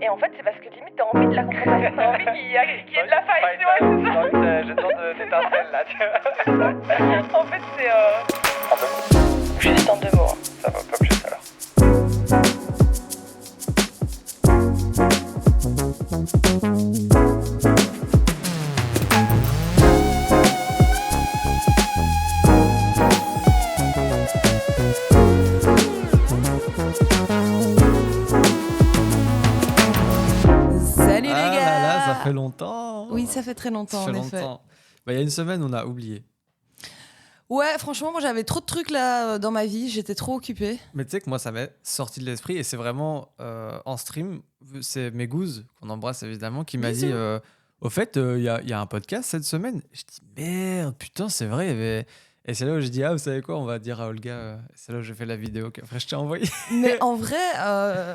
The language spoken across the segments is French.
Et en fait, c'est parce que limite, t'as envie de la confrontation, t'as envie qu'il y ait de la faille, tu vois, c'est ça. J'ai besoin d'étincelles là, tu vois. En fait, c'est... Juste en 2 mots. Hein. Ça va pas plus alors. Salut les Ah gars. là là, ça fait longtemps. Oui, ça fait très longtemps, Ça fait en effet. longtemps. Bah, il y a une semaine, on a oublié. Ouais, franchement, moi, j'avais trop de trucs là dans ma vie. J'étais trop occupée. Mais tu sais que moi, ça m'est sorti de l'esprit et c'est vraiment en stream. C'est Megouze, qu'on embrasse évidemment, qui m'a Bisous. dit au fait, il y a un podcast cette semaine. Je dis merde, putain, c'est vrai. Il y avait... Et c'est là où je dis, ah, vous savez quoi, on va dire à Olga. C'est là où j'ai fait la vidéo qu'après je t'ai envoyée. Mais en vrai,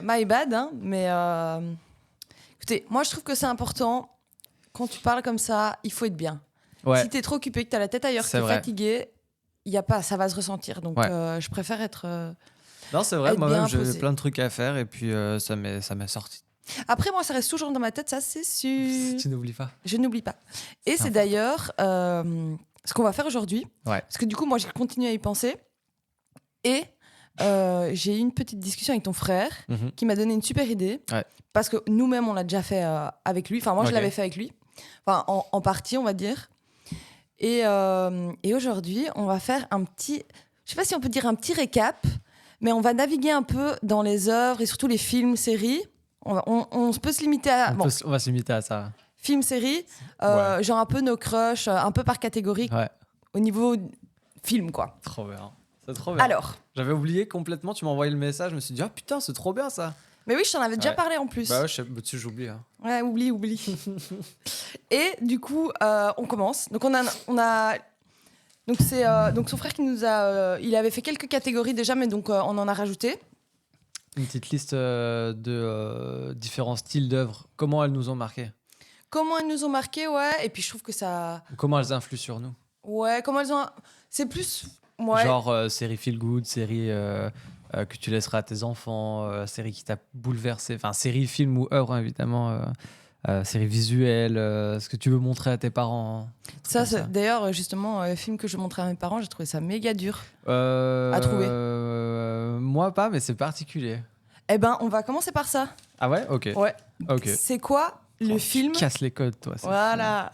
my bad, hein, mais écoutez, moi, je trouve que c'est important. Quand tu parles comme ça, il faut être bien. Ouais, Si t'es trop occupé, que t'as la tête ailleurs, que C'est t'es vrai. fatigué, y a pas, ça va se ressentir. Donc, Ouais. je préfère être... non, c'est vrai, être bien moi-même, j'avais posé. plein de trucs à faire et puis ça m'est sorti. Après, moi, ça reste toujours dans ma tête, ça, c'est sûr. Tu n'oublies pas. Je n'oublie pas. Et c'est important. d'ailleurs ce qu'on va faire aujourd'hui. Ouais. Parce que du coup, moi, j'ai continué à y penser. Et j'ai eu une petite discussion avec ton frère Mhm. qui m'a donné une super idée. Ouais. Parce que nous-mêmes, on l'a déjà fait avec lui. Enfin, moi, je Ok. l'avais fait avec lui. Enfin, en partie, on va dire. Et aujourd'hui, on va faire un petit... Je sais pas si on peut dire un petit récap, mais on va naviguer un peu dans les œuvres et surtout les films, séries. On peut se limiter à... Bon, On va se limiter à ça. films, séries, Ouais. genre un peu nos crushs, un peu par catégorie, Ouais, au niveau film, quoi. trop bien. C'est trop bien. Alors, J'avais oublié complètement, tu m'as envoyé le message, je me suis dit, ah putain, c'est trop bien ça. mais oui, je t'en avais déjà Ouais. parlé en plus. Bah ouais, tu j'oublie. Hein. Ouais, oublie. Et du coup, on commence. Donc donc c'est donc son frère qui nous a, il avait fait quelques catégories déjà, mais donc on en a rajouté. Une petite liste de différents styles d'œuvres. Comment elles nous ont marqué? Comment elles nous ont marqué, ouais. Et puis je trouve que ça, Ou comment elles influent sur nous? ouais, comment elles ont, c'est plus, ouais. Genre série feel good, série que tu laisseras à tes enfants, série qui t'a bouleversé. Enfin, série, film ou œuvre, hein, évidemment. Série visuelle, ce que tu veux montrer à tes parents. Hein, Ça, comme c'est, d'ailleurs, justement, film que je montrais à mes parents, j'ai trouvé ça méga dur. À trouver. Moi, pas, mais c'est particulier. Eh ben, on va commencer par ça. Ah ouais? Ok. Ouais. Ok. C'est quoi le Oh, film? Tu casses les codes, toi. c'est Voilà.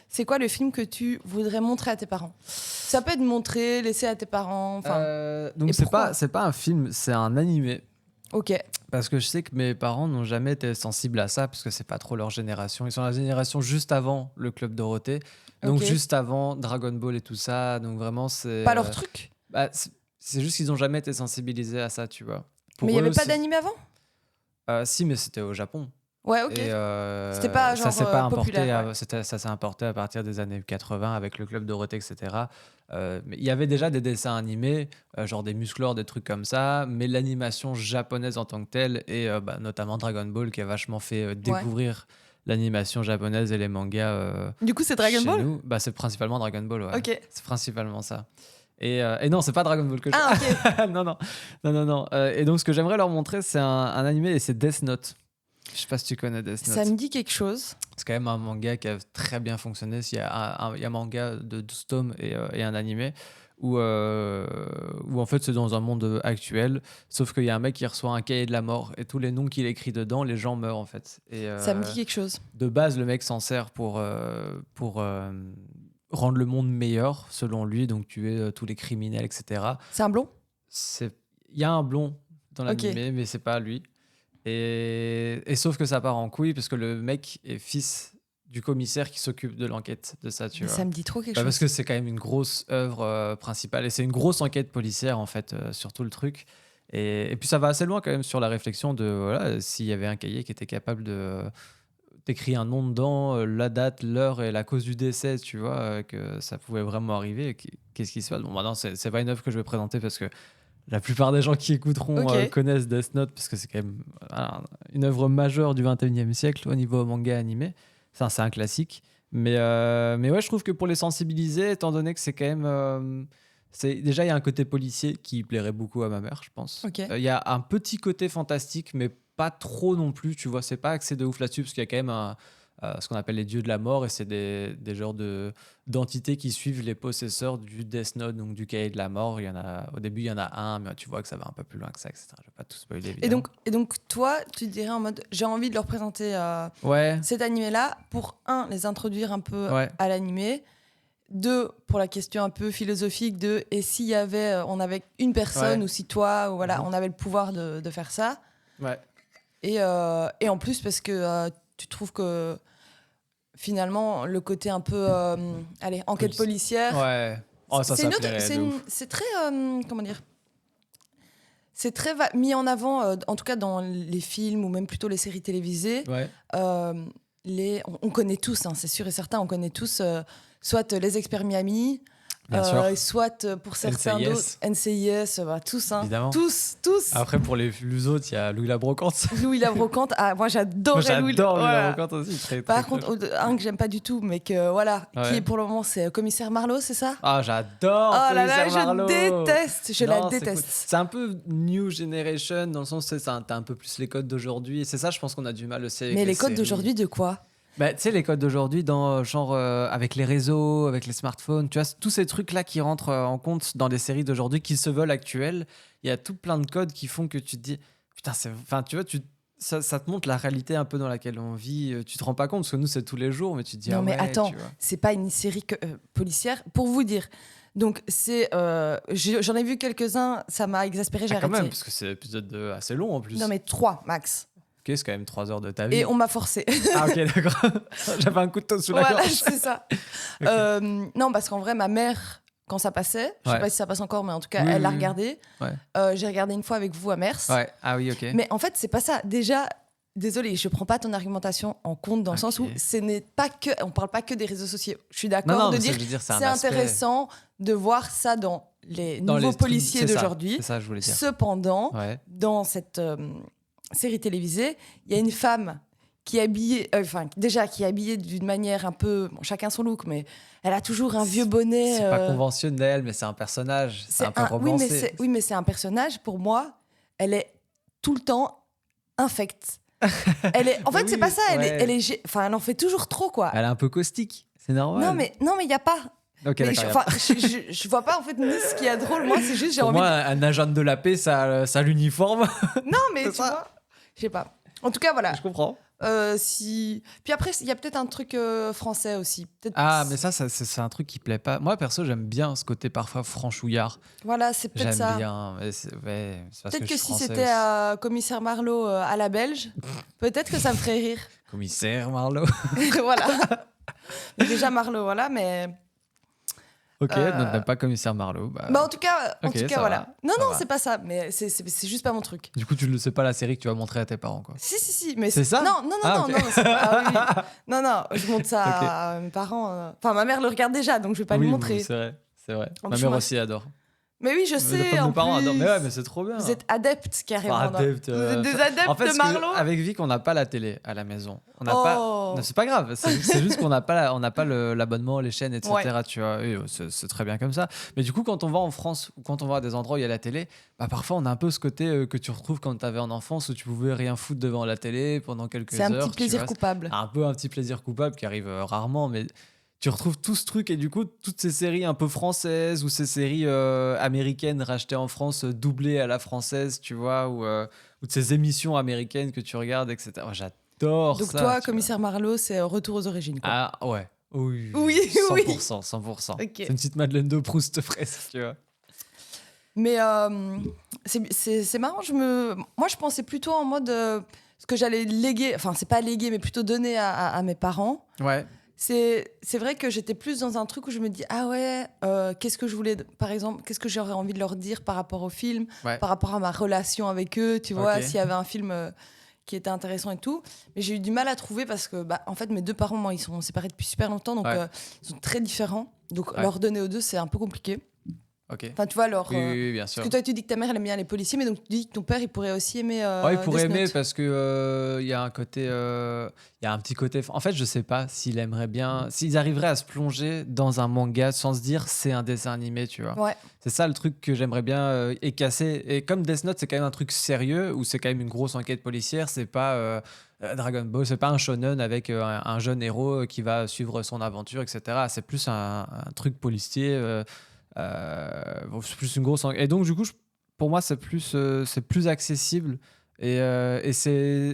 C'est quoi le film que tu voudrais montrer à tes parents? Ça peut être montré, laisser à tes parents. Enfin, donc et pourquoi c'est pas un film, c'est un animé. ok. Parce que je sais que mes parents n'ont jamais été sensibles à ça, parce que c'est pas trop leur génération. Ils sont la génération juste avant le Club Dorothée, donc Ok. juste avant Dragon Ball et tout ça. Donc vraiment, c'est. Pas leur truc. Bah, c'est juste qu'ils n'ont jamais été sensibilisés à ça, tu vois. Pour Mais il y eux, avait pas c'est- d'anime avant? Si, mais c'était au Japon. Ouais, ok. Et, C'était pas, ça genre, s'est pas importé, populaire, ouais. ça s'est importé à partir des années 80 avec le Club Dorothée, etc. Mais il y avait déjà des dessins animés, genre des Musclor, des trucs comme ça, mais l'animation japonaise en tant que telle, et notamment Dragon Ball qui a vachement fait découvrir l'animation japonaise et les mangas. Du coup, c'est Dragon chez Ball? nous. Bah, c'est principalement Dragon Ball, ouais. Ok. C'est principalement ça. Et non, c'est pas Dragon Ball que je... Ah, ok. non. Et donc, ce que j'aimerais leur montrer, c'est un animé, et c'est Death Note. Je sais pas si tu connais Death Note. Ça me dit quelque chose. C'est quand même un manga qui a très bien fonctionné. Il y a un manga de 12 tomes et un animé où en fait c'est dans un monde actuel, sauf qu'il y a un mec qui reçoit un cahier de la mort et tous les noms qu'il écrit dedans, les gens meurent en fait. Et, Ça me dit quelque chose. de base, le mec s'en sert pour rendre le monde meilleur, selon lui, donc tuer tous les criminels, etc. C'est un blond? Il y a un blond dans Ok. l'animé, mais c'est pas lui. Et sauf que ça part en couille parce que le mec est fils du commissaire qui s'occupe de l'enquête de ça, tu Mais vois. ça me dit trop quelque Bah, chose. parce que c'est quand même une grosse œuvre principale et c'est une grosse enquête policière en fait sur tout le truc. Et puis ça va assez loin quand même sur la réflexion de voilà, s'il y avait un cahier qui était capable de d'écrire un nom dedans, la date, l'heure et la cause du décès, tu vois, que ça pouvait vraiment arriver. Qu'est-ce qui se passe? Bon, maintenant, c'est pas une œuvre que je vais présenter parce que la plupart des gens qui écouteront Ok. connaissent Death Note parce que c'est quand même une œuvre majeure du 21e siècle au niveau manga animé. Ça, c'est un classique. Mais ouais, je trouve que pour les sensibiliser, étant donné que c'est quand même... déjà, il y a un côté policier qui plairait beaucoup à ma mère, je pense. Ok. Il y a un petit côté fantastique, mais pas trop non plus, tu vois. C'est pas axé de ouf là-dessus, parce qu'il y a quand même ce qu'on appelle les dieux de la mort, et c'est des genres d'entités qui suivent les possesseurs du Death Note, donc du cahier de la mort. Au début, il y en a un, mais tu vois que ça va un peu plus loin que ça, etc. Je vais pas tout spoiler, évidemment. Et donc, toi, tu dirais en mode, j'ai envie de leur présenter Ouais, cet animé-là pour, un, les introduire un peu ouais, à l'animé, deux, pour la question un peu philosophique de, et s'il y avait, on avait une personne, Ouais. ou si toi, ou voilà, Mhm. on avait le pouvoir de faire ça, ouais. et en plus parce que tu trouves que finalement, le côté un peu, allez, enquête policière, Ouais. Oh, ça c'est une autre, plairait c'est de une- ouf. c'est très, comment dire, c'est très mis en avant, en tout cas dans les films ou même plutôt les séries télévisées. Ouais. Euh, on connaît tous, hein, c'est sûr et certain, on connaît tous soit les experts Miami, Bien sûr. soit pour certains NCIS. d'autres, NCIS, tous, hein, Évidemment. tous. Après, pour les autres, il y a Louis la Brocante. Louis la Brocante, moi Moi, j'adorais Louis. j'adore Louis Voilà. la Brocante aussi. Très, Par très contre, cool. un que j'aime pas du tout, mais que voilà, Ouais. qui est pour le moment, c'est Commissaire Marlowe, c'est ça? Ah, j'adore Oh là là, Commissaire Marlowe. je déteste, je la Non, c'est déteste. cool. C'est un peu new generation, dans le sens où t'as un peu plus les codes d'aujourd'hui. Et c'est ça, je pense qu'on a du mal aussi avec Mais les codes séries. d'aujourd'hui, de quoi? Bah, tu sais, les codes d'aujourd'hui, dans genre avec les réseaux, avec les smartphones, tu vois, tous ces trucs-là qui rentrent en compte dans les séries d'aujourd'hui qui se veulent actuelles, il y a tout plein de codes qui font que tu te dis, putain, enfin, tu vois, ça te montre la réalité un peu dans laquelle on vit. Tu te rends pas compte, parce que nous, c'est tous les jours, mais tu te dis, Non, ah mais ouais, attends, tu vois. c'est pas une série policière. Pour vous dire, donc c'est, j'en ai vu quelques-uns, ça m'a exaspéré, j'ai Ah, quand arrêté. même, parce que c'est l'épisode 2 assez long en plus. Non, mais 3 max. Ok, c'est quand même 3 heures de ta vie. Et on m'a forcé. Ah, ok, d'accord. J'avais un couteau sous la Voilà, gorge. c'est ça. Ok. Non, parce qu'en vrai, ma mère, quand ça passait, je sais Ouais. pas si ça passe encore, mais en tout cas, Oui, elle oui, l'a oui. regardé. Ouais. J'ai regardé une fois avec vous à Mers. Ouais, ah oui, ok. Mais en fait, c'est pas ça. Déjà, désolée, je prends pas ton argumentation en compte dans le sens où Ok. ce n'est pas que, on parle pas que des réseaux sociaux. Je suis Non, d'accord non, de mais ça, dire je veux dire, c'est un c'est aspect. intéressant de voir ça dans les Dans nouveaux les trucs- policiers c'est ça, d'aujourd'hui. C'est ça, je voulais dire. Cependant, Ouais. dans cette série télévisée, il y a une femme qui est habillée, qui est habillée d'une manière un peu, bon, chacun son look, mais elle a toujours un vieux bonnet. C'est pas conventionnel, mais c'est un personnage. C'est un peu oui, romancé. mais c'est un personnage. Pour moi, elle est tout le temps infecte. En Mais fait, c'est oui, pas ça. ouais. Elle en fait toujours trop, quoi. Elle est un peu caustique. C'est normal. Non, mais il y a pas. Ok, Mais d'accord. y a pas. je vois pas en fait ni ce qui est drôle. Moi, c'est juste j'ai Pour envie. moi, un agent de la paix, ça a l'uniforme. Non, mais c'est tu ça. vois, je sais pas. En tout cas, voilà. Je comprends. Puis après, il y a peut-être un truc français aussi. Peut-être. Ah, mais ça, c'est un truc qui plaît pas. Moi, perso, j'aime bien ce côté parfois franchouillard. Voilà, c'est peut-être J'aime ça. bien. Mais c'est parce Peut-être je que suis si français c'était aussi. Commissaire Marlowe à la Belge, peut-être que ça me ferait rire. Commissaire Marlowe. Voilà. Mais déjà Marlowe, voilà, mais. Ok, donc même pas commissaire Marlowe. Bah, Bah en tout cas, ok, ça voilà. va, Non, ça non, va. c'est pas ça. Mais c'est juste pas mon truc. Du coup, tu ne sais pas la série que tu vas montrer à tes parents, quoi. Si, mais C'est ça Non, Ah, non, ok. non, c'est pas- ah oui, oui. Non, je montre ça Ok. à mes parents. Enfin, ma mère le regarde déjà, donc je vais pas Oui, lui montrer. oui, c'est vrai. C'est vrai. En Ma plus, mère moi- aussi adore. Mais oui, je sais. Mes En parents plus, adorent. Mais ouais, mais c'est trop bien. vous êtes adeptes carrément. Enfin, adeptes, Vous êtes des adeptes en fait, de Marlowe. avec Vic, on n'a pas la télé à la maison. On n'a Oh. pas. Non, c'est pas grave. C'est juste qu'on n'a pas, l'abonnement, les chaînes, etc. Ouais. Tu vois. Et, c'est très bien comme ça. Mais du coup, quand on va en France ou quand on va à des endroits où il y a la télé, bah, parfois on a un peu ce côté que tu retrouves quand tu avais en enfance où tu pouvais rien foutre devant la télé pendant quelques C'est heures. un petit tu plaisir vois. coupable. Un peu un petit plaisir coupable qui arrive rarement, mais tu retrouves tout ce truc et du coup toutes ces séries un peu françaises ou ces séries américaines rachetées en France doublées à la française, tu vois, ou de ces émissions américaines que tu regardes, etc. Oh, j'adore Donc ça. toi, tu commissaire Marlowe, c'est retour aux origines. vois. Quoi. Ah ouais. Oui, Oui, oui. 100%, 100%. Ok. C'est une petite Madeleine de Proust presque, tu vois. Mais c'est marrant. Moi, je pensais plutôt en mode ce que j'allais léguer. Enfin, c'est pas léguer, mais plutôt donner à mes parents. Ouais. C'est vrai que j'étais plus dans un truc où je me dis ah ouais, qu'est-ce que je voulais, par exemple, qu'est-ce que j'aurais envie de leur dire par rapport au film, Ouais. par rapport à ma relation avec eux, tu vois, Ok. s'il y avait un film qui était intéressant et tout. Mais j'ai eu du mal à trouver parce que, en fait, mes deux parents, moi, ils sont séparés depuis super longtemps, donc Ouais. ils sont très différents. Donc Ouais. leur donner aux deux, c'est un peu compliqué. Ok. Enfin, tu vois, alors. Oui, oui, oui, bien sûr. Parce que toi, tu dis que ta mère, elle aime bien les policiers, mais donc tu dis que ton père, il pourrait aussi aimer. Ouais, il pourrait Death aimer Note. parce que il y a un côté, il y a un petit côté. En fait, je sais pas s'il aimerait bien, s'ils arriveraient à se plonger dans un manga sans se dire c'est un dessin animé, tu vois. Ouais. C'est ça le truc que j'aimerais bien casser. Et comme Death Note, c'est quand même un truc sérieux où c'est quand même une grosse enquête policière. C'est pas Dragon Ball, c'est pas un shonen avec un jeune héros qui va suivre son aventure, etc. C'est plus un truc policier. C'est plus une grosse. Et donc, du coup, pour moi, c'est plus accessible. Et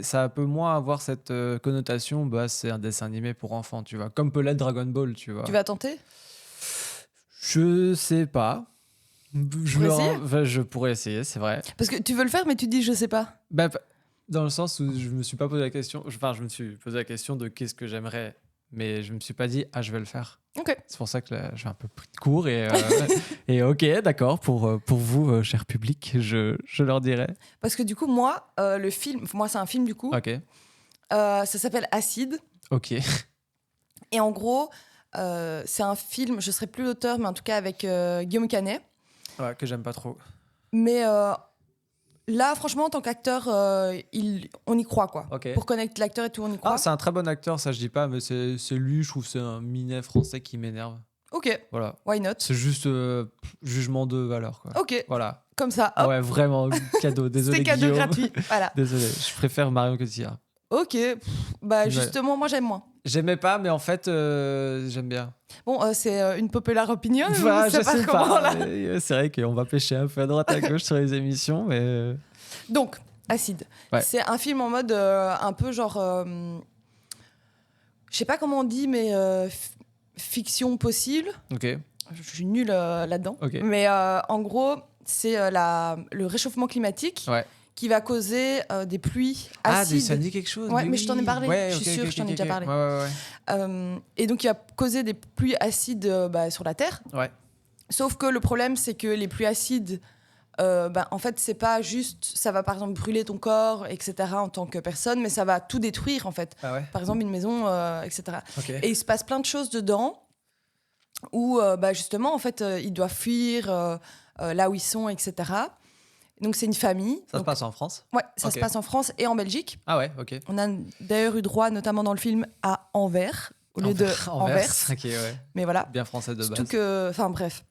ça peut moins avoir cette connotation, bah, c'est un dessin animé pour enfants, tu vois. Comme peut l'être Dragon Ball, tu vois. Tu vas tenter? Je sais pas. pourrais essayer Je pourrais essayer, c'est vrai. Parce que tu veux le faire, mais tu dis je sais pas. Bah, dans le sens où je me suis pas posé la question. Enfin, je me suis posé la question de qu'est-ce que j'aimerais, mais je me suis pas dit je vais le faire. Ok. C'est pour ça que là, j'ai un peu pris de cours et ok, d'accord. Pour vous, cher public, je leur dirai. Parce que du coup, moi, le film, moi, c'est un film du coup. Ok. Ça s'appelle Acide. Ok. Et en gros, c'est un film, je ne serai plus l'auteur, mais en tout cas avec Guillaume Canet. Ouais, que j'aime pas trop. Mais là, franchement, en tant qu'acteur, on y croit, quoi. Ok. Pour connaître l'acteur et tout, on y croit. Ah, c'est un très bon acteur, ça je dis pas, mais c'est lui, je trouve que c'est un minet français qui m'énerve. Ok, Voilà. why not? C'est juste jugement de valeur, quoi. Ok, Voilà. comme ça. Ah hop. ouais, vraiment, cadeau. Désolé, C'est cadeau Guillaume. gratuit. Voilà. Désolé, je préfère Marion Cotillard. Ok, bah Ouais. justement, moi j'aime moins. J'aimais pas, mais en fait, j'aime bien. Bon, c'est une populaire opinion. Voilà, on je sait pas sais comment, pas. là. mais, c'est vrai qu'on va pêcher un peu à droite à gauche sur les émissions, mais. Donc, Acide. Ouais. C'est un film en mode un peu genre. Je sais pas comment on dit, mais fiction possible. Ok. Je suis nulle là-dedans. Ok. Mais en gros, c'est le réchauffement climatique Ouais. qui va causer des pluies Ah, acides. ça me dit quelque chose. Ouais, mais je t'en ai parlé. Ouais, Je suis ok, sûre ok, que je t'en ai ok, déjà ok. parlé. Ouais. Et donc, il va causer des pluies acides sur la Terre. Ouais. Sauf que le problème, c'est que les pluies acides, en fait, c'est pas juste. Ça va par exemple brûler ton corps, etc., en tant que personne, mais ça va tout détruire, en fait. Ah ouais. Par exemple, une maison, etc. Ok. Et il se passe plein de choses dedans où, justement, en fait, ils doivent fuir là où ils sont, etc. Donc, c'est une famille. Ça se Donc, passe en France. ouais, ça Ok. se passe en France et en Belgique. Ah ouais, ok. On a d'ailleurs eu droit, notamment dans le film, à Anvers, au lieu de Anvers. Ok, ouais. Mais voilà. Bien français de Surtout base. que, enfin bref,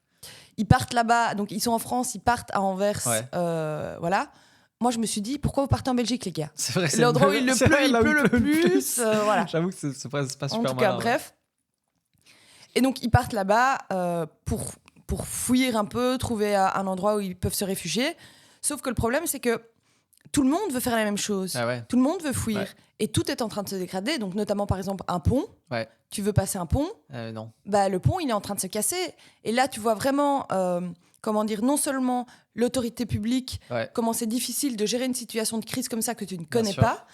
ils partent là-bas, donc ils sont en France, ils partent à Anvers, Ouais. voilà. Moi, je me suis dit, pourquoi vous partez en Belgique, les gars? C'est vrai, c'est L'endroit où il c'est vrai, là où pleut le plus, voilà. J'avoue que c'est pas super En tout cas, malin, ouais. bref. Et donc, ils partent là-bas pour fuir un peu, trouver un endroit où ils peuvent se réfugier. Sauf que le problème, c'est que tout le monde veut faire la même chose. Ah ouais. Tout le monde veut fuir. Ouais. Et tout est en train de se dégrader. Donc, notamment, par exemple, un pont. Ouais. Tu veux passer un pont, Non. bah, le pont, il est en train de se casser. Et là, tu vois vraiment, comment dire, non seulement l'autorité publique, Ouais. comment c'est difficile de gérer une situation de crise comme ça que tu ne connais sûr. pas.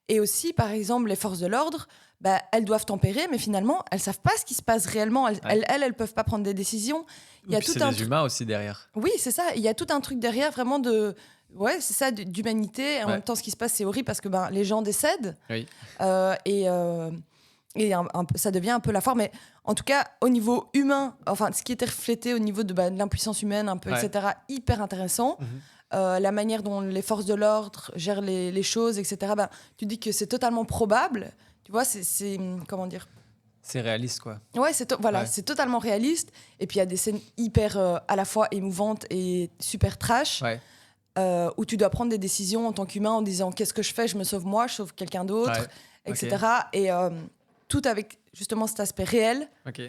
Et aussi, par exemple, les forces de l'ordre, bah, elles doivent tempérer, mais finalement, elles savent pas ce qui se passe réellement. Elles peuvent pas prendre des décisions. Il y a Puis tout c'est un des truc. humains aussi derrière. Oui, c'est ça. Il y a tout un truc derrière, vraiment de. Ouais, c'est ça, d'humanité. Et en Ouais. même temps, ce qui se passe, c'est horrible parce que ben, les gens décèdent. Oui. Et ça devient un peu la foire. Mais en tout cas, au niveau humain, enfin, ce qui était reflété au niveau de l'impuissance humaine, un peu, Ouais. etc., hyper intéressant. La manière dont les forces de l'ordre gèrent les choses, etc., ben, tu dis que c'est totalement probable. Tu vois, c'est comment dire? C'est réaliste, quoi. Ouais, voilà, Ouais. c'est totalement réaliste. Et puis il y a des scènes hyper à la fois émouvantes et super trash, Ouais. où tu dois prendre des décisions en tant qu'humain en disant qu'est-ce que je fais? Je me sauve moi, je sauve quelqu'un d'autre, Ouais. etc. Et tout avec justement cet aspect réel. Ok.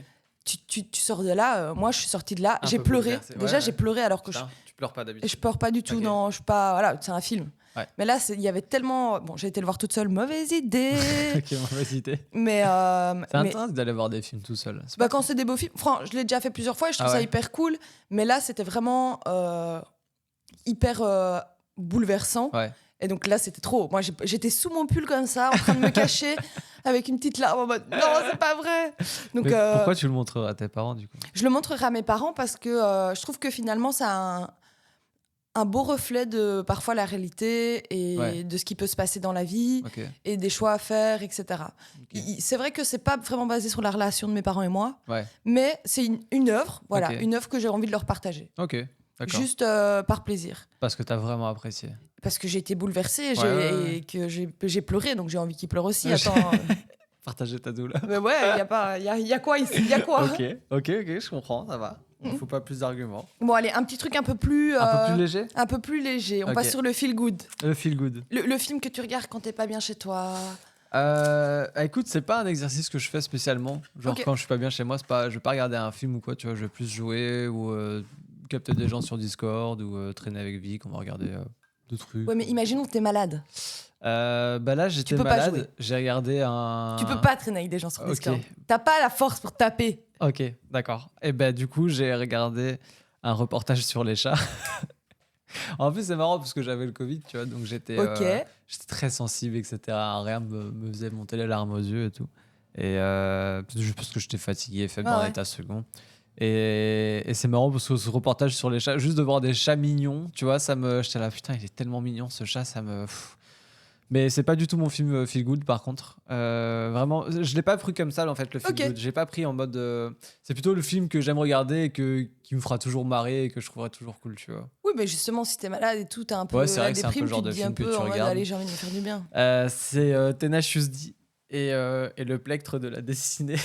Tu sors de là. Moi, je suis sortie de là. Un J'ai peu pleuré. bouleversée. Déjà, Ouais, j'ai ouais. pleuré alors que Putain, tu pleures pas d'habitude. je pleure pas du tout. Ok. Non, je suis pas. Voilà, c'est un film. Ouais. Mais là, il y avait tellement. Bon, j'ai été le voir toute seule. Mauvaise idée. Ok, mauvaise idée. mais C'est mais- intense d'aller voir des films tout seul. C'est Bah, pas- quand c'est des beaux films, franchement, je l'ai déjà fait plusieurs fois et je trouve Ah ça ouais. hyper cool. Mais là, c'était vraiment hyper bouleversant. Ouais. Et donc là, c'était trop. Moi, j'étais sous mon pull comme ça, en train de me cacher avec une petite larme en mode non, c'est pas vrai. Donc, Mais pourquoi tu le montreras à tes parents, du coup? je le montrerai à mes parents parce que je trouve que finalement, ça a un beau reflet de parfois la réalité et Ouais. de ce qui peut se passer dans la vie Ok. et des choix à faire, etc. Ok. C'est vrai que c'est pas vraiment basé sur la relation de mes parents et moi, Ouais. mais c'est une œuvre, voilà, Ok. une œuvre que j'ai envie de leur partager, Ok. D'accord. juste par plaisir. Parce que t'as vraiment apprécié. Parce que j'ai été bouleversée Ouais. et que j'ai pleuré, donc j'ai envie qu'ils pleurent aussi. Ouais, Attends, Partager ta douleur. mais ouais, il y a quoi ici? Il y a quoi? Ok. Ok. Je comprends. Ça va. Mhm. Faut pas plus d'arguments. Bon, allez, un petit truc un peu plus, Un peu plus léger. un peu plus léger. On Ok. passe sur le feel good. Le feel good. Le film que tu regardes quand t'es pas bien chez toi. Écoute, c'est pas un exercice que je fais spécialement. Genre, Ok. quand je suis pas bien chez moi, c'est pas, je vais pas regarder un film ou quoi, tu vois, je vais plus jouer ou capter des gens sur Discord ou traîner avec Vic, on va regarder deux trucs. Ouais, mais imaginons que t'es malade. Bah là, j'étais peux pas jouer. malade, j'ai regardé un. Tu peux pas traîner avec des gens sur Ok. Discord. T'as pas la force pour taper. Ok, d'accord. Et ben du coup, j'ai regardé un reportage sur les chats. En plus, c'est marrant parce que j'avais le Covid, tu vois, donc j'étais Ok. j'étais très sensible, etc. Rien me faisait monter les larmes aux yeux et tout. Et juste parce que j'étais fatigué, faible Ah en ouais. état second. Et c'est marrant parce que ce reportage sur les chats, juste de voir des chats mignons, tu vois, j'étais là, putain, il est tellement mignon ce chat, ça me. Pff. Mais c'est pas du tout mon film feel good par contre. Vraiment, je l'ai pas pris comme ça en fait le feel Ok. good. J'ai pas pris en mode. C'est plutôt le film que j'aime regarder et qui me fera toujours marrer et que je trouverai toujours cool, tu vois. Oui, mais justement, si t'es malade et tout, t'as un peu Ouais, c'est vrai la que c'est un peu déprime, le genre tu te de dis film un que peu tu en mode regardes. allez, j'ai envie de me faire du bien. C'est Tenacious D et le plectre de la destinée.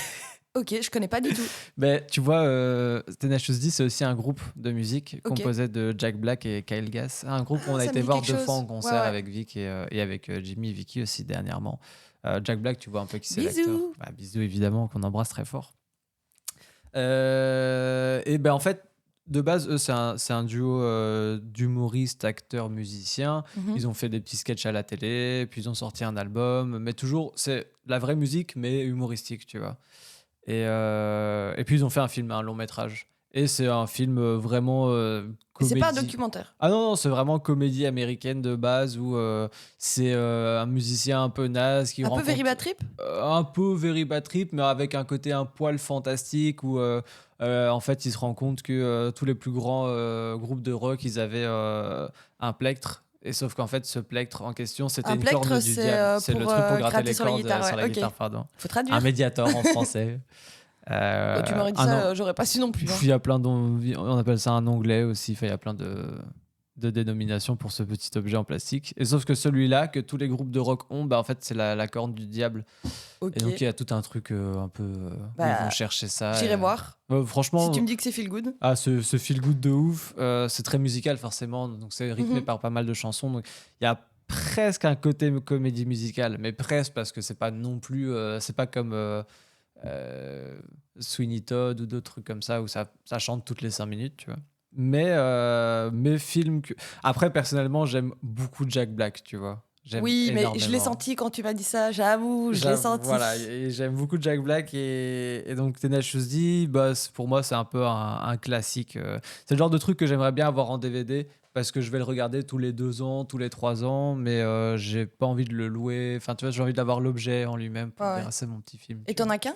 Ok, je connais pas du tout. Mais tu vois, Tenacious D, c'est aussi un groupe de musique Ok. composé de Jack Black et Kyle Gass. Un groupe qu'on a ça me été dit voir quelque 2 fois chose. en concert Ouais, ouais. avec Vic et avec Jimmy et Vicky aussi dernièrement. Jack Black, tu vois un peu qui c'est Bisous. l'acteur. Bah, bisous évidemment, qu'on embrasse très fort. Et ben en fait, de base, eux, c'est un duo d'humoristes, acteurs, musiciens. Mhm. Ils ont fait des petits sketchs à la télé, puis ils ont sorti un album. Mais toujours, c'est la vraie musique, mais humoristique, tu vois. Et puis ils ont fait un film, un long métrage. Et c'est un film vraiment Et c'est pas un comédie. documentaire. Ah non, c'est vraiment comédie américaine de base où c'est un musicien un peu naze qui Un peu rencontre... Very Bad Trip. un peu Very Bad Trip, mais avec un côté un poil fantastique où en fait il se rend compte que tous les plus grands groupes de rock, ils avaient un plectre. Et sauf qu'en fait, ce plectre en question, c'était Un une plectre, corne du c'est, diable. C'est le pour, truc pour gratter gratter les sur la cordes guitare, sur ouais. la Ok. guitare, pardon. Faut traduire. Un médiator en français. Bah, tu m'aurais dit Un ça, an- j'aurais pas su non plus. hein. Pff, il y a plein on appelle ça un onglet aussi. Enfin, il y a plein de dénominations pour ce petit objet en plastique. Et sauf que celui-là, que tous les groupes de rock ont, bah, en fait, c'est la corne du diable. Ok. Et donc, il y a tout un truc un peu. Où Bah, ils vont chercher ça. J'irai et, voir. franchement. Si tu me dis que c'est feel good. Ah, ce feel good de ouf. C'est très musical, forcément. Donc, c'est rythmé Mhm. par pas mal de chansons. Donc, il y a presque un côté comédie musicale, mais presque parce que c'est pas non plus. C'est pas comme. Sweeney Todd ou d'autres trucs comme ça où ça chante toutes les 5 minutes, tu vois. Mais film que... Après, personnellement, j'aime beaucoup Jack Black, tu vois. J'aime Oui, mais je l'ai énormément. senti quand tu m'as dit ça, j'avoue, je l'ai J'avoue, senti. Voilà, et j'aime beaucoup Jack Black et donc Tenacious D, bah, pour moi, c'est un peu un classique. C'est le genre de truc que j'aimerais bien avoir en DVD parce que je vais le regarder tous les 2 ans, tous les 3 ans, mais j'ai pas envie de le louer. Enfin, tu vois, j'ai envie d'avoir l'objet en lui-même pour Ouais, dire, ouais. ah, c'est mon petit film. Et tu t'en vois. as qu'un?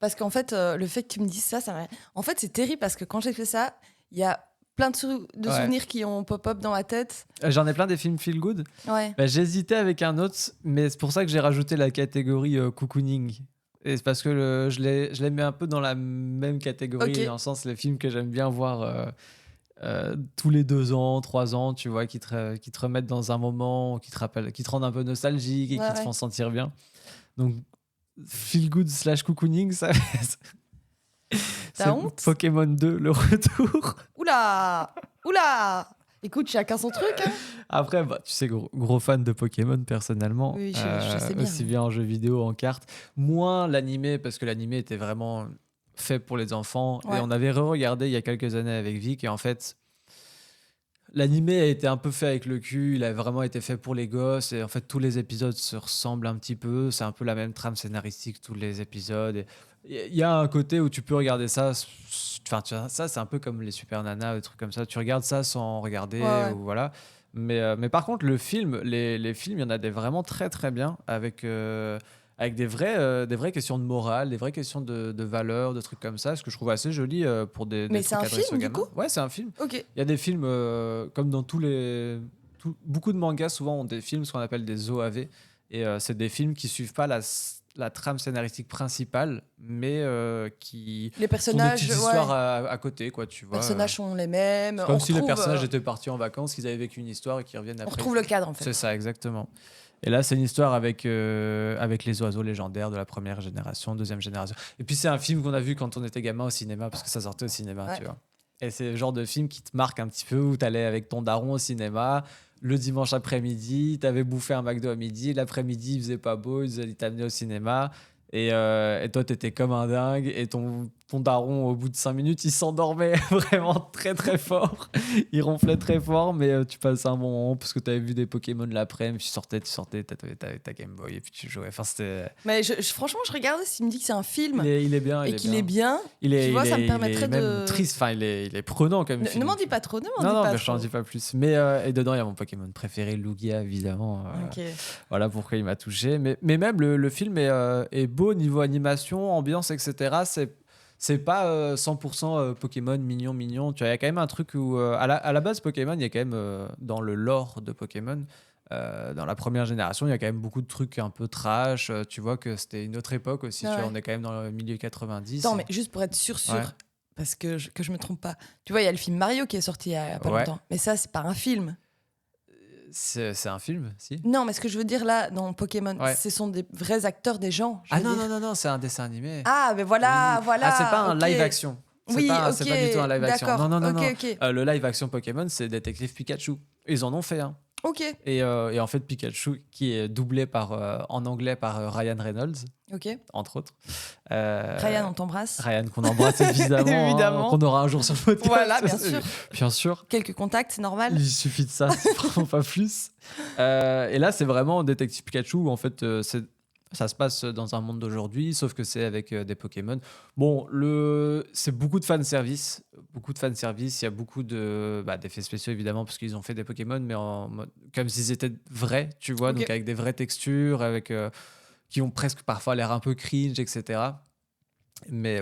Parce qu'en fait, le fait que tu me dises ça m'a... En fait, c'est terrible parce que quand j'ai fait ça, il y a plein de Ouais. souvenirs qui ont pop-up dans ma tête. J'en ai plein des films feel good. Ouais. Bah, j'hésitais avec un autre, mais c'est pour ça que j'ai rajouté la catégorie cocooning. Et c'est parce que je les mets un peu dans la même catégorie, Ok. dans le sens les films que j'aime bien voir tous les 2 ans, 3 ans, tu vois, qui te remettent dans un moment, qui te rendent un peu nostalgique et Ouais, qui te ouais. font sentir bien. Donc, feel good / cocooning, ça T'as c'est honte? Pokémon 2, le retour. Oula! Oula! Écoute, chacun son truc. Hein. Après, bah, tu sais, gros fan de Pokémon personnellement. Oui, je sais bien. Aussi bien en jeu vidéo, en cartes. Moins l'animé, parce que l'animé était vraiment fait pour les enfants. Ouais. Et on avait re-regardé il y a quelques années avec Vic. Et en fait, l'animé a été un peu fait avec le cul. Il a vraiment été fait pour les gosses. Et en fait, tous les épisodes se ressemblent un petit peu. C'est un peu la même trame scénaristique, tous les épisodes. Il y a un côté où tu peux regarder ça. Enfin, ça, c'est un peu comme les Super Nana, des trucs comme ça. Tu regardes ça sans regarder. Ouais. Ou voilà. Mais par contre, les films, il y en a des vraiment très très bien avec avec des vraies questions de morale, des vraies questions de valeurs, de trucs comme ça, ce que je trouve assez joli pour des Mais c'est trucs un adressés film, aux du gamins. coup Ouais, c'est un film. Ok. Il y a des films, comme dans beaucoup de mangas, souvent ont des films, ce qu'on appelle des OAV. Et c'est des films qui suivent pas la trame scénaristique principale, mais qui Les sont des personnages, petites histoires à côté, quoi, tu les vois. personnages sont les mêmes. C'est comme On si les retrouve, personnages étaient partis en vacances, qu'ils avaient vécu une histoire et qu'ils reviennent on après. retrouve le cadre, en fait. C'est ça, exactement. Et là, c'est une histoire avec les oiseaux légendaires de la première génération, deuxième génération. Et puis, c'est un film qu'on a vu quand on était gamin au cinéma, parce que ça sortait au cinéma, Ouais. tu vois. Et c'est le genre de film qui te marque un petit peu, où t'allais avec ton daron au cinéma, le dimanche après-midi, t'avais bouffé un McDo à midi, l'après-midi, il faisait pas beau, il t'amenait au cinéma. Et toi, t'étais comme un dingue. Et ton daron, au bout de 5 minutes, il s'endormait vraiment très très fort. Il ronflait très fort, mais tu passais un bon moment parce que t'avais vu des Pokémon l'après-midi. Tu sortais, t'avais ta Game Boy et puis tu jouais. Enfin, c'était. Mais franchement, je regarde s'il me dit que c'est un film Il est bien. et qu'il est bien. Il est, tu vois, il ça me est- permettrait il est de. même triste. Enfin, il est prenant comme Ne film. m'en dis pas trop, ne m'en Non, dis non, pas mais je t'en trop. dis pas plus. Mais et dedans, il y a mon Pokémon préféré, Lugia, évidemment. Ok. Voilà pourquoi il m'a touché. Mais même le film est beau niveau animation, ambiance, etc. C'est pas 100% Pokémon mignon. Tu vois, il y a quand même un truc où, à la base, Pokémon, il y a quand même, dans le lore de Pokémon, dans la première génération, il y a quand même beaucoup de trucs un peu trash. Tu vois que c'était une autre époque aussi. Ah Tu vois, ouais. on est quand même dans le milieu 90. Attends, mais juste pour être sûr, Ouais. parce que je me trompe pas. Tu vois, il y a le film Mario qui est sorti il y a pas Ouais. longtemps. Mais ça, c'est pas un film. C'est un film, si? Non, mais ce que je veux dire là, dans Pokémon, Ouais. ce sont des vrais acteurs, des gens. je Ah veux non, dire. non, c'est un dessin animé. Ah, mais voilà, Oui. voilà. Ah, c'est pas un ok. live action. Oui, C'est ok, pas du tout un live action. d'accord. Non. Ok. Le live action Pokémon, c'est Détective Pikachu. Ils en ont fait un. Ok. Et en fait, Pikachu, qui est doublé en anglais par Ryan Reynolds, Ok. entre autres. Ryan, on t'embrasse. Ryan, qu'on embrasse évidemment, Évidemment. qu'on aura un jour sur le podcast. Voilà, bien sûr. Bien sûr. Quelques contacts, c'est normal. Il suffit de ça, c'est vraiment pas plus. Et là, c'est vraiment Détective Pikachu, où en fait, ça se passe dans un monde d'aujourd'hui, sauf que c'est avec des Pokémon. Bon, c'est beaucoup de fanservice. Il y a beaucoup d'effets spéciaux, évidemment, parce qu'ils ont fait des Pokémon, mais comme s'ils étaient vrais, tu vois, Ok. donc avec des vraies textures, qui ont presque parfois l'air un peu cringe, etc.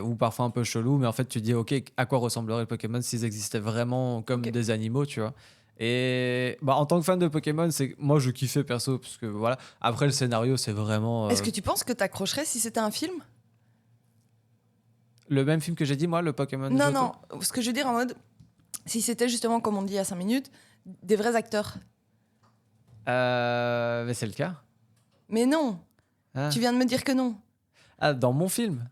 Ou parfois un peu chelou, mais en fait, tu dis, OK, à quoi ressemblerait le Pokémon s'ils existaient vraiment comme Ok. des animaux, tu vois. Et en tant que fan de Pokémon, moi je kiffais perso, parce que voilà. Après, le scénario, c'est vraiment Est-ce que tu penses que t'accrocherais si c'était un film? le même film que j'ai dit, moi, le Pokémon Non, Johto. non. Ce que je veux dire en mode, si c'était justement, comme on dit il y a 5 minutes, des vrais acteurs. Mais c'est le cas. Mais non, Ah. tu viens de me dire que non. Ah, dans mon film.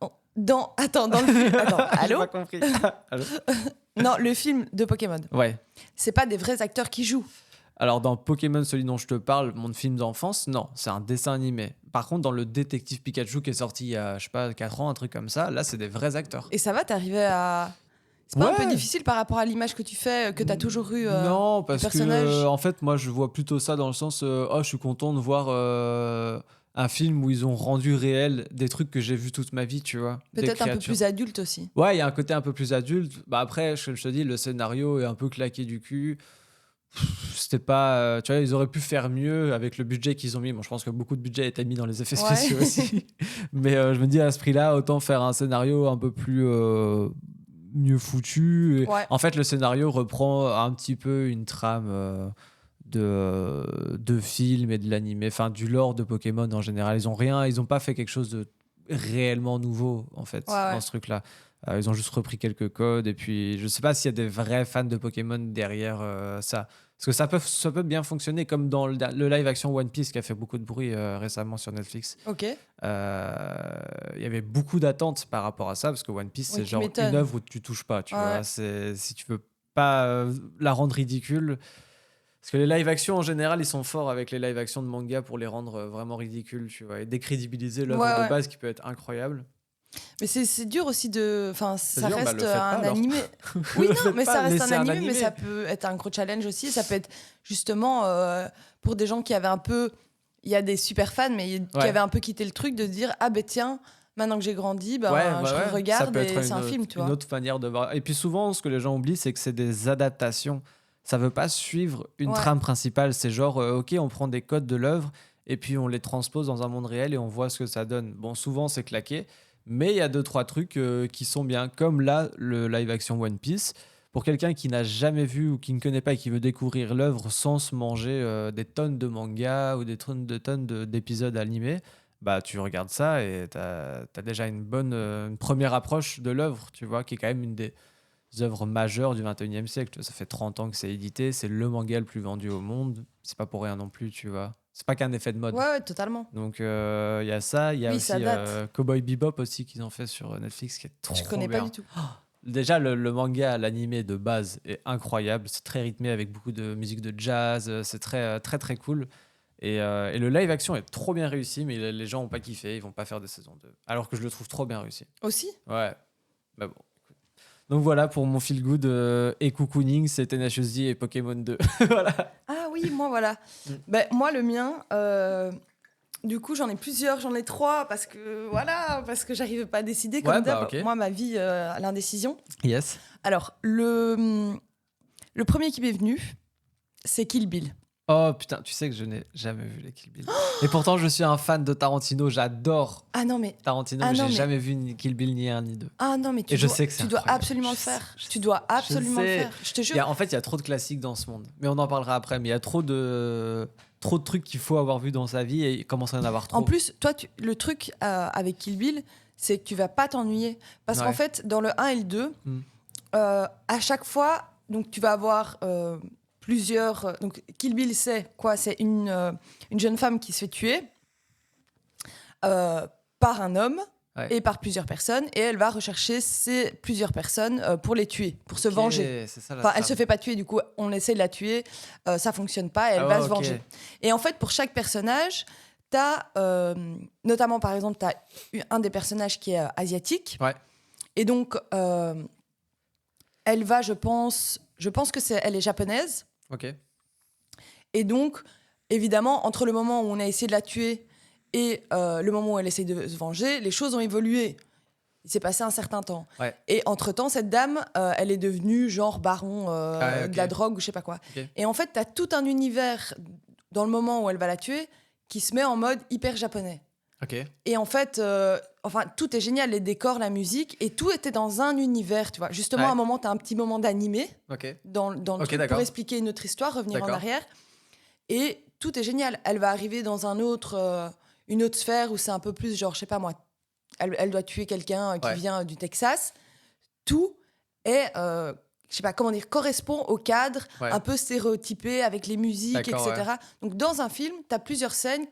Attends, dans le film. Attends, J'ai allô? pas compris. Allô. Non, le film de Pokémon. Ouais. C'est pas des vrais acteurs qui jouent. Alors, dans Pokémon, celui dont je te parle, mon film d'enfance, non, c'est un dessin animé. Par contre, dans le Détective Pikachu qui est sorti il y a, je sais pas, 4 ans, un truc comme ça, là, c'est des vrais acteurs. Et ça va, t'arriver à. C'est pas un peu Ouais. difficile par rapport à l'image que tu fais, que t'as toujours eu Non, parce que personnage. en fait, moi, je vois plutôt ça dans le sens, oh, je suis content de voir un film où ils ont rendu réel des trucs que j'ai vus toute ma vie, tu vois. Des Peut-être un peu créatures. plus adulte aussi. Ouais, il y a un côté un peu plus adulte. Après, je te dis, le scénario est un peu claqué du cul. C'était pas. Tu vois, ils auraient pu faire mieux avec le budget qu'ils ont mis. Bon, je pense que beaucoup de budget a été mis dans les effets Ouais. spéciaux aussi. Mais je me dis, à ce prix-là, autant faire un scénario un peu plus mieux foutu. Et Ouais. En fait, le scénario reprend un petit peu une trame de film et de l'animé, enfin du lore de Pokémon en général. Ils ont pas fait quelque chose de réellement nouveau en fait Ouais. dans ce truc-là. Ils ont juste repris quelques codes et puis je sais pas s'il y a des vrais fans de Pokémon derrière ça. Parce que ça peut bien fonctionner comme dans le live action One Piece qui a fait beaucoup de bruit récemment sur Netflix. Ok. Il y avait beaucoup d'attentes par rapport à ça parce que One Piece Oui, c'est tu genre m'étonnes. une œuvre où tu touches pas, tu Ouais. vois. Si tu veux pas la rendre ridicule. Parce que les live action en général, ils sont forts avec les live action de manga pour les rendre vraiment ridicules, tu vois, et décrédibiliser l'œuvre Ouais, de ouais. base qui peut être incroyable. Mais c'est dur aussi de. Enfin, ça dur, bah, reste le faites pas, un alors. animé. Oui, Le non, faites mais pas, ça reste c'est un animé, mais ça peut être un gros challenge aussi. Ça peut être justement pour des gens qui avaient un peu. Il y a des super fans, mais qui Ouais. avaient un peu quitté le truc de dire ah ben tiens, maintenant que j'ai grandi, ben, je Ça regarde peut et être c'est un film, tu vois. une autre manière de voir. Et puis souvent, ce que les gens oublient, c'est que c'est des adaptations. Ça veut pas suivre une Ouais. trame principale. C'est genre, ok, on prend des codes de l'œuvre et puis on les transpose dans un monde réel et on voit ce que ça donne. Bon, souvent c'est claqué, mais il y a 2-3 trucs qui sont bien, comme là, le live action One Piece. Pour quelqu'un qui n'a jamais vu ou qui ne connaît pas et qui veut découvrir l'œuvre sans se manger des tonnes de mangas ou des d'épisodes animés, bah tu regardes ça et t'as déjà une bonne une première approche de l'œuvre, tu vois, qui est quand même une des œuvres majeures du 21e siècle. Ça fait 30 ans que c'est édité, c'est le manga le plus vendu au monde. C'est pas pour rien non plus, tu vois. C'est pas qu'un effet de mode. Ouais, totalement. Donc il y a ça, il y a Oui, aussi ça date. Cowboy Bebop aussi qu'ils ont fait sur Netflix qui est trop Je connais bien. pas du tout. Déjà, le manga, l'animé de base est incroyable. C'est très rythmé avec beaucoup de musique de jazz. C'est très, très, très cool. Et le live action est trop bien réussi, mais les gens n'ont pas kiffé. Ils vont pas faire de saison 2. Alors que je le trouve trop bien réussi. Aussi? Ouais. Bah bon. Donc voilà pour mon feel good et cocooning, c'est Tenacious D et Pokémon 2. Voilà. Ah oui, moi voilà. Ben, moi le mien, du coup j'en ai plusieurs, j'en ai 3 parce que j'arrive pas à décider comme Ouais, bah, d'hab. ok. Moi ma vie à l'indécision. Yes. Alors le premier qui m'est venu, c'est Kill Bill. Oh putain, tu sais que je n'ai jamais vu les Kill Bill. Et pourtant, je suis un fan de Tarantino. J'adore Ah non mais Tarantino, Ah mais non, j'ai mais- jamais vu ni Kill Bill ni un ni deux. tu Et je dois, sais que c'est tu dois incroyable. absolument le Je sais, faire. je Tu dois absolument le sais. faire. Je te Il jure. y a- en fait, il y a trop de classiques dans ce monde. Mais on en parlera après. Mais il y a trop de trucs qu'il faut avoir vu dans sa vie et il commence à en avoir trop. En plus, toi, le truc avec Kill Bill, c'est que tu vas pas t'ennuyer. Parce Ouais. qu'en fait, dans le 1 et le 2, Mm. à chaque fois, donc, tu vas avoir plusieurs. Donc, Kill Bill, c'est quoi? C'est une jeune femme qui se fait tuer par un homme Ouais. et par plusieurs personnes. Et elle va rechercher ces plusieurs personnes pour les tuer, pour se Ok, venger. c'est ça la Enfin, elle trame. se fait pas tuer, du coup, on essaie de la tuer, ça fonctionne pas, et elle Ah va ouais, se ok. venger. Et en fait, pour chaque personnage, t'as, notamment par exemple, t'as un des personnages qui est asiatique. Ouais. Et donc, elle va, je pense que elle est japonaise. Ok. Et donc, évidemment, entre le moment où on a essayé de la tuer et le moment où elle essaie de se venger, les choses ont évolué. Il s'est passé un certain temps. Ouais. Et entre-temps, cette dame, elle est devenue genre baron ouais, ok. de la drogue ou je sais pas quoi. Ok. Et en fait, tu as tout un univers dans le moment où elle va la tuer qui se met en mode hyper japonais. Ok. Et en fait, tout est génial, les décors, la musique, et tout était dans un univers, tu vois. Justement, Ouais. à un moment, tu as un petit moment d'animé Ok. dans le Ok, truc d'accord. pour expliquer une autre histoire, revenir en D'accord. arrière. Et tout est génial. Elle va arriver dans une autre sphère où c'est un peu plus genre, je sais pas moi, elle doit tuer quelqu'un qui Ouais. vient du Texas. Tout est, je sais pas comment dire, correspond au cadre Ouais. un peu stéréotypé avec les musiques, D'accord, etc. Donc dans un film, tu as plusieurs scènes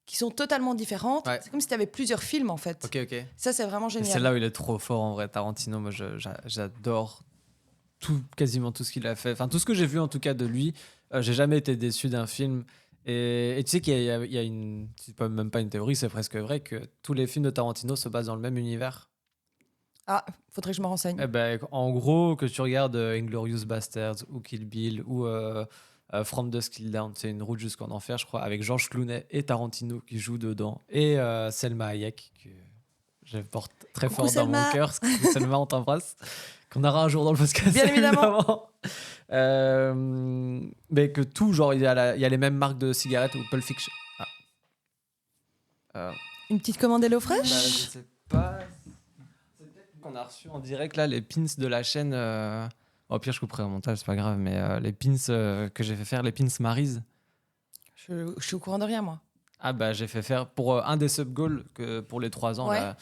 qui sont totalement différentes. Ouais. C'est comme si tu avais plusieurs films en fait. Ok. Ok. Ça, c'est vraiment Et génial. c'est là où il est trop fort en vrai, Tarantino. Moi, j'adore quasiment tout ce qu'il a fait. Enfin, tout ce que j'ai vu en tout cas de lui. J'ai jamais été déçu d'un film. Et tu sais qu'il y a une. C'est même pas une théorie, c'est presque vrai que tous les films de Tarantino se basent dans le même univers. Ah, faudrait que je me renseigne. Eh ben, en gros, que tu regardes Inglourious Basterds ou Kill Bill ou From Dusk Till Dawn, c'est une route jusqu'en enfer, je crois, avec Georges Clooney et Tarantino qui jouent dedans. Et Selma Hayek, que je porte très Coucou, fort dans mon Selma. cœur. Selma, on t'embrasse. Qu'on aura un jour dans le podcast. Bien évidemment. Mais que tout, genre, il y a les mêmes marques de cigarettes ou Pulp Fiction. Une petite commande Hello Bah, Fresh. je sais pas. C'est peut-être qu'on a reçu en direct là les pins de la chaîne. Au pire, je couperai au montage, c'est pas grave. Mais les pins que j'ai fait faire, les pins Maryse. Je suis au courant de rien, moi. Ah bah j'ai fait faire pour un des sub-goals que pour les 3 ans. Ouais. Là,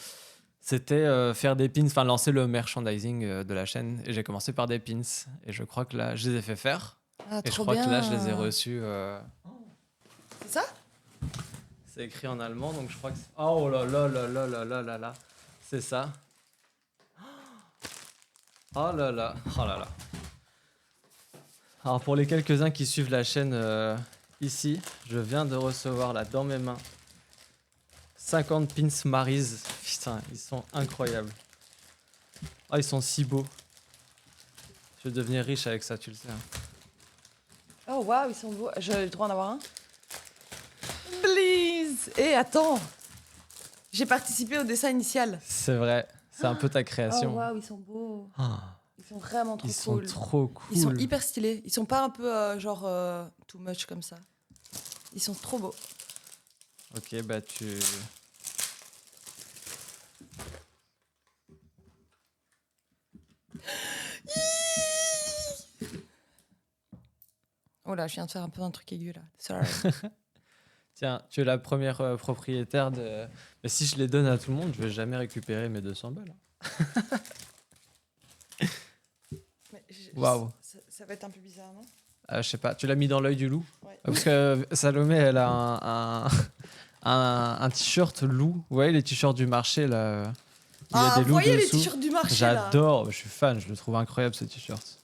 c'était faire des pins, enfin lancer le merchandising de la chaîne. Et j'ai commencé par des pins. Et je crois que là, je les ai fait faire. Ah, Et je trop crois bien. que là, je les ai reçus. C'est ça? C'est écrit en allemand, donc je crois que c'est... Oh là là là là là là là là. C'est ça. Oh là là. Oh là là. Alors pour les quelques-uns qui suivent la chaîne ici, je viens de recevoir là dans mes mains 50 pins Maryse. Putain, ils sont incroyables. Oh, ils sont si beaux. Je vais devenir riche avec ça, tu le sais. Hein. Oh waouh, ils sont beaux. J'ai le droit d'en avoir un? Please. Et attends, j'ai participé au dessin initial. C'est vrai, c'est un peu ta Oh création. waouh, ils sont beaux. Ah, Ils sont vraiment trop ils sont cool. trop cool. Ils sont hyper stylés. Ils sont pas un peu genre too much comme ça. Ils sont trop beaux. Ok, bah tu. Oh là, je viens de faire un peu un truc aigu là. Sorry. Tiens, tu es la première propriétaire de. Mais si je les donne à tout le monde, je vais jamais récupérer mes 200 balles. Mais Waouh. ça va être un peu bizarre, non? Je sais pas, tu l'as mis dans l'œil du loup? Ouais. Parce que Salomé, elle a un t-shirt loup. Vous voyez les t-shirts du marché là? Il y a des vous loups voyez les dessous. t-shirts du marché là? J'adore, je suis fan, je le trouve incroyable ce t-shirt.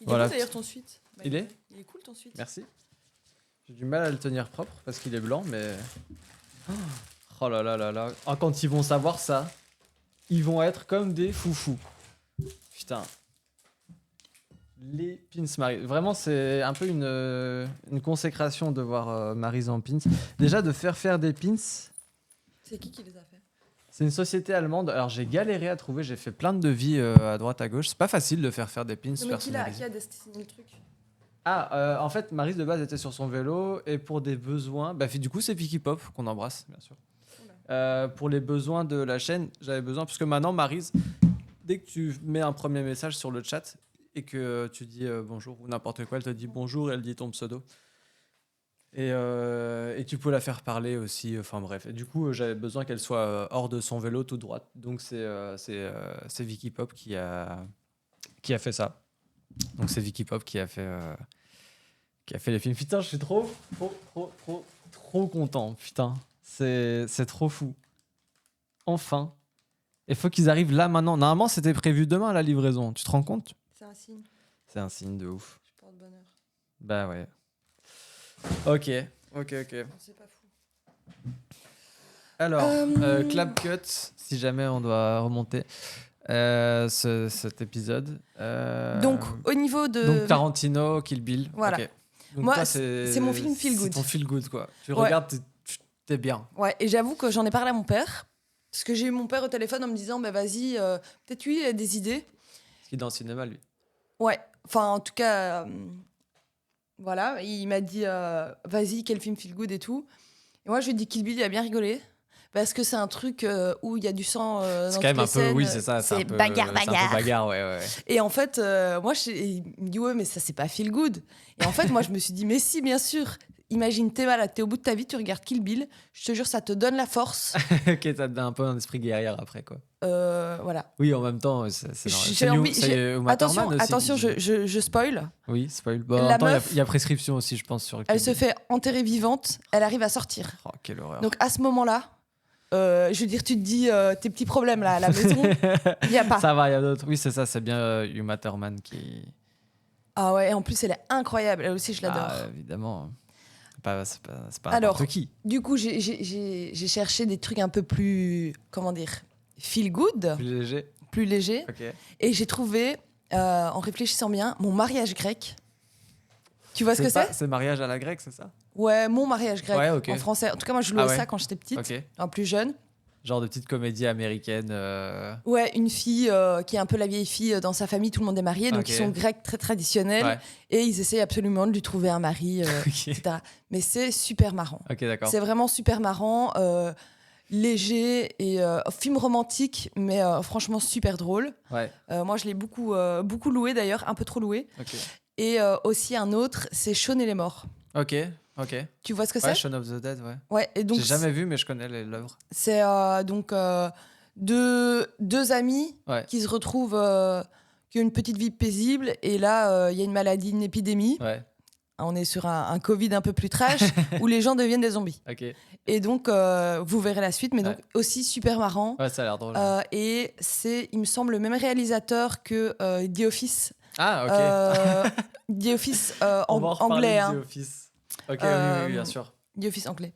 Il est Voilà. cool d'ailleurs ton suite. Bah, Il est cool ton suite. Merci. J'ai du mal à le tenir propre parce qu'il est blanc, mais. Oh là là là là. Ah, quand ils vont savoir ça, ils vont être comme des foufous. Putain. Les pins Maryse. Vraiment, c'est un peu une consécration de voir Maryse en pins. Déjà, de faire des pins, C'est qui les a fait? c'est une société allemande. Alors, j'ai galéré à trouver, j'ai fait plein de devis à droite à gauche. C'est pas facile de faire des pins Non, mais qui personnalisés. a destiné le truc? En fait, Maryse de base était sur son vélo et pour des besoins, du coup, c'est Vicky Pop qu'on embrasse, bien sûr. Pour les besoins de la chaîne, j'avais besoin, parce que maintenant, Maryse, dès que tu mets un premier message sur le chat et que tu dis bonjour ou n'importe quoi, elle te dit bonjour et elle dit ton pseudo. Et tu peux la faire parler aussi, enfin bref. Et du coup, j'avais besoin qu'elle soit hors de son vélo tout droite. Donc, c'est Vicky Pop qui a fait ça. Donc, c'est Vicky Pop qui a fait les films. Putain, je suis trop content. Putain, c'est trop fou. Enfin. Il faut qu'ils arrivent là maintenant. Normalement, c'était prévu demain la livraison. Tu te rends compte? C'est un signe. C'est un signe de ouf. Je porte bonheur. Bah ouais. Ok. Non, c'est pas fou. Alors, clap cut, si jamais on doit remonter cet épisode. Donc, au niveau de. Donc Tarantino, Kill Bill. Voilà. Ok. Donc Moi, toi, c'est mon film feel good. C'est ton feel good, quoi. Tu Ouais. regardes, t'es bien. Ouais, et j'avoue que j'en ai parlé à mon père. Parce que j'ai eu mon père au téléphone en me disant, bah vas-y, peut-être lui, il a des idées. Parce qu'il est dans le cinéma, lui. Ouais, enfin, en tout cas, voilà, il m'a dit, vas-y, quel film feel good et tout. Et moi, je lui ai dit, Kill Bill, il a bien rigolé. Parce que c'est un truc où il y a du sang dans C'est toutes quand même les un peu, scènes. oui, c'est ça. C'est un peu, bagarre, c'est un peu bagarre. bagarre, ouais. Et en fait, il me dit, ouais, mais ça, c'est pas feel good. Et en fait, moi, je me suis dit, mais si, bien sûr. Imagine, t'es malade, t'es au bout de ta vie, tu regardes Kill Bill. Je te jure, ça te donne la force. Ok, ça te donne un peu un esprit guerrière après, quoi. Voilà. Oui, en même temps, c'est J'ai envie- Attention, aussi. attention, je spoil. Oui, spoil. Bon, en La même temps, meuf- il y a prescription aussi, je pense, sur le Elle Kill se Bill. fait enterrer vivante, elle arrive à sortir. Oh, quelle horreur. Donc à ce moment-là, je veux dire, tu te dis, tes petits problèmes là à la maison, il n'y a pas. Ça va, il y a d'autres. Oui, c'est ça, c'est bien Uma Thurman qui. Ah ouais, et en plus, elle est incroyable. Elle aussi, je l'adore. Ah, évidemment. C'est pas Alors, n'importe qui. Du coup, j'ai cherché des trucs un peu plus, comment dire, feel good, Plus léger. plus légers. Ok. Et j'ai trouvé, en réfléchissant bien, Mon mariage grec. Tu vois ce que c'est? C'est mariage à la grecque, c'est ça? Ouais, Mon mariage grec Ouais, ok. en français. En tout cas, moi, je louais Ah ouais. ça quand j'étais petite, Ok. plus jeune. Genre de petite comédie américaine. Ouais, une fille qui est un peu la vieille fille dans sa famille, tout le monde est marié, donc Ok. ils sont grecs très traditionnels Ouais. et ils essayent absolument de lui trouver un mari, Ok. etc. Mais c'est super marrant. Ok, d'accord. C'est vraiment super marrant, léger et film romantique, mais franchement super drôle. Ouais. Moi, je l'ai beaucoup loué d'ailleurs, un peu trop loué. Ok. Et aussi un autre, c'est Shaun et les morts. Ok. Tu vois ce que Ouais, c'est? Shaun of the Dead, ouais. Ouais. Et donc J'ai jamais vu, mais je connais l'œuvre. c'est donc deux amis Ouais. qui se retrouvent, qui ont une petite vie paisible, et là, il y a une maladie, une épidémie. Ouais. On est sur un Covid un peu plus trash, où les gens deviennent des zombies. Ok. Et donc, vous verrez la suite, mais donc aussi super marrant. Ouais, ça a l'air drôle. Et c'est, il me semble, le même réalisateur que The Office. Ah, ok. The Office On va en reparler anglais. de Hein. The Office. Ok, oui, bien sûr. The Office anglais.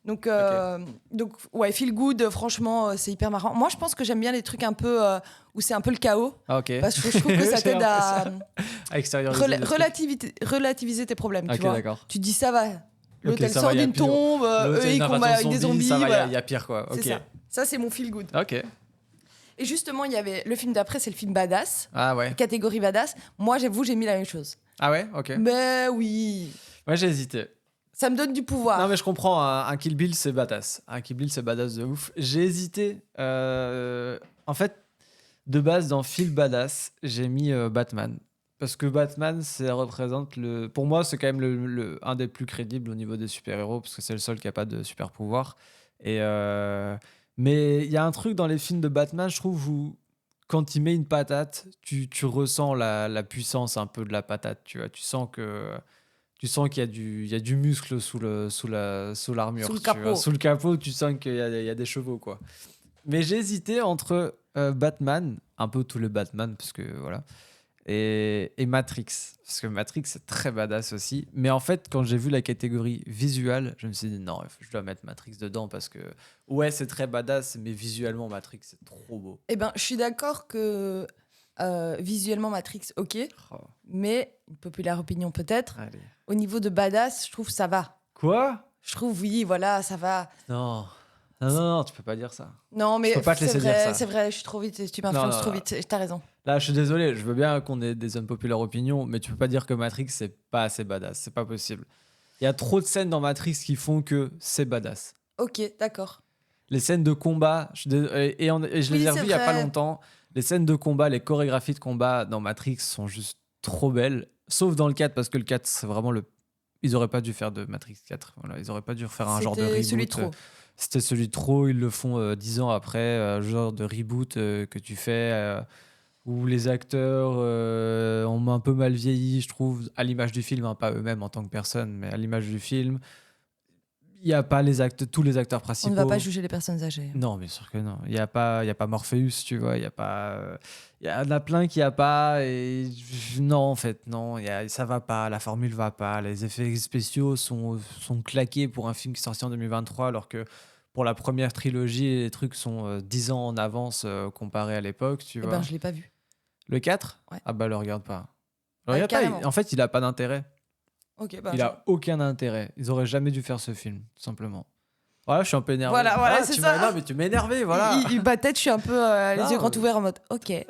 Donc ouais, feel good, franchement, c'est hyper marrant. Moi, je pense que j'aime bien les trucs un peu où c'est un peu le chaos. Ah, ok. Parce que je trouve que ça J'ai t'aide à extérioriser des trucs. relativiser tes problèmes. Ok, tu vois. d'accord. Tu dis ça va. L'autre, Ok, elle ça sort va, y a d'une pire. tombe, L'autre, eux, il y a ils une combattent invasion avec des zombie, zombies. ça va, voilà. y a pire, quoi. Ok. C'est ça. Ça, c'est mon feel good. Ok. Et justement, il y avait le film d'après, c'est le film Badass. Ah ouais. Catégorie Badass. Moi, j'avoue, j'ai mis la même chose. Ah ouais, ok. Ben oui. Moi, j'ai hésité. Ça me donne du pouvoir. Non, mais je comprends. Un Kill Bill, c'est badass. Un Kill Bill, c'est badass de ouf. J'ai hésité. En fait, de base, dans Feel Badass, j'ai mis Batman. Parce que Batman, ça représente pour moi, c'est quand même un des plus crédibles au niveau des super-héros, parce que c'est le seul qui n'a pas de super-pouvoir. Mais il y a un truc dans les films de Batman, je trouve, où quand il met une patate, tu ressens la puissance un peu de la patate. Tu vois, tu sens qu'il y a du muscle sous l'armure. Sous le tu vois. capot. Sous le capot, tu sens qu'il y a des chevaux, quoi. Mais j'ai hésité entre Batman, un peu tous les Batman, parce que voilà, et Matrix. Parce que Matrix, c'est très badass aussi. Mais en fait, quand j'ai vu la catégorie visuelle, je me suis dit non, je dois mettre Matrix dedans parce que, ouais, c'est très badass, mais visuellement, Matrix, c'est trop beau. Eh ben, je suis d'accord que visuellement Matrix, ok, Oh, mais une populaire opinion peut-être. allez. Au niveau de badass, je trouve ça va. Quoi? Je trouve oui, voilà, ça va. Non. Non, tu peux pas dire ça. Non, mais peux pas te laisser c'est vrai, dire ça. c'est vrai, je suis trop vite, tu Non, m'influences non, trop non. vite. T'as raison. Là, je suis désolé, je veux bien qu'on ait des unpopular opinions, mais tu peux pas dire que Matrix, c'est pas assez badass. C'est pas possible. Il y a trop de scènes dans Matrix qui font que c'est badass. Ok, d'accord. Les scènes de combat, je je Oui, les ai c'est revues il y a pas vrai. longtemps. Les scènes de combat, les chorégraphies de combat dans Matrix sont juste trop belles. Sauf dans le 4, parce que le 4, c'est vraiment le. Ils auraient pas dû faire de Matrix 4. Voilà, ils auraient pas dû faire un genre de C'était reboot. celui de trop. C'était celui de trop. Ils le font 10 ans après, genre de reboot que tu fais. Où les acteurs ont un peu mal vieilli, je trouve, à l'image du film, hein, pas eux-mêmes en tant que personne, mais à l'image du film. Il n'y a pas tous les acteurs On principaux. ne va pas juger les personnes âgées. Non, bien sûr que non. Il y a pas Morpheus, tu vois. Il y a pas. Il y en a plein qui n'y a pas. Et non, en fait, non. Ça va pas. La formule va pas. Les effets spéciaux sont claqués pour un film qui est sorti en 2023, alors que pour la première trilogie, les trucs sont 10 ans en avance comparé à l'époque, tu Eh vois. ben, je l'ai pas vu. Le 4 Ouais. Ah bah le regarde pas. Le Ah, regarde pas. carrément. En fait, il a pas d'intérêt. Ok, bah, Il a aucun intérêt. Ils auraient jamais dû faire ce film, tout simplement. Voilà, je suis un peu énervé. Voilà, c'est ça. Non, mais tu m'as énervé, voilà. Bah, peut-être je suis un peu les Non, yeux grands mais- ouverts en mode ok.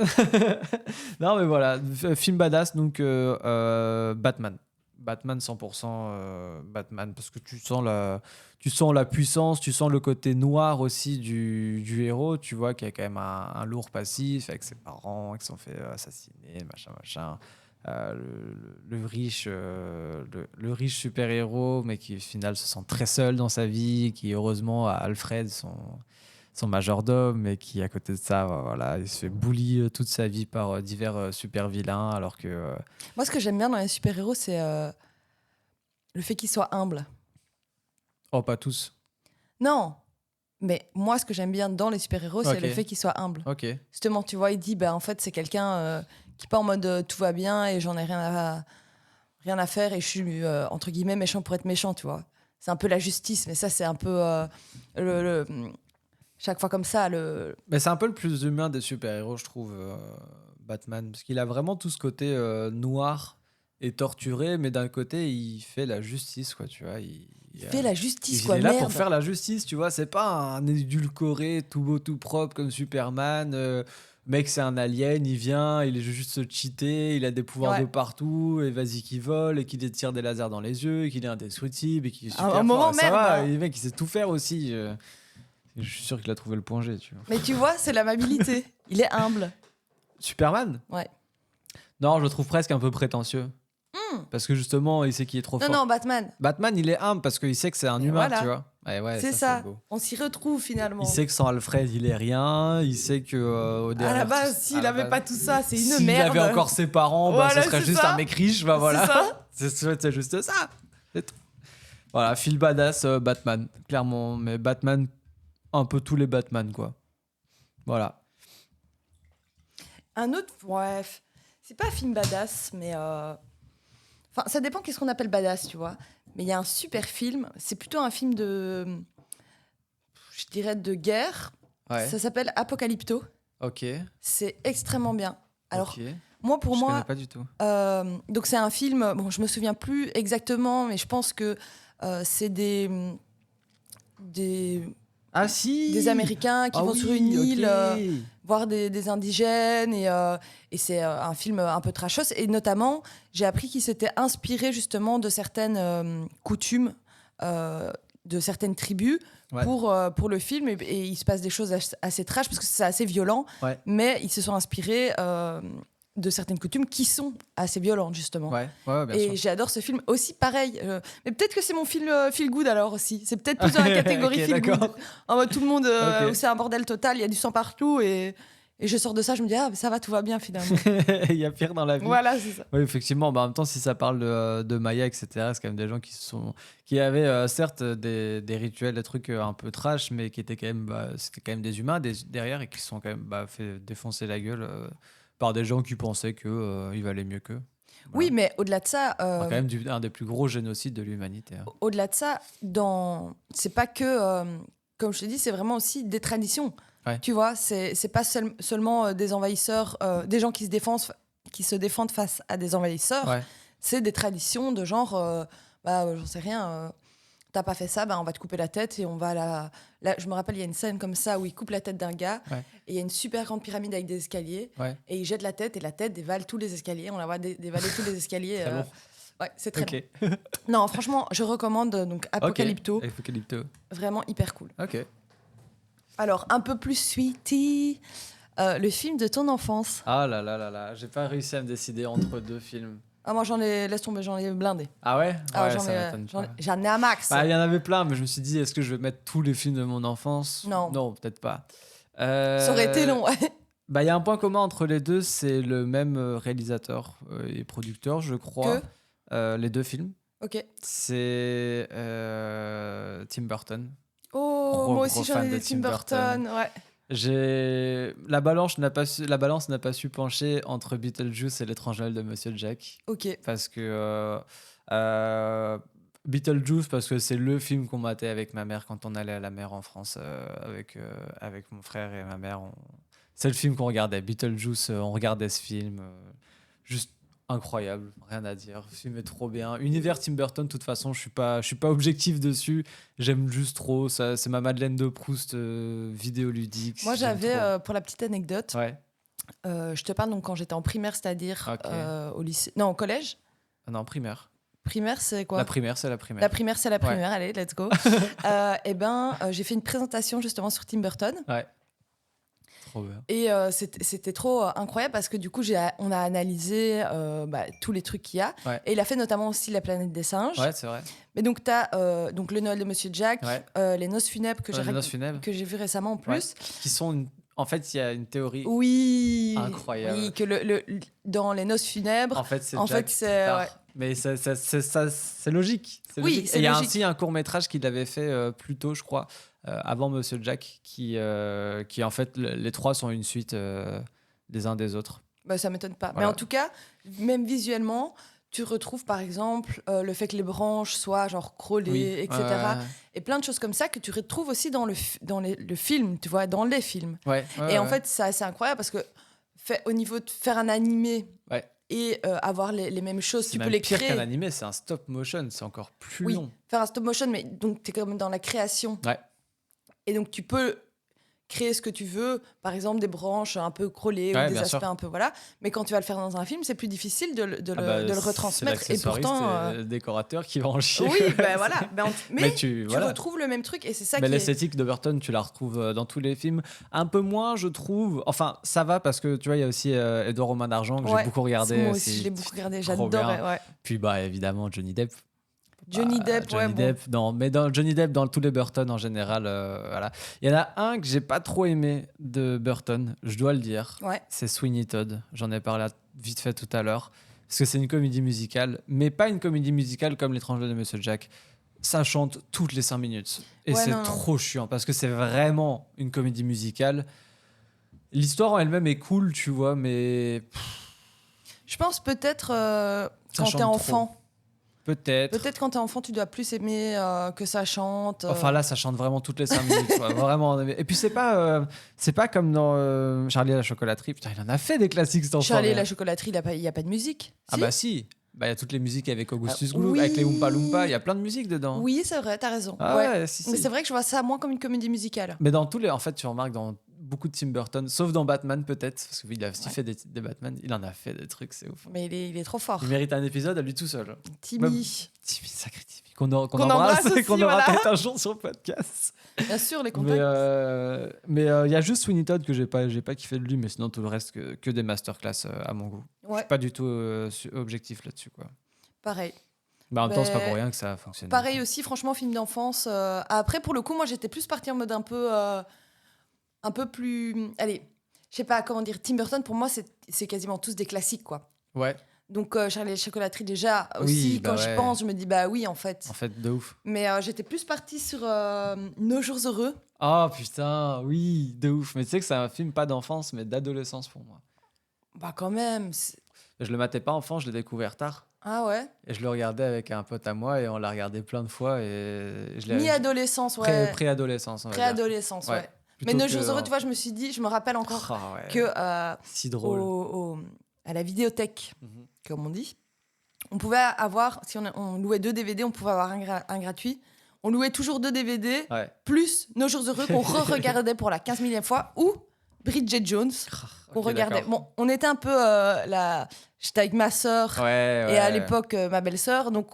Non, mais voilà, film badass, donc Batman. Batman 100% Batman, parce que tu sens la puissance, tu sens le côté noir aussi du héros, tu vois, qui a quand même un lourd passif avec ses parents qui se sont fait assassiner, machin. Le riche, le riche super-héros, mais qui au final se sent très seul dans sa vie, qui heureusement a Alfred, son majordome, mais qui à côté de ça, voilà, il se fait bully toute sa vie par divers super-vilains, alors que... Moi, ce que j'aime bien dans les super-héros, c'est le fait qu'ils soient humbles. Oh, pas tous. Non, mais moi, ce que j'aime bien dans les super-héros, c'est Ok. le fait qu'ils soient humbles. Ok. Justement, tu vois, il dit, bah, en fait, c'est quelqu'un qui est pas en mode tout va bien et j'en ai rien à faire et je suis, entre guillemets, méchant pour être méchant, tu vois. C'est un peu la justice, mais ça, c'est un peu chaque fois comme ça. Mais c'est un peu le plus humain des super-héros, je trouve, Batman, parce qu'il a vraiment tout ce côté noir et torturé, mais d'un côté, il fait la justice, quoi, tu vois. Il fait la justice, il quoi, est là merde. pour faire la justice, tu vois. C'est pas un édulcoré, tout beau, tout propre comme Superman. Mec, c'est un alien, il vient, il est juste se cheater, il a des pouvoirs Ouais. de partout, et vas-y qu'il vole, et qu'il tire des lasers dans les yeux, et qu'il est indestructible, et qu'il est super un fort. moment, Et ça merde, va, hein. et le mec, il sait tout faire aussi. Je suis sûr qu'il a trouvé le point G, tu vois. Mais tu vois, c'est l'amabilité. Il est humble. Superman? Ouais. Non, je le trouve presque un peu prétentieux. Parce que justement, il sait qu'il est trop Non, fort. non, Batman. Batman, il est humble parce qu'il sait que c'est un Et humain, voilà. tu vois. Ouais, c'est ça. beau. On s'y retrouve finalement. Il sait que sans Alfred, il est rien. Il sait que au À derrière, la base, s'il avait pas tout ça, c'est une s'il merde. avait encore ses parents, bah, Voilà, ce serait c'est juste ça. un mec riche. Bah, voilà. C'est ça. c'est juste ça. C'est tout. Voilà, feel badass Batman, clairement. Mais Batman, un peu tous les Batman, quoi. Voilà. Un autre, bref, c'est pas un film badass, mais enfin, ça dépend qu'est-ce qu'on appelle badass, tu vois. Mais il y a un super film. C'est plutôt un film je dirais, de guerre. Ouais. Ça s'appelle Apocalypto. Ok. C'est extrêmement bien. Alors, Ok. moi, pour Je moi, connais pas du tout. donc c'est un film. Bon, je me souviens plus exactement, mais je pense que c'est des Ah si. des Américains qui Ah vont oui, sur une ok. île voir des indigènes et c'est un film un peu trashos et notamment j'ai appris qu'il s'était inspiré justement de certaines coutumes de certaines tribus Ouais. pour le film et il se passe des choses assez trash parce que c'est assez violent, Ouais. mais ils se sont inspirés de certaines coutumes qui sont assez violentes justement. Ouais, bien Et sûr. j'adore ce film aussi, pareil. Mais peut-être que c'est mon film feel good alors aussi. C'est peut-être plus dans la catégorie Ok, feel good. d'accord. En mode tout le monde, Ok. où c'est un bordel total, il y a du sang partout et je sors de ça, je me dis, ah, ça va, tout va bien finalement. Il y a pire dans la vie. Voilà, c'est ça. Oui, effectivement. Bah, en même temps, si ça parle de Maya, etc., c'est quand même des gens qui avaient certes des rituels, des trucs un peu trash, mais qui étaient quand même, c'était quand même des humains derrière et qui se sont quand même fait défoncer la gueule par des gens qui pensaient que il valait mieux qu'eux. Voilà. Oui, mais au-delà de ça, Enfin, quand même un des plus gros génocides de l'humanité. Hein. au-delà de ça, c'est pas que, comme je te dis, c'est vraiment aussi des traditions. Ouais. Tu vois, c'est pas seulement des envahisseurs, des gens qui se défendent face à des envahisseurs. Ouais. C'est des traditions de genre, j'en sais rien, t'as pas fait ça, on va te couper la tête et on va je me rappelle, il y a une scène comme ça où ils coupent la tête d'un gars Ouais. et il y a une super grande pyramide avec des escaliers Ouais. et ils jettent la tête et la tête dévale tous les escaliers. On la voit dévaler tous les escaliers. Très long. Ouais, c'est très Ok. long. Non, franchement, je recommande donc Apocalypto. Ok. Apocalypto. Vraiment hyper cool. Ok. Alors, un peu plus sweetie, le film de ton enfance. Ah là là là là, j'ai pas réussi à me décider entre deux films. Ah, moi, laisse tomber, j'en ai blindé. Ah ouais, Ah, ouais, ça m'étonne pas. j'en ai un max. Bah, il y en avait plein, mais je me suis dit, est-ce que je vais mettre tous les films de mon enfance? Non. Non, peut-être pas. Ça aurait été long, ouais. Bah, il y a un point commun entre les deux, c'est le même réalisateur et producteur, je crois. Les deux films. Ok. C'est Tim Burton. Oh, Gros, moi gros aussi, j'en fan ai de des Tim Burton. Ouais. La balance n'a pas su pencher entre Beetlejuice et l'étrange Noël de Monsieur Jack. Ok. Parce que Beetlejuice, parce que c'est le film qu'on matait avec ma mère quand on allait à la mer en France avec mon frère et ma mère. C'est le film qu'on regardait. Beetlejuice, on regardait ce film. Juste incroyable, rien à dire. Le film est trop bien. Univers Tim Burton, de toute façon, je suis pas objectif dessus. J'aime juste trop. Ça, c'est ma Madeleine de Proust vidéoludique. Moi, J'aime j'avais, trop. pour la petite anecdote, Ouais. je te parle donc quand j'étais en primaire, c'est-à-dire Ok. au lycée. Non, au collège. Ah non, primaire. Primaire, c'est quoi? La primaire, c'est la primaire. La primaire, c'est la Ouais. primaire. Allez, let's go. J'ai fait une présentation justement sur Tim Burton. Ouais. Trop bien. Et c'était trop incroyable parce que du coup, on a analysé tous les trucs qu'il y a. Ouais. Et il a fait notamment aussi La planète des singes. Ouais, c'est vrai. Mais donc, tu as donc, Le Noël de Monsieur Jack, Ouais. Les Noces funèbres que Les Noces funèbres. j'ai vu récemment en plus. Qui sont en fait, il y a une théorie. Oui. Incroyable. Oui, que dans Les Noces funèbres, En fait, c'est en Jack fait, c'est- tard. ouais. Mais c'est logique. C'est Oui, logique. c'est Et il y a logique. aussi un court-métrage qu'il avait fait plus tôt, je crois, avant Monsieur Jack, qui en fait, les trois sont une suite des uns des autres. Ça m'étonne pas. Voilà. Mais en tout cas, même visuellement, tu retrouves par exemple le fait que les branches soient genre crôlées, etc. Et plein de choses comme ça que tu retrouves aussi dans le film, tu vois, dans les films. Et en fait, c'est assez incroyable parce que au niveau de faire un animé et avoir les mêmes choses, c'est tu peux même les pire créer. qu'un animé, c'est un stop motion, c'est encore plus Oui, long. faire un stop motion, mais donc tu es comme dans la création. Ouais. Et donc tu peux créer ce que tu veux, par exemple des branches un peu crôlées Ouais, ou des bien aspects sûr. un peu voilà. Mais quand tu vas le faire dans un film, c'est plus difficile de Ah bah, le retransmettre. C'est Et pourtant, l'accessoiriste et le décorateur qui va en chier. oui, ben voilà. Mais tu voilà. retrouves le même truc et c'est ça Mais qui est... l'esthétique de Burton, tu la retrouves dans tous les films. Un peu moins, je trouve. Enfin, ça va parce que tu vois, il y a aussi Edouard aux mains d'argent que j'ai beaucoup regardé. Moi aussi, c'est je l'ai beaucoup regardé. trop J'adorais. bien. Ouais. Puis bah évidemment Johnny Depp. Johnny Depp, Johnny Depp, Johnny Depp dans tous les Burton en général, voilà. Il y en a un que j'ai pas trop aimé de Burton, je dois le dire. Ouais. C'est Sweeney Todd. J'en ai parlé vite fait tout à l'heure parce que c'est une comédie musicale, mais pas une comédie musicale comme L'étrange Noël de Monsieur Jack. Ça chante toutes les 5 minutes et Ouais, c'est non. trop chiant parce que c'est vraiment une comédie musicale. L'histoire en elle-même est cool, tu vois, mais Je pense peut-être Ça quand chante t'es enfant. peut-être. Peut-être quand t'es enfant, tu dois plus aimer que ça chante. Enfin là, ça chante vraiment toutes les 5 minutes. Quoi, vraiment. Et puis c'est pas comme dans Charlie et la chocolaterie. Putain, il en a fait des classiques cet enfant. Charlie et la chocolaterie, il n'y a pas de musique. Ah Si bah si. Bah il y a toutes les musiques avec Augustus Ah, Gloop, oui. avec les Oompa Loompa. Il y a plein de musiques dedans. Oui, c'est vrai, t'as raison. Ah ouais, si, si. Mais c'est vrai que je vois ça moins comme une comédie musicale. Mais dans tous les, en fait, tu remarques dans beaucoup de Tim Burton, sauf dans Batman peut-être, parce qu'il a aussi fait des Batman. Il en a fait des trucs, c'est ouf. Mais il est trop fort. Il mérite un épisode à lui tout seul. Timmy. Timmy, sacré Timmy, qu'on Qu'on embrasse embrasse et qu'on aussi, aura voilà. peut-être un jour sur le podcast. Bien sûr, les Mais contacts. il y a juste Sweeney Todd que j'ai pas kiffé de lui, mais sinon tout le reste que des masterclass à mon goût. Je Ouais, suis pas du tout objectif là-dessus, quoi. pareil. Bah, en même temps, c'est pas Mais- pour rien que ça a fonctionné. Pareil aussi, franchement, film d'enfance. Après, pour le coup, moi, j'étais plus partie en mode un peu plus. Allez, je sais pas comment dire. Tim Burton, pour moi, c'est quasiment tous des classiques, quoi. Ouais, Donc, Charlie et la chocolaterie, déjà, Oui, aussi, bah quand ouais. je pense, je me dis, bah oui, en fait. en fait, de ouf. Mais j'étais plus partie sur Nos jours heureux. Oh putain, oui, de ouf. Mais tu sais que c'est un film pas d'enfance, mais d'adolescence pour moi. Bah, quand même. Je le matais pas enfant, je l'ai découvert tard. Ah ouais. Et je le regardais avec un pote à moi et on l'a regardé plein de fois. Et je l'ai Mi-adolescence, ouais. Préadolescence, on va dire. Préadolescence, ouais. Ouais. Mais Plutôt Nos que jours heureux, en- tu vois, je me suis dit, je me rappelle encore Ah ouais, que si drôle. à la vidéothèque, Mhm. comme on dit, on pouvait avoir, si on louait 2 DVD, on pouvait avoir un gratuit. On louait toujours 2 DVD, Ouais. plus Nos jours heureux qu'on re-regardait pour la 15 millième fois, ou Bridget Jones, qu'on Ok, regardait. d'accord. Bon, on était un peu j'étais avec ma sœur Ouais, et à ouais. l'époque ma belle-sœur, donc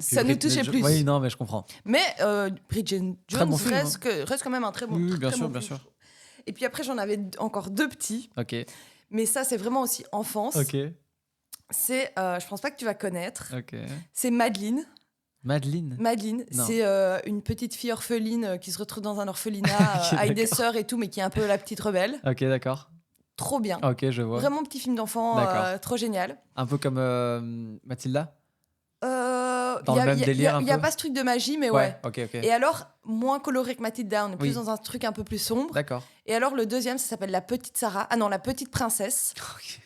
ça nous touchait plus. Oui, non, mais je comprends. Mais Bridget Très Jones bon film, reste quand même un très bon Oui, très, bien très sûr, bon bien film. sûr. Et puis après, j'en avais encore 2 petits, Ok, mais ça, c'est vraiment aussi enfance. ok, C'est, je pense pas que tu vas connaître, ok. c'est Madeleine. Madeleine. Madeleine, Non. c'est une petite fille orpheline qui se retrouve dans un orphelinat Ok, avec des d'accord. sœurs et tout, mais qui est un peu la petite rebelle. Ok, d'accord. Trop bien. Ok, je vois. Vraiment petit film d'enfant, D'accord. trop génial. Un peu comme Mathilda. Il Dans le même délire, un n'y a peu pas ce truc de magie, mais ouais. Ok, ok. Et alors, moins coloré que Mathilda, on est plus Oui. dans un truc un peu plus sombre. D'accord. Et alors, le deuxième, ça s'appelle La Petite Sarah. Ah non, La Petite Princesse. Ok.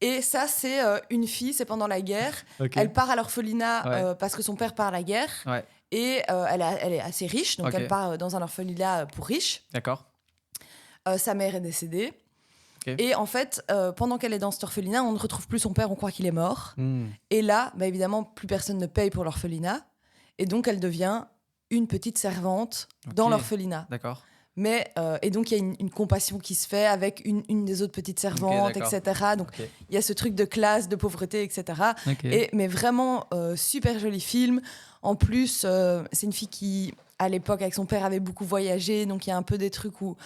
Et ça, c'est une fille, c'est pendant la guerre. Ok. Elle part à l'orphelinat Ouais. parce que son père part à la guerre. Ouais. Et elle est assez riche, donc Ok. elle part dans un orphelinat pour riches. D'accord. Sa mère est décédée. Ok. Et en fait, pendant qu'elle est dans cet orphelinat, on ne retrouve plus son père, on croit qu'il est mort. Hmm. Et là, bah, évidemment, plus personne ne paye pour l'orphelinat. Et donc, elle devient une petite servante dans Ok. l'orphelinat. D'accord. Mais, et donc, il y a une compassion qui se fait avec une des autres petites servantes, d'accord. etc. Donc, Ok. il y a ce truc de classe, de pauvreté, etc. Ok. Mais vraiment, super joli film. En plus, c'est une fille qui, à l'époque, avec son père, avait beaucoup voyagé. Donc, il y a un peu des trucs où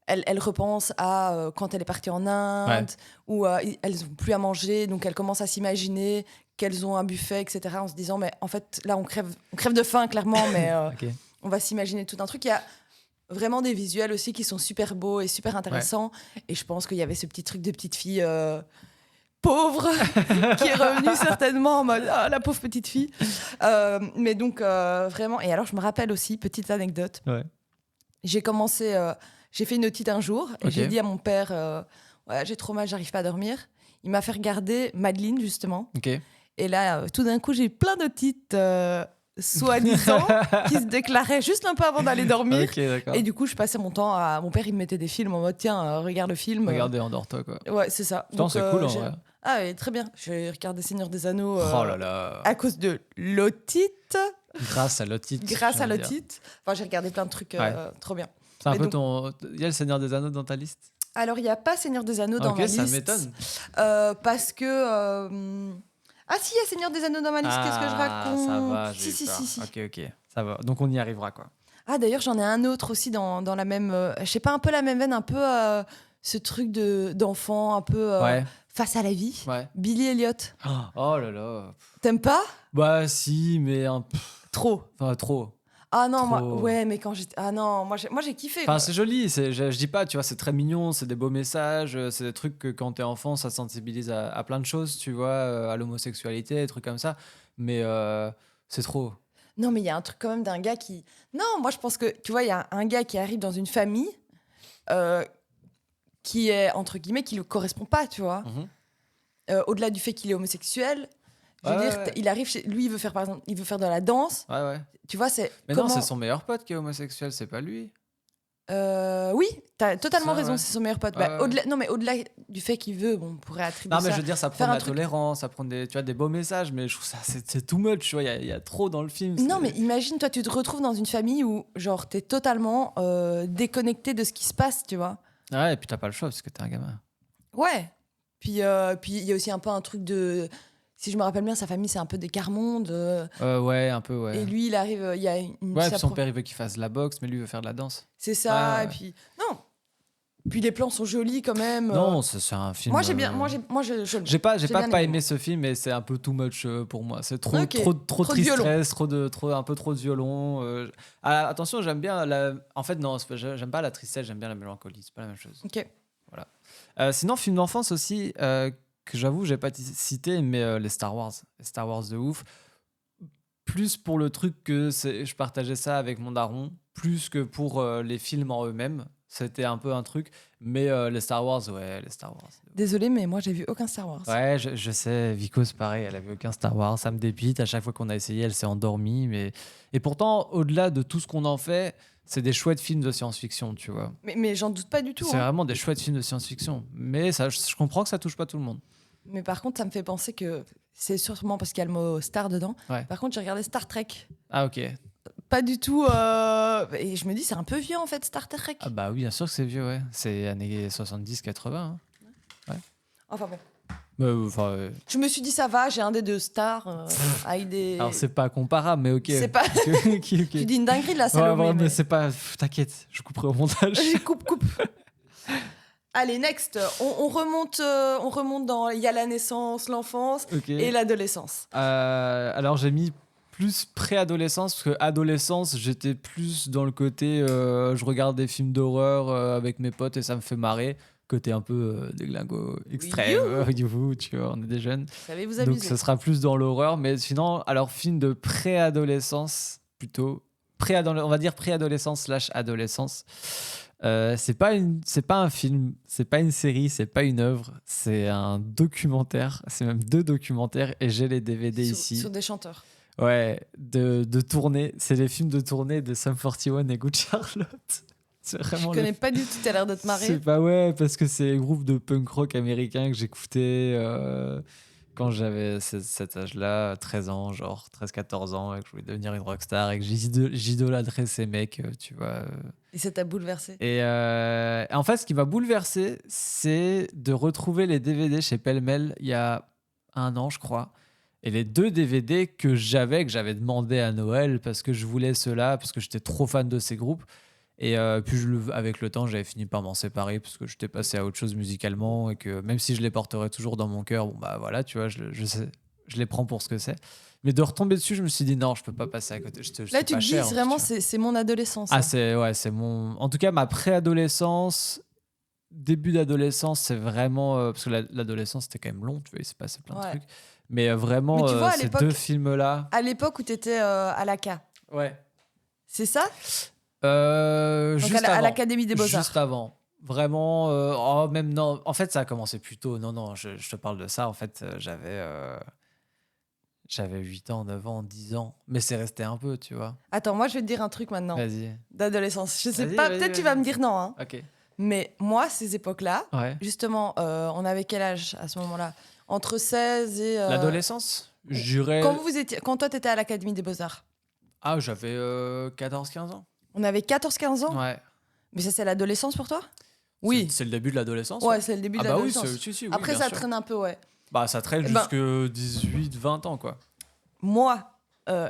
elle repense à quand elle est partie en Inde, où elles n'ont plus à manger. Donc, elle commence à s'imaginer qu'elles ont un buffet, etc. En se disant, mais en fait, là, on crève de faim, clairement, mais Ok. on va s'imaginer tout un truc. Il y a vraiment des visuels aussi qui sont super beaux et super intéressants. Et je pense qu'il y avait ce petit truc de petite fille pauvre qui est revenue certainement en mode ah, la pauvre petite fille. Mais donc vraiment. Et alors je me rappelle aussi, petite anecdote, Ouais. j'ai fait une otite un jour et Ok. j'ai dit à mon père ouais, j'ai trop mal, j'arrive pas à dormir. Il m'a fait regarder Madeleine justement. Ok. Et là, tout d'un coup, j'ai eu plein d'otites soi-disant qui se déclaraient juste un peu avant d'aller dormir. Ok, d'accord. Et du coup, je passais mon temps à. Mon père, il me mettait des films en mode tiens, regarde le film. Regardez, endors-toi, quoi. Ouais, c'est ça. Putain, Donc, c'est cool, en j'ai- vrai. Ah, ouais, très bien. J'ai regardé Seigneur des Anneaux Oh là là. à cause de l'otite. Grâce à l'otite. Grâce à j'ai envie de dire. l'otite. Enfin, j'ai regardé plein de trucs trop bien. C'est un Mais peu donc- ton. Il y a le Seigneur des Anneaux dans ta liste. Alors, il n'y a pas Seigneur des Anneaux dans Ok, ma ça liste. m'étonne. Parce que. Ah, si, il y a Seigneur des Anneaux dans ma liste. Qu'est-ce que je raconte Ça va, Si, j'ai eu si, peur. si. Ok. Ça va. Donc on y arrivera, quoi. Ah, d'ailleurs, j'en ai un autre aussi dans la même. Je sais pas, un peu la même veine, un peu ce truc d'enfant, un peu Ouais. face à la vie. Ouais. Billy Elliot. Oh là là. T'aimes pas Bah si, mais Trop. enfin, trop. Ah non, Trop. moi. Ouais, mais quand j'étais. Ah non, moi j'ai kiffé. Enfin, quoi. c'est joli. Je dis pas, tu vois, c'est très mignon. C'est des beaux messages. C'est des trucs que quand t'es enfant, ça sensibilise à plein de choses, tu vois, à l'homosexualité, des trucs comme ça. Mais c'est trop. Non, mais il y a un truc quand même d'un gars qui. Non, moi je pense que. Tu vois, il y a un gars qui arrive dans une famille qui est, entre guillemets, qui ne correspond pas, tu vois. Au-delà du fait qu'il est homosexuel. Je veux Ouais, dire, ouais. il arrive chez lui, il veut faire par exemple, il veut faire de la danse. Ouais, ouais. Tu vois, c'est Mais comment... non, c'est son meilleur pote qui est homosexuel, c'est pas lui. Oui, t'as totalement Ça, raison, ouais. c'est son meilleur pote. Ouais, Bah, ouais. au-delà du fait qu'il veut, bon, on pourrait attribuer Non, mais ça. je veux dire, ça prend faire de un la truc- tolérance, ça prend des, tu vois, des beaux messages, mais je trouve ça, c'est too much, tu vois, il y a trop dans le film. Non, c'est- mais imagine, toi, tu te retrouves dans une famille où, genre, t'es totalement déconnecté de ce qui se passe, tu vois. Ouais, et puis t'as pas le choix parce que t'es un gamin. Ouais. Puis il y a aussi un peu un truc de. Si je me rappelle bien, sa famille, c'est un peu des quarts-mondes. Ouais, un peu, ouais. Et lui, il arrive, il y a une. Ouais, sa puis son pro- père, il veut qu'il fasse de la boxe, mais lui, il veut faire de la danse. C'est ça, Ouais, et ouais. puis. Non. Puis les plans sont jolis quand même. Non, c'est un film. Moi, j'ai bien. Moi, J'ai pas bien pas aimé, aimé moi. ce film, mais c'est un peu too much pour moi. C'est trop, Ok. trop Trop de violon. tristesse, un peu trop de violon. Attention, j'aime bien En fait, non, j'aime pas la tristesse, j'aime bien la mélancolie. C'est pas la même chose. Ok. Sinon, film d'enfance aussi, que j'avoue, j'ai pas cité, mais les Star Wars. Les Star Wars de ouf. Plus pour le truc que je partageais ça avec mon daron, plus que pour les films en eux-mêmes. C'était un peu un truc. Mais les Star Wars, ouais, les Star Wars. Désolée, mais moi, j'ai vu aucun Star Wars. Ouais, je sais, Vico, c'est pareil, elle avait aucun Star Wars, ça me dépite. À chaque fois qu'on a essayé, elle s'est endormie. Et pourtant, au-delà de tout ce qu'on en fait, c'est des chouettes films de science-fiction, tu vois. Mais j'en doute pas du tout. C'est Hein. vraiment des chouettes films de science-fiction. Mais ça, je comprends que ça touche pas tout le monde. Mais par contre, ça me fait penser que c'est sûrement parce qu'il y a le mot star dedans. Ouais. Par contre, j'ai regardé Star Trek. Ah, ok. Pas du tout. Et je me dis, c'est un peu vieux en fait, Star Trek. Ah, bah oui, bien sûr que c'est vieux, ouais. C'est années 70-80. Hein. Enfin bon. Enfin, Je me suis dit, ça va, j'ai un des deux stars avec des. alors, c'est pas comparable, mais ok. C'est pas- Ok, ok. Tu dis une dinguerie de la Ouais, Salomé. ouais, mais mais- c'est pas. T'inquiète, je couperai au montage. coupe. Allez, next. On remonte dans. Il y a la naissance, l'enfance Ok. et l'adolescence. Alors j'ai mis plus préadolescence parce que adolescence j'étais plus dans le côté je regarde des films d'horreur avec mes potes et ça me fait marrer, côté un peu déglingo extrême. Youhou, tu vois, on est des jeunes, Vous savez vous donc amuser. ce sera plus dans l'horreur. Mais sinon, alors film de préadolescence plutôt, on va dire préadolescence / adolescence. C'est pas un film, c'est pas une série, c'est pas une œuvre, c'est un documentaire, c'est même 2 documentaires et j'ai les DVD ici. Sur des chanteurs. Ouais, de tournée, c'est les films de tournée de Sum 41 et Good Charlotte. C'est Je vraiment connais pas du tout, t'as l'air de te marrer. C'est pas ouais, parce que c'est les groupes de punk rock américains que j'écoutais quand j'avais cet âge-là, 13 ans, genre 13-14 ans, et que je voulais devenir une rockstar et que j'idolâtrais ces mecs, tu vois. Et ça t'a bouleversé. Et en fait, ce qui m'a bouleversé, c'est de retrouver les DVD chez Pêle-Mêle il y a 1 an, je crois. Et les 2 DVD que j'avais demandé à Noël parce que je voulais ceux-là, parce que j'étais trop fan de ces groupes. Et puis avec le temps, j'avais fini par m'en séparer parce que j'étais passé à autre chose musicalement et que même si je les porterais toujours dans mon cœur, bon bah voilà, tu vois, je les prends pour ce que c'est. Mais de retomber dessus, je me suis dit non, je peux pas passer à côté. Là, C'est tu pas te dis, cher, vraiment, tu vois. c'est mon adolescence. Ah, hein. c'est mon. En tout cas, ma préadolescence, début d'adolescence, c'est vraiment. Parce que l'adolescence, c'était quand même long, tu vois, il s'est passé plein de Ouais. trucs. Mais vraiment, Mais tu vois, à ces l'époque- 2 films-là. À l'époque où t'étais à l'ACA. Ouais. C'est ça? Donc Juste à avant. l'Académie des Beaux-Arts. Juste avant. Vraiment. Oh, même non. En fait, ça a commencé plus tôt. Non, je te parle de ça. En fait, j'avais 8 ans, 9 ans, 10 ans. Mais c'est resté un peu, tu vois. Attends, moi, je vais te dire un truc maintenant. Vas-y. D'adolescence. Je sais Vas-y, pas, vas-y, peut-être tu vas-y. vas me dire non. Hein. Ok. Mais moi, ces époques-là, Ouais. justement, on avait quel âge à ce moment-là? Entre 16 et. L'adolescence, je dirais. Quand toi, t'étais à l'Académie des Beaux-Arts, Ah, j'avais 14-15 ans. on avait 14-15 ans? Ouais. Mais ça, c'est l'adolescence pour toi? Oui. C'est le début de l'adolescence. Ouais, c'est le début Ah de bah oui, l'adolescence. si, oui, Après, bien ça sûr. traîne un peu, ouais. Bah, ça traîne Eh ben- jusque 18-20 ans, quoi. Moi,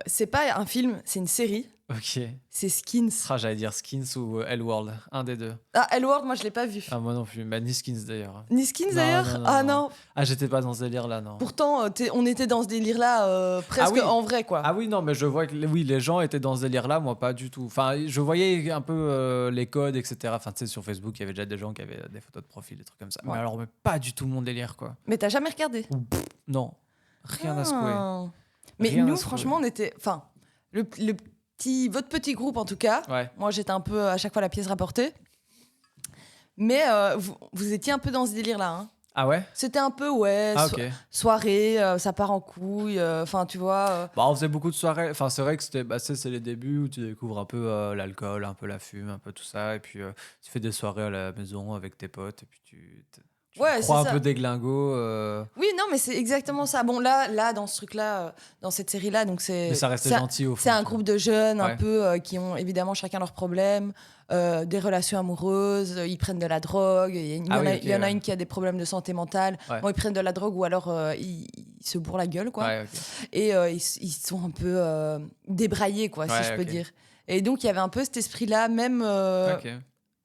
c'est pas un film, c'est une série. Ok. C'est Skins. Ah, j'allais dire Skins ou Hellworld, un des 2. Ah, Hellworld, moi, je l'ai pas vu. Ah, moi non plus. Bah, ni Skins d'ailleurs. Ni Skins, Non, d'ailleurs? non, Ah non. non. Ah, j'étais pas dans ce délire-là, non. Pourtant, on était dans ce délire-là presque Ah oui. en vrai, quoi. Ah oui, non, mais je vois que oui, les gens étaient dans ce délire-là, moi pas du tout. Enfin, je voyais un peu les codes, etc. Enfin, tu sais, sur Facebook, il y avait déjà des gens qui avaient des photos de profil, des trucs comme ça. Ouais. Mais alors, mais pas du tout mon délire, quoi. Mais t'as jamais regardé? Non, rien à secouer. Ah. Mais Rien à nous, secouer. franchement, on était. Enfin, votre petit groupe, en tout cas. Ouais. Moi, j'étais un peu à chaque fois la pièce rapportée. Mais vous étiez un peu dans ce délire-là. Hein. Ah ouais? C'était un peu, ouais, Ah ok. soirée, ça part en couille, enfin, tu vois. Bah, on faisait beaucoup de soirées. Enfin, c'est vrai que c'était, bah, c'est les débuts où tu découvres un peu l'alcool, un peu la fume, un peu tout ça. Et puis, tu fais des soirées à la maison avec tes potes. Et puis, tu Ouais, c'est crois un peu ça. des glingos. Oui, non, mais c'est exactement ça. Bon, là, dans ce truc-là, dans cette série-là, donc Mais ça restait c'est gentil au fond. c'est un tu vois. groupe de jeunes un Ouais. peu qui ont évidemment chacun leurs problèmes, des relations amoureuses, ils prennent de la drogue, Ah oui, ok, il y en a ouais. une qui a des problèmes de santé mentale. Ouais. Bon, ils prennent de la drogue ou alors ils se bourrent la gueule, quoi. Ouais, ok. Et ils sont un peu débraillés, quoi, si Ouais, je peux ok. dire. Et donc, il y avait un peu cet esprit-là, même Ok.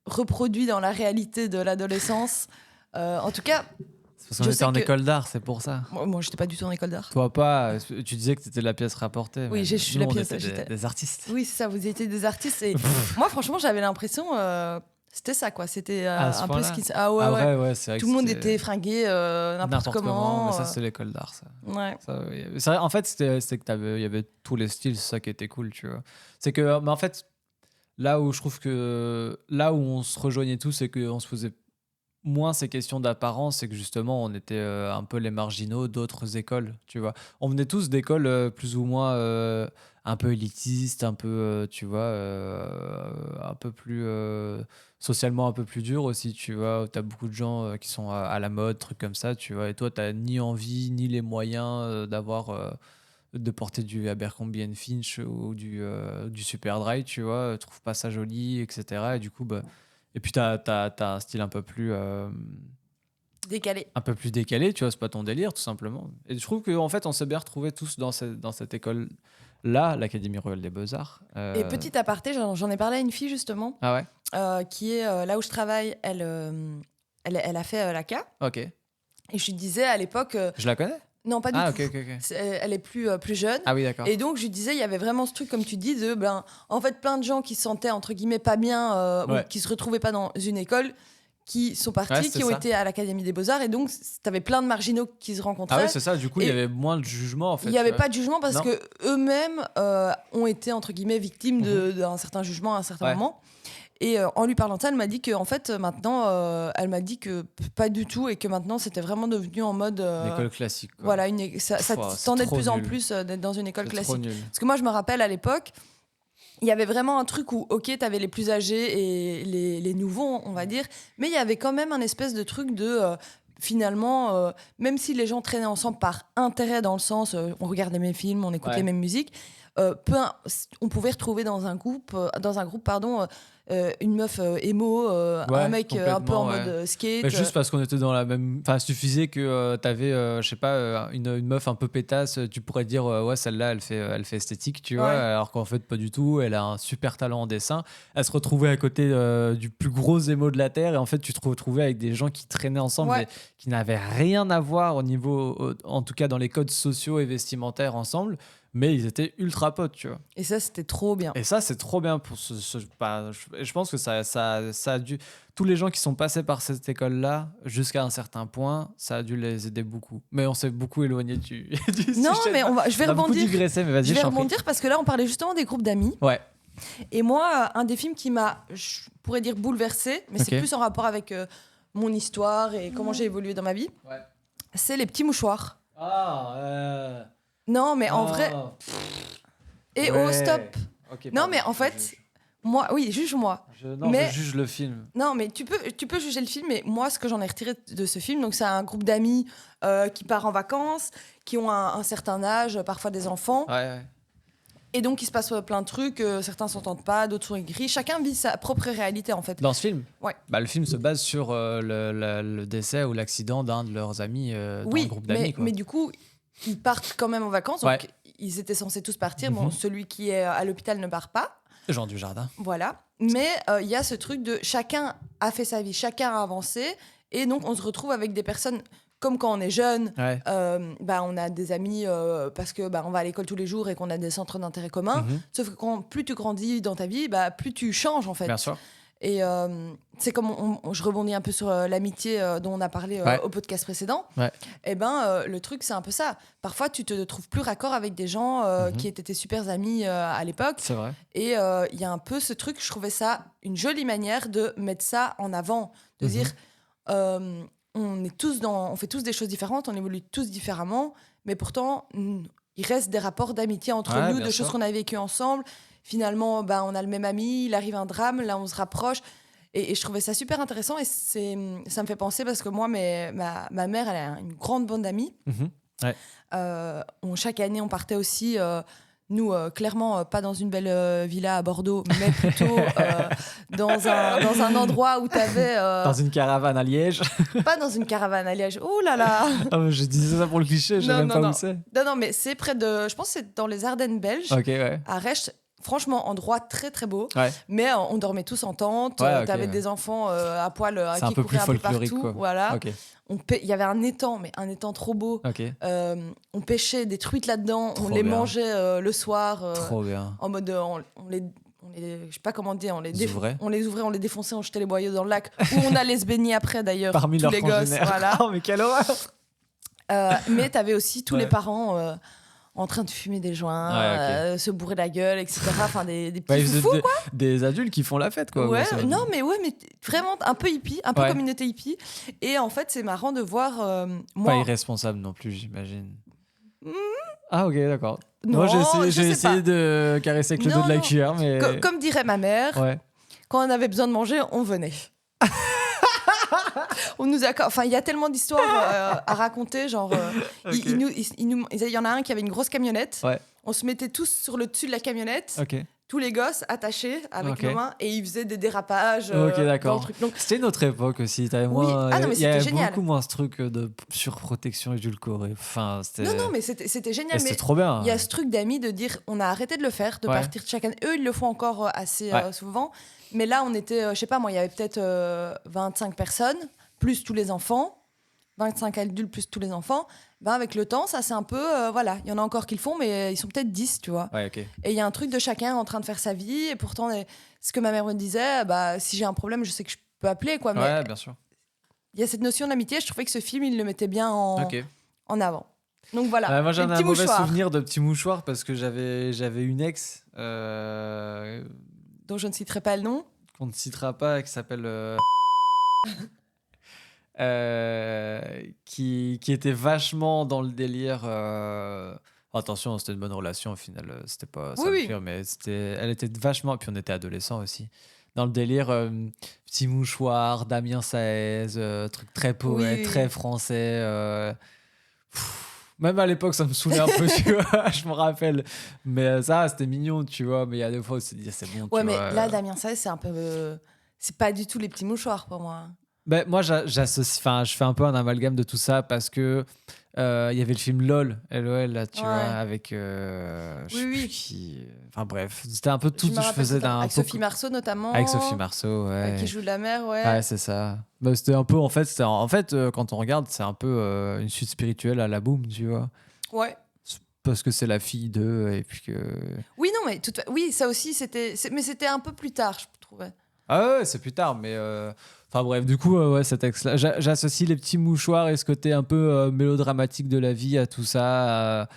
reproduit dans la réalité de l'adolescence. En tout cas, C'est parce qu'on je était sais en que... école d'art, c'est pour ça. Moi, j'étais pas du tout en école d'art. Toi pas, tu disais que c'était la pièce rapportée. Oui, Mais je suis nous, la on pièce. était des artistes. Oui, c'est ça, vous étiez des artistes. Et moi, franchement, j'avais l'impression. C'était ça, quoi. C'était À ce un peu ce point-là. qui. Ah ouais, Ah ouais. ouais, c'est vrai Tout que le monde c'était était fringué n'importe comment. Mais ça, c'est l'école d'art, ça. Ouais. Ça, oui. C'est vrai, en fait, c'était que il y avait tous les styles, c'est ça qui était cool, tu vois. C'est que, mais en fait, là où je trouve que là où on se rejoignait tous, c'est qu'on se posait moins ces questions d'apparence, c'est que justement, on était un peu les marginaux d'autres écoles, tu vois. On venait tous d'écoles plus ou moins un peu élitistes, un peu, tu vois, un peu plus socialement un peu plus dur aussi, tu vois. T'as beaucoup de gens qui sont à la mode, trucs comme ça, tu vois. Et toi, t'as ni envie ni les moyens de porter du Abercrombie Finch ou du Superdry, tu vois. Trouve pas ça joli, etc. Et du coup, bah, et puis t'as un style Décalé. un peu plus décalé, tu vois, c'est pas ton délire, tout simplement. Et je trouve qu'en fait, on s'est bien retrouvés tous dans cette école-là, l'Académie Royale des Beaux-Arts. Et petit aparté, j'en ai parlé à une fille, justement, Ah ouais? qui est là où je travaille. Elle a fait la K. Ok. Et je lui disais à l'époque. Je la connais? Non, pas du Ah, tout. ok, ok, ok. Elle est plus jeune. Ah oui, d'accord. Et donc, je lui disais, il y avait vraiment ce truc, comme tu dis, de, ben, en fait, plein de gens qui se sentaient, entre guillemets, pas bien, Ouais. ou qui se retrouvaient pas dans une école, qui sont partis, Ouais, c'est qui ont ça. été à l'Académie des Beaux-Arts. Et donc, t'avais plein de marginaux qui se rencontraient. Ah ouais, c'est ça, du coup, il y Et avait moins de jugement, en fait. il n'y avait tu vois. pas de jugement parce Non. que eux-mêmes ont été, entre guillemets, victimes d'un certain jugement à un certain Ouais. moment. Et en lui parlant de ça, elle m'a dit que, en fait, maintenant, elle m'a dit que pas du tout et que maintenant, c'était vraiment devenu en mode. Une école classique, quoi. Voilà, ça Pouah, c'est tendait de trop plus en nul. plus d'être dans une école C'est trop classique. nul. Parce que moi, je me rappelle à l'époque, il y avait vraiment un truc où, ok, t'avais les plus âgés et les nouveaux, on va dire, mais il y avait quand même un espèce de truc de. Finalement, même si les gens traînaient ensemble par intérêt, dans le sens, on regardait les mêmes films, on écoutait Ouais. les mêmes musiques, on pouvait retrouver dans un groupe, une meuf émo, Ouais, un mec un peu en complètement, ouais. mode skate. Mais juste parce qu'on était dans la même. Enfin, suffisait que t'avais, je sais pas, une meuf un peu pétasse, tu pourrais dire, ouais, celle-là, elle fait esthétique, tu vois, Ouais. alors qu'en fait, pas du tout. Elle a un super talent en dessin. Elle se retrouvait à côté du plus gros émo de la Terre, et en fait, tu te retrouvais avec des gens qui traînaient ensemble, Ouais. mais qui n'avaient rien à voir au niveau, en tout cas dans les codes sociaux et vestimentaires ensemble, mais ils étaient ultra potes, tu vois. Et ça, c'était trop bien. Et ça, c'est trop bien pour je pense que ça a dû. Tous les gens qui sont passés par cette école-là, jusqu'à un certain point, ça a dû les aider beaucoup. Mais on s'est beaucoup éloigné du Non, sujet. mais je vais On a beaucoup rebondir. digressé, mais vas-y, Je vais je t'en prie. rebondir parce que là, on parlait justement des groupes d'amis. Ouais, Et moi, un des films qui m'a, je pourrais dire, bouleversée, mais c'est Ok. plus en rapport avec mon histoire et comment j'ai évolué dans ma vie, Ouais. c'est Les Petits Mouchoirs. Ah, Non, mais en vrai... Et oh, stop. Non, mais en fait, moi... Oui, juge-moi. mais- je juge le film. Non, mais tu peux juger le film, mais moi, ce que j'en ai retiré de ce film, donc c'est un groupe d'amis qui part en vacances, qui ont un certain âge, parfois des enfants, Ouais. et donc il se passe plein de trucs, certains s'entendent pas, d'autres sont aigris, chacun vit sa propre réalité, en fait. Dans ce film Ouais. Bah, le film se base sur le décès ou l'accident d'un de leurs amis dans Oui, le groupe d'amis. quoi. mais du coup, ils partent quand même en vacances, donc Ouais. ils étaient censés tous partir. Bon, Mhm. celui qui est à l'hôpital ne part pas, Jean du Jardin. voilà. Mais il y a ce truc de chacun a fait sa vie, chacun a avancé, et donc on se retrouve avec des personnes comme quand on est jeune. Ouais. On a des amis parce que on va à l'école tous les jours et qu'on a des centres d'intérêt communs. Mhm. Sauf que plus tu grandis dans ta vie, plus tu changes en fait. Bien sûr. Et c'est comme je rebondis un peu sur l'amitié dont on a parlé Ouais. au podcast précédent. Ouais. Et le truc c'est un peu ça. Parfois tu te trouves plus raccord avec des gens qui étaient tes super amis à l'époque. C'est vrai. Et il y a un peu ce truc, je trouvais ça une jolie manière de mettre ça en avant, de Mhm. dire on fait tous des choses différentes, on évolue tous différemment, mais pourtant, il reste des rapports d'amitié entre Ouais, nous, bien de sûr. choses qu'on a vécues ensemble. Finalement, on a le même ami, il arrive un drame, là, on se rapproche. Et je trouvais ça super intéressant et ça me fait penser parce que moi, ma mère, elle a une grande bande d'amis. Mhm. Chaque année, on partait aussi, nous, clairement, pas dans une belle villa à Bordeaux, mais plutôt dans un endroit où tu avais... Dans une caravane à Liège. Pas dans une caravane à Liège. Oh là là. Ah, mais je disais ça pour le cliché, je sais Non, même non, pas non. où c'est. Non, mais c'est près de... Je pense que c'est dans les Ardennes belges, Ok, ouais. à Recht. Franchement, endroit très très beau. Ouais. Mais on dormait tous en tente. Ouais, ok, t'avais ouais. des enfants à poil C'est un qui peu plus couraient un peu folklorique, partout. quoi. Voilà. Ok, Il y avait un étang, mais un étang trop beau. ok. On pêchait des truites là-dedans. Trop on les bien. mangeait le soir. Trop bien. En mode, on les, je sais pas comment dire, on les Ouvrait. on les ouvrait, on les défonçait, on jetait les boyaux dans le lac. Où on allait se baigner après d'ailleurs. Parmi tous leurs les gosses, congénères. voilà. Oh, mais quelle horreur. Mais t'avais aussi tous Ouais. les parents en train de fumer des joints, Ouais, ok. se bourrer la gueule, etc. Enfin, des petits Ouais, foufous. des adultes qui font la fête, quoi. Ouais, grosso modo. non, mais vraiment un peu hippie, un peu Ouais. communauté hippie. Et en fait, c'est marrant de voir Pas moi. irresponsable non plus, j'imagine. Ah, ok, d'accord. Non, Moi, je j'ai sais essayé pas. de caresser avec le Non, dos de la non. cuillère, mais. Comme dirait ma mère, Ouais. quand on avait besoin de manger, on venait. On nous a... Enfin, il y a tellement d'histoires à raconter. Genre, Ok. il y en a un qui avait une grosse camionnette. Ouais. On se mettait tous sur le dessus de la camionnette, Ok. tous les gosses attachés avec Ok. nos mains, et ils faisaient des dérapages Ok, dans d'accord. le truc. Donc, C'était une autre époque aussi. T'avais Oui. moins. Ah non, mais il y avait c'était génial. beaucoup moins ce truc de surprotection édulcorée. Enfin, c'était. non, mais c'était génial. Et c'était Mais trop bien. il y a ce truc d'amis de dire on a arrêté de le faire, de Ouais. partir de chacun. Eux, ils le font encore assez Ouais. souvent. Mais là, on était, je sais pas, moi, il y avait peut-être 25 personnes, plus tous les enfants. 25 adultes plus tous les enfants. Avec le temps, ça c'est un peu... voilà, il y en a encore qui le font, mais ils sont peut-être 10, tu vois. Ouais, ok. Et il y a un truc de chacun en train de faire sa vie. Et pourtant, ce que ma mère me disait, si j'ai un problème, je sais que je peux appeler, quoi. Mais Ouais, bien sûr. il y a cette notion d'amitié. Je trouvais que ce film, il le mettait bien en Ok. avant. Donc voilà, Moi, j'en les ai un petits mauvais mouchoirs souvenir de petits mouchoirs parce que j'avais une ex dont je ne citerai pas le nom. qu'on ne citera pas, qui s'appelle qui était vachement dans le délire. Attention, c'était une bonne relation au final, c'était pas ça Oui, le oui. pire, mais elle était vachement. Puis on était adolescents aussi. Dans le délire petit mouchoir, Damien Saez, truc très poète, Oui. très français. Même à l'époque, ça me saoulait un peu, tu vois, je me rappelle. Mais ça, c'était mignon, tu vois. Mais il y a des fois, on se dit, c'est bon, Ouais, tu mais vois. là, Damien Saez, c'est un peu... c'est pas du tout les petits mouchoirs pour moi. Ben, moi, j'associe, enfin, je fais un peu un amalgame de tout ça parce que il y avait le film LOL, LOL, là, tu Ouais. vois, avec. Je sais Oui, plus oui. qui. Enfin, bref, c'était un peu tout. me Je rappelle faisais totalement. d'un. Avec Sophie Marceau notamment. Avec Sophie Marceau, ouais. Qui joue la mère, ouais. Ouais, c'est ça. Ben, c'était un peu, en fait, quand on regarde, c'est un peu une suite spirituelle à la Boom, tu vois. Ouais. Parce que c'est la fille d'eux, et puis que. Oui, non, mais oui, ça aussi, mais c'était un peu plus tard, je trouvais. Ah ouais, c'est plus tard, mais. Enfin bref, du coup, ouais, cet ex-là, j'associe les petits mouchoirs et ce côté un peu mélodramatique de la vie à tout ça.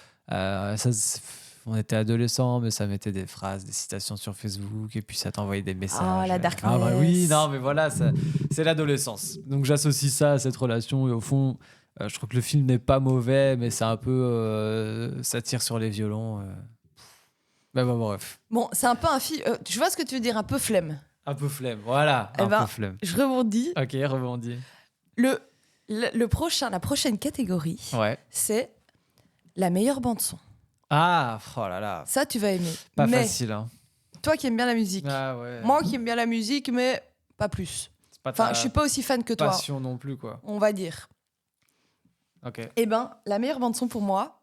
On était adolescents, mais ça mettait des phrases, des citations sur Facebook, et puis ça t'envoyait des messages. Ah, la darkness. Ah bah oui, non, mais voilà, c'est l'adolescence. Donc j'associe ça à cette relation, et au fond, je trouve que le film n'est pas mauvais, mais c'est un peu... ça tire sur les violons. Mais bon, bref. Bon, c'est un peu un film... tu vois ce que tu veux dire, un peu flemme. Un peu flemme, voilà, Eh un ben, peu flemme. Je rebondis. Ok, rebondis. La prochaine catégorie, Ouais. c'est la meilleure bande-son. Ah, oh là là. Ça, tu vas aimer. Pas mais facile, hein. toi qui aimes bien la musique, Ah ouais. moi qui aime bien la musique, mais pas plus. C'est pas Enfin, ta je suis pas aussi fan que toi, passion non plus, quoi. on va dire. Ok. Eh ben, la meilleure bande-son pour moi,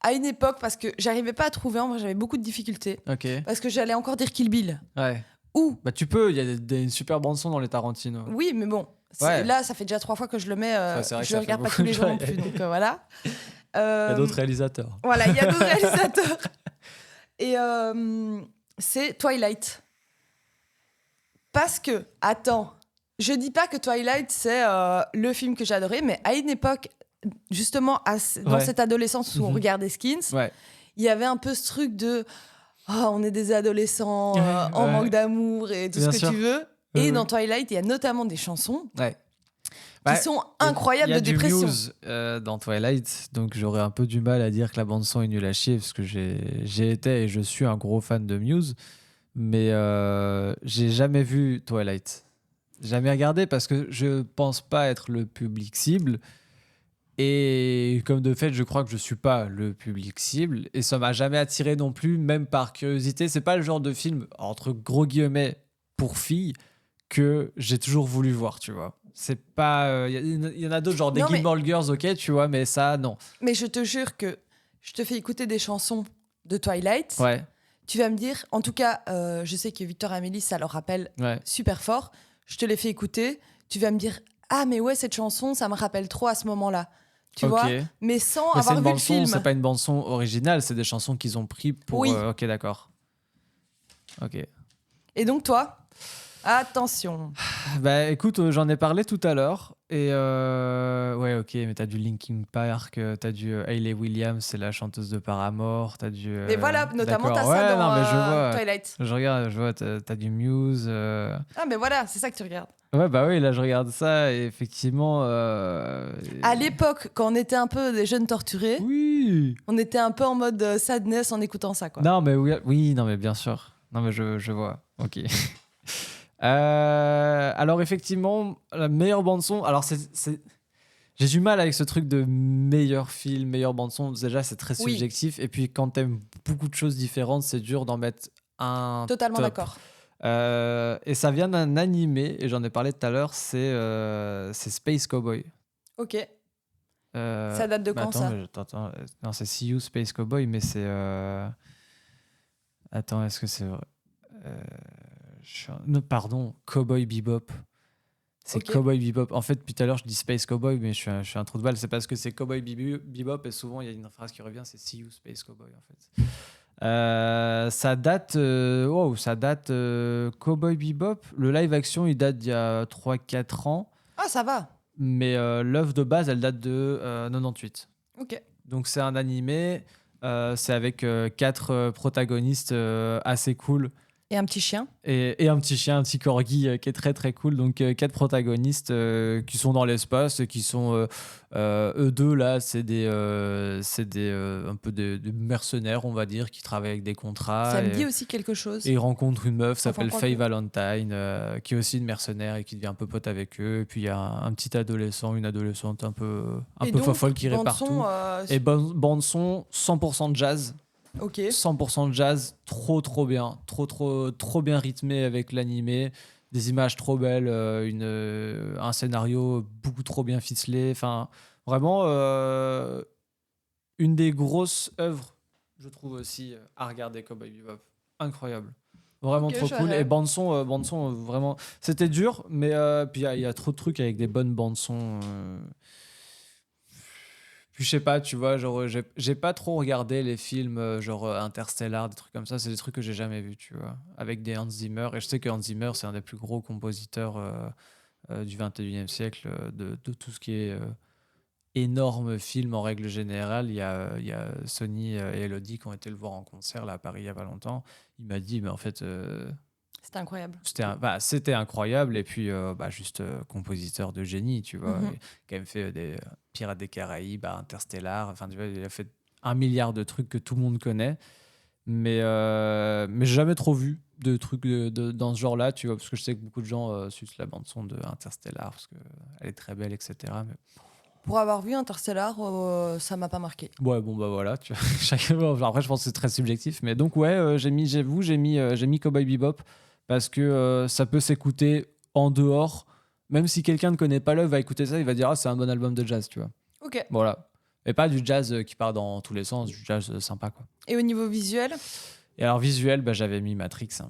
à une époque, parce que j'arrivais pas à trouver, en vrai, j'avais beaucoup de difficultés, Ok. parce que j'allais encore dire Kill Bill. Ouais. Ou, Bah tu peux, il y a une super bande son dans les Tarantino. oui, mais bon, Ouais. là, ça fait déjà 3 fois que je le mets, Ouais, c'est vrai que je ça le regarde fait pas tous les jours non beaucoup. plus, donc voilà. Il y a d'autres réalisateurs. Voilà, il y a d'autres réalisateurs. Et c'est Twilight. Parce que, attends, je dis pas que Twilight, c'est le film que j'ai adoré, mais à une époque, justement, dans Ouais. cette adolescence où on Mhm. regardait Skins, Ouais. il y avait un peu ce truc de on est des adolescents en Ouais. manque d'amour et tout Bien ce que sûr. tu veux. Ouais, Et ouais. dans Twilight, il y a notamment des chansons. Ouais. qui Ouais, sont Il y a- incroyables il y a de du dépression. Muse dans Twilight, donc j'aurais un peu du mal à dire que la bande-son est nulle à chier, parce que j'ai été et je suis un gros fan de Muse, mais j'ai jamais vu Twilight. Jamais regardé parce que je pense pas être le public cible. Et comme de fait, je crois que je suis pas le public cible. Et ça m'a jamais attiré non plus, même par curiosité. C'est pas le genre de film, entre gros guillemets, pour filles, que j'ai toujours voulu voir, tu vois. C'est pas. Il y en a d'autres, genre des Non, mais- Gilmore Girls, ok, tu vois, mais ça, non. Mais je te jure que je te fais écouter des chansons de Twilight. Ouais, Tu vas me dire, en tout cas, je sais que Victor et Amélie, ça leur rappelle ouais. super fort. Je te les fais écouter. Tu vas me dire, ah, mais ouais, cette chanson, ça me rappelle trop à ce moment-là. Tu Ok. vois, mais sans Mais c'est avoir une vu le bande-son, film. c'est pas une bande-son originale, c'est des chansons qu'ils ont pris pour. Oui. Ok, d'accord. Ok. Et donc, toi, attention. Bah écoute, j'en ai parlé tout à l'heure. Et ouais, ok, mais t'as du Linkin Park, t'as du Hayley Williams, c'est la chanteuse de Paramore, t'as du. Mais voilà, notamment, t'as d'accord. ça Ouais, dans non, mais je vois. Twilight. Je regarde, je vois, t'as du Muse. Ah, mais voilà, c'est ça que tu regardes. Ouais, bah oui, là je regarde ça et effectivement. À l'époque, quand on était un peu des jeunes torturés, Oui! on était un peu en mode sadness en écoutant ça, quoi. Non, mais oui, oui, non, mais bien sûr. Non, mais je vois. Ok. Alors, effectivement, la meilleure bande-son. Alors, j'ai du mal avec ce truc de meilleur film, meilleure bande-son. Déjà, c'est très Oui. subjectif. Et puis, quand t'aimes beaucoup de choses différentes, c'est dur d'en mettre un. Totalement top. d'accord. Et ça vient d'un animé, et j'en ai parlé tout à l'heure, c'est Space Cowboy. Ok. Euh, Ça date de mais quand, attends, ça attends, non, c'est See You Space Cowboy, mais c'est. Attends, est-ce que c'est vrai Non, pardon, Cowboy Bebop. C'est Ok. Cowboy Bebop. En fait, depuis tout à l'heure, je dis Space Cowboy, mais je suis un trou de balle. C'est parce que c'est Cowboy Bebop, et souvent, il y a une phrase qui revient, c'est See You Space Cowboy, en fait. Ça date. Wow, ça date. Cowboy Bebop. Le live action, il date d'il y a 3-4 ans. Ah, ça va. Mais l'œuvre de base, elle date de 98. Ok. Donc c'est un animé, c'est avec 4 protagonistes assez cool Et un petit chien. et un petit chien, un petit corgi qui est très très cool. Donc 4 protagonistes qui sont dans l'espace et qui sont eux deux là, c'est des un peu des mercenaires on va dire qui travaillent avec des contrats. Ça me et, dit aussi quelque chose. et ils rencontrent une meuf qui s'appelle Enfin, Faye quoi Valentine qui est aussi une mercenaire et qui devient un peu pote avec eux. Et puis il y a un petit adolescent, une adolescente un peu Et donc, fofolle qui irait bande partout. son, Et bande son 100% de jazz. ok. 100% de jazz, trop bien. Trop bien rythmé avec l'animé. Des images trop belles, un scénario beaucoup trop bien ficelé. Enfin, vraiment, une des grosses œuvres, je trouve aussi, à regarder Cowboy Bebop. Incroyable. Vraiment Ok, trop je cool. verrai. Et bande-son, vraiment. C'était dur, mais puis il y a trop de trucs avec des bonnes bandes-son. Puis je sais pas, tu vois, genre, j'ai pas trop regardé les films genre Interstellar, des trucs comme ça. C'est des trucs que j'ai jamais vus, tu vois, avec des Hans Zimmer. Et je sais que Hans Zimmer, c'est un des plus gros compositeurs du 21e siècle, de tout ce qui est énorme film en règle générale. Il y a Sony et Elodie qui ont été le voir en concert là, à Paris il y a pas longtemps. Il m'a dit, mais en fait, C'était incroyable. c'était incroyable. Et puis, juste compositeur de génie, tu vois. Mhm. Il a quand même fait des Pirates des Caraïbes, Interstellar. Enfin, tu vois, il a fait 1 milliard de trucs que tout le monde connaît. Mais j'ai jamais trop vu de trucs dans ce genre-là, tu vois. Parce que je sais que beaucoup de gens sucent la bande-son de Interstellar parce qu'elle est très belle, etc. Mais Pour avoir vu Interstellar, ça m'a pas marqué. ouais, bon, bah voilà. Tu vois, après, je pense que c'est très subjectif. Mais donc, ouais, j'ai mis Cowboy Bebop parce que ça peut s'écouter en dehors. Même si quelqu'un ne connaît pas l'œuvre, va écouter ça, il va dire, ah, c'est un bon album de jazz, tu vois. Ok. Voilà. Et pas du jazz qui part dans tous les sens, du jazz sympa, quoi. Et au niveau visuel, Et alors, visuel, j'avais mis Matrix. Hein.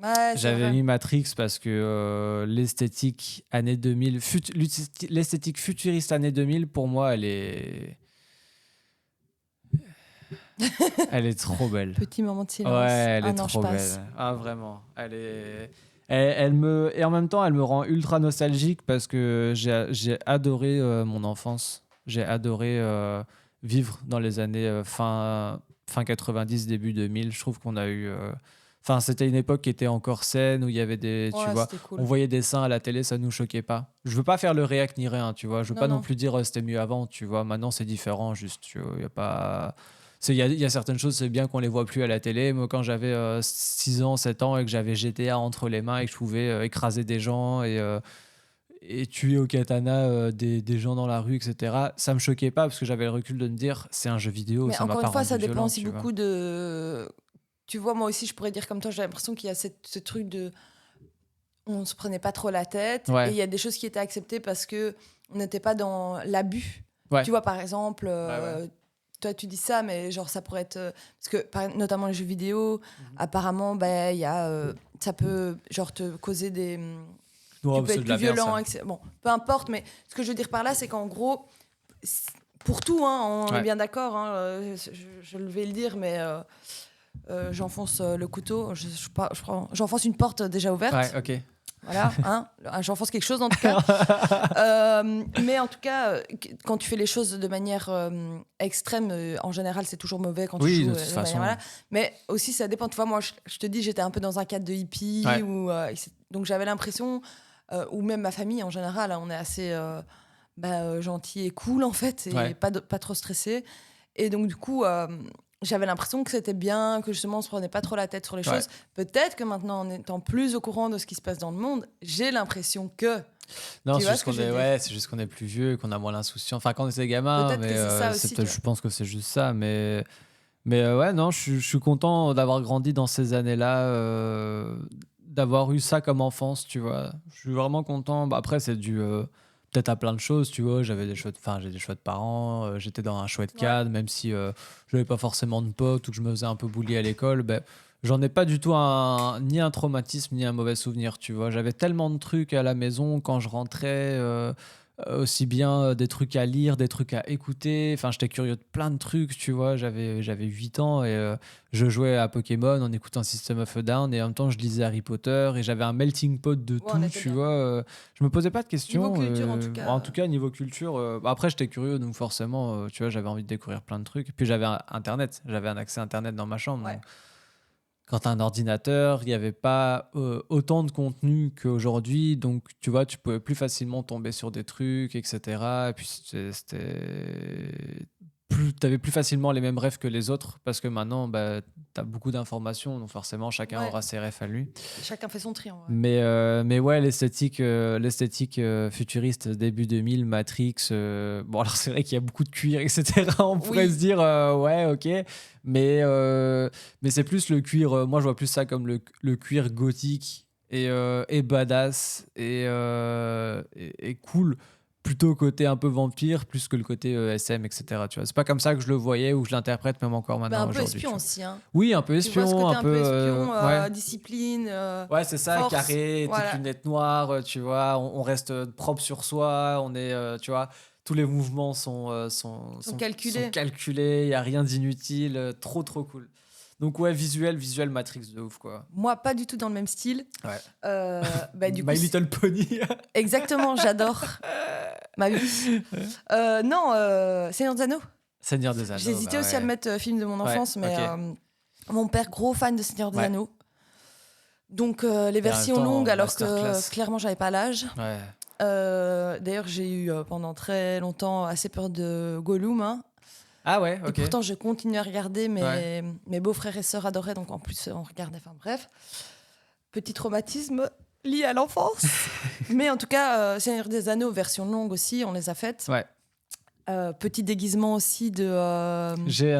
ouais, c'est J'avais vrai. mis Matrix parce que l'esthétique années 2000, l'esthétique futuriste années 2000, pour moi, elle est trop belle. Petit moment de silence. Ouais, elle est Un ange trop passe. belle. Ah, vraiment. Et en même temps, elle me rend ultra nostalgique parce que j'ai adoré mon enfance. J'ai adoré vivre dans les années fin 90, début 2000. Je trouve qu'on a eu. Enfin, c'était une époque qui était encore saine, où il y avait des, tu Ouais, vois, c'était cool. on voyait des seins à la télé, ça nous choquait pas. Je veux pas faire le réac ni rien, tu vois. Je veux Non, pas non non. plus dire c'était mieux avant, tu vois. Maintenant, c'est différent, juste, tu vois. Il y a pas. Il y a certaines choses, c'est bien qu'on les voit plus à la télé. Moi, quand j'avais 6 ans, 7 ans et que j'avais GTA entre les mains et que je pouvais écraser des gens et tuer au katana des gens dans la rue, etc., ça me choquait pas parce que j'avais le recul de me dire c'est un jeu vidéo, Mais ça m'a encore pas une fois, rendu ça dépend violent, aussi tu vois. beaucoup de. Tu vois, moi aussi, je pourrais dire comme toi, j'ai l'impression qu'il y a ce truc de. On se prenait pas trop la tête et Ouais, il y a des choses qui étaient acceptées parce que on n'était pas dans l'abus. ouais, Tu vois, par exemple, ouais, ouais. toi tu dis ça, mais genre ça pourrait être parce que notamment les jeux vidéo, Mhm. apparemment, ben il y a ça peut genre te causer des tu Non, peux c'est être de plus la merde, violent, ça. etc. Bon, peu importe, mais ce que je veux dire par là, c'est qu'en gros, pour tout, hein, on est Ouais, bien d'accord, hein, je vais le dire, mais j'enfonce le couteau, j'enfonce une porte déjà ouais, ouverte. ok. Voilà, hein, j'enfonce quelque chose en tout cas. Mais en tout cas, quand tu fais les choses de manière extrême, en général, c'est toujours mauvais quand tu Oui, joues de toute de manière. façon. Voilà. Mais aussi, ça dépend. Tu vois, moi, je te dis, j'étais un peu dans un cadre de hippie, Ouais, donc j'avais l'impression, ou même ma famille en général, hein, on est assez gentil et cool en fait, et ouais, pas trop stressé. Et donc, du coup, j'avais l'impression que c'était bien, que justement, on se prenait pas trop la tête sur les ouais. choses. Peut-être que maintenant, en étant plus au courant de ce qui se passe dans le monde, j'ai l'impression que. Non, Tu c'est vois juste ce que qu'on je veux est, dire? ouais, c'est juste qu'on est plus vieux, et qu'on a moins l'insouciance. Enfin, quand on était gamin, Peut-être mais que c'est ça c'est aussi, tu peut-être, vois. je pense que c'est juste ça. Mais ouais, non, je suis content d'avoir grandi dans ces années-là, d'avoir eu ça comme enfance, tu vois. Je suis vraiment content. Bah, après, c'est dû peut-être à plein de choses, tu vois. Enfin, j'ai des chouettes parents, j'étais dans un chouette Ouais. cadre, même si je n'avais pas forcément de potes ou que je me faisais un peu bully à l'école, ben, j'en ai pas du tout ni un traumatisme ni un mauvais souvenir, tu vois. J'avais tellement de trucs à la maison quand je rentrais. Aussi bien des trucs à lire, des trucs à écouter. Enfin, j'étais curieux de plein de trucs, tu vois. J'avais 8 ans et je jouais à Pokémon en écoutant System of a Down et en même temps, je lisais Harry Potter et j'avais un melting pot de Ouais, on tout, était tu bien. vois. Je me posais pas de Niveau questions. culture, en tout En cas. tout cas, niveau culture, bah, après, j'étais curieux, donc forcément, tu vois, j'avais envie de découvrir plein de trucs. Et puis, j'avais Internet. J'avais un accès à Internet dans ma chambre. Ouais. Donc, quand tu as un ordinateur, il n'y avait pas autant de contenu qu'aujourd'hui. Donc, tu vois, tu pouvais plus facilement tomber sur des trucs, etc. Et puis, tu avais plus facilement les mêmes rêves que les autres parce que maintenant, bah, tu as beaucoup d'informations. Donc, forcément, chacun Ouais. aura ses rêves à lui. Chacun fait son tri, en vrai. Mais ouais, l'esthétique futuriste début 2000, Matrix. Bon, alors c'est vrai qu'il y a beaucoup de cuir, etc. On pourrait Oui. se dire, ouais, ok. Mais c'est plus le cuir. Moi, je vois plus ça comme le cuir gothique et badass et cool. Plutôt côté un peu vampire, plus que le côté SM, etc. Tu vois, c'est pas comme ça que je le voyais ou que je l'interprète, même encore Ben, maintenant un peu aujourd'hui. espion Tu vois. aussi, hein. Oui, un peu Tu vois ce espion, côté un un peu. peu espion, Ouais. discipline, Ouais, c'est ça, force. carré, tes Voilà. lunettes noires, tu vois, on reste propre sur soi, on est, tu vois, tous les mouvements Ils sont sont calculés. calculés, il n'y a rien d'inutile, trop trop cool. Donc ouais, visuel Matrix de ouf, quoi. Moi, pas du tout dans le même style. Ouais. Du coup, My Little Pony. exactement, j'adore ma vie. Non, Seigneur des Anneaux. Seigneur des J'ai Anneaux, hésité bah aussi à le ouais. mettre film de mon Ouais, enfance, mais ok. mon père, gros fan de Seigneur des Ouais. Anneaux. Donc les Et en même versions temps, longues, alors que masterclass. clairement, j'avais pas l'âge. Ouais. D'ailleurs, j'ai eu pendant très longtemps assez peur de Gollum, hein. Ah ouais, Et ok. pourtant, je continue à regarder. Ouais. Mes beaux-frères et sœurs adoraient, donc en plus, on regardait. Enfin bref, petit traumatisme lié à l'enfance. Mais en tout cas, Seigneur des Anneaux, version longue aussi, on les a faites. Ouais. Petit déguisement aussi de. J'ai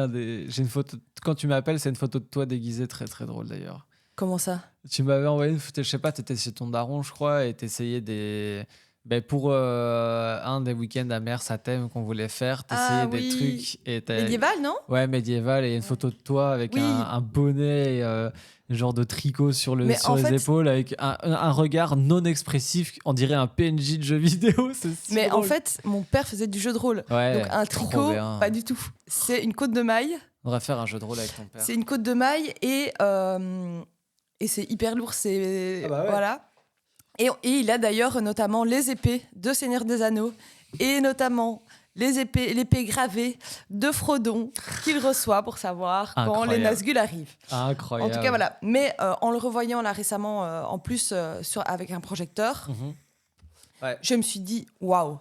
une photo, quand tu m'appelles, c'est une photo de toi déguisée très très drôle d'ailleurs. Comment ça? Tu m'avais envoyé une photo, je sais pas, t'étais chez ton daron, je crois, et t'essayais des. Ben pour un des week-ends à Mers à thème qu'on voulait faire, t'essayais Ah des oui, trucs. Et médiéval, non? ouais, médiéval, et une Ouais. photo de toi avec Oui, un bonnet, et, genre de tricot mais sur en les fait, épaules, avec un regard non expressif, on dirait un PNJ de jeu vidéo, c'est si drôle. mon père faisait du jeu de rôle. Donc Ouais, un trop tricot, bien. pas du tout. C'est une côte de maille. On devrait faire un jeu de rôle avec ton père. C'est une côte de maille et c'est hyper lourd. Ah bah ouais. Voilà. Et il a d'ailleurs notamment les épées de Seigneur des Anneaux et notamment l'épée gravée de Frodon qu'il reçoit pour savoir quand les Incroyable. Nazgûl arrivent. Incroyable. En tout cas, voilà. Mais en le revoyant là récemment, en plus avec un projecteur, Mhm. Ouais. je me suis dit waouh.